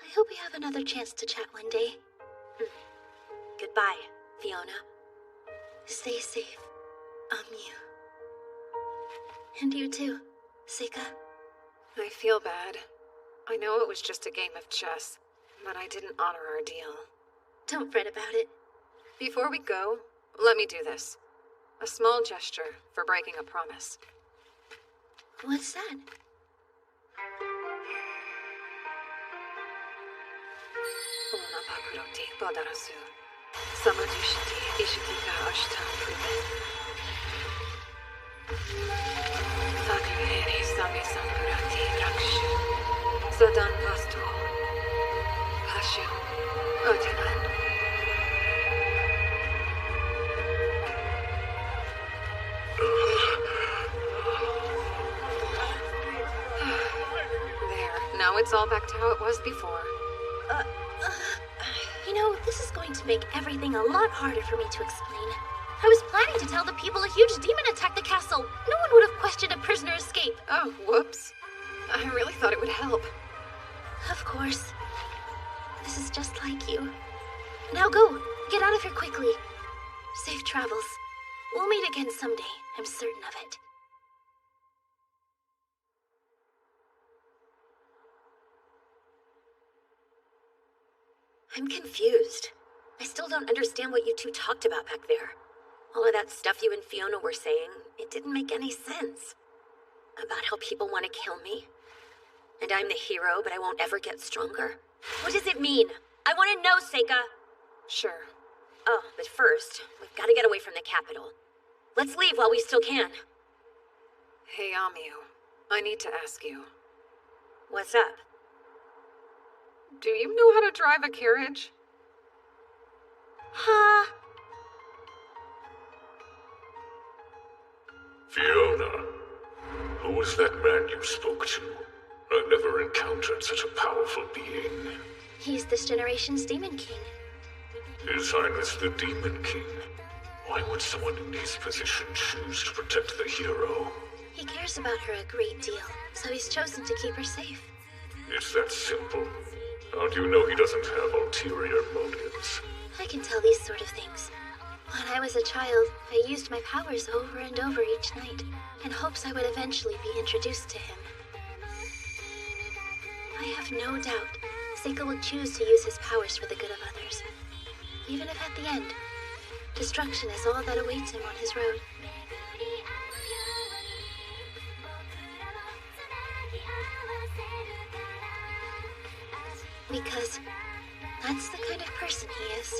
I hope we have another chance to chat one day. Goodbye, Fiona. Stay safe, Amyu. And you too, Seika. I feel bad. I know it was just a game of chess, but I didn't honor our deal. Don't fret about it. Before we go, let me do this. A small gesture for breaking a promise. What's that? Now it's all back to how it was before. You know, this is going to make everything a lot harder for me to explain. I was planning to tell the people a huge demon attacked the castle. No one would have questioned a prisoner escape. Oh, whoops. I really thought it would help. Of course. This is just like you. Now go. Get out of here quickly. Safe travels. We'll meet again someday. I'm certain of it. I'm confused. I still don't understand what you two talked about back there. All of that stuff you and Fiona were saying, it didn't make any sense. About how people want to kill me. And I'm the hero, but I won't ever get stronger. What does it mean? I want to know, Seika. Sure. Oh, but first, we've got to get away from the capital. Let's leave while we still can. Hey, Amio. I need to ask you. What's up? Do you know how to drive a carriage? Huh? Fiona, who is that man you spoke to? I never encountered such a powerful being. He's this generation's Demon King. His Highness the Demon King. Why would someone in his position choose to protect the hero? He cares about her a great deal, so he's chosen to keep her safe. It's that simple. How do you know he doesn't have ulterior motives? I can tell these sort of things. When I was a child, I used my powers over and over each night, in hopes I would eventually be introduced to him. I have no doubt Seika will choose to use his powers for the good of others, even if at the end, destruction is all that awaits him on his road. Because that's the kind of person he is.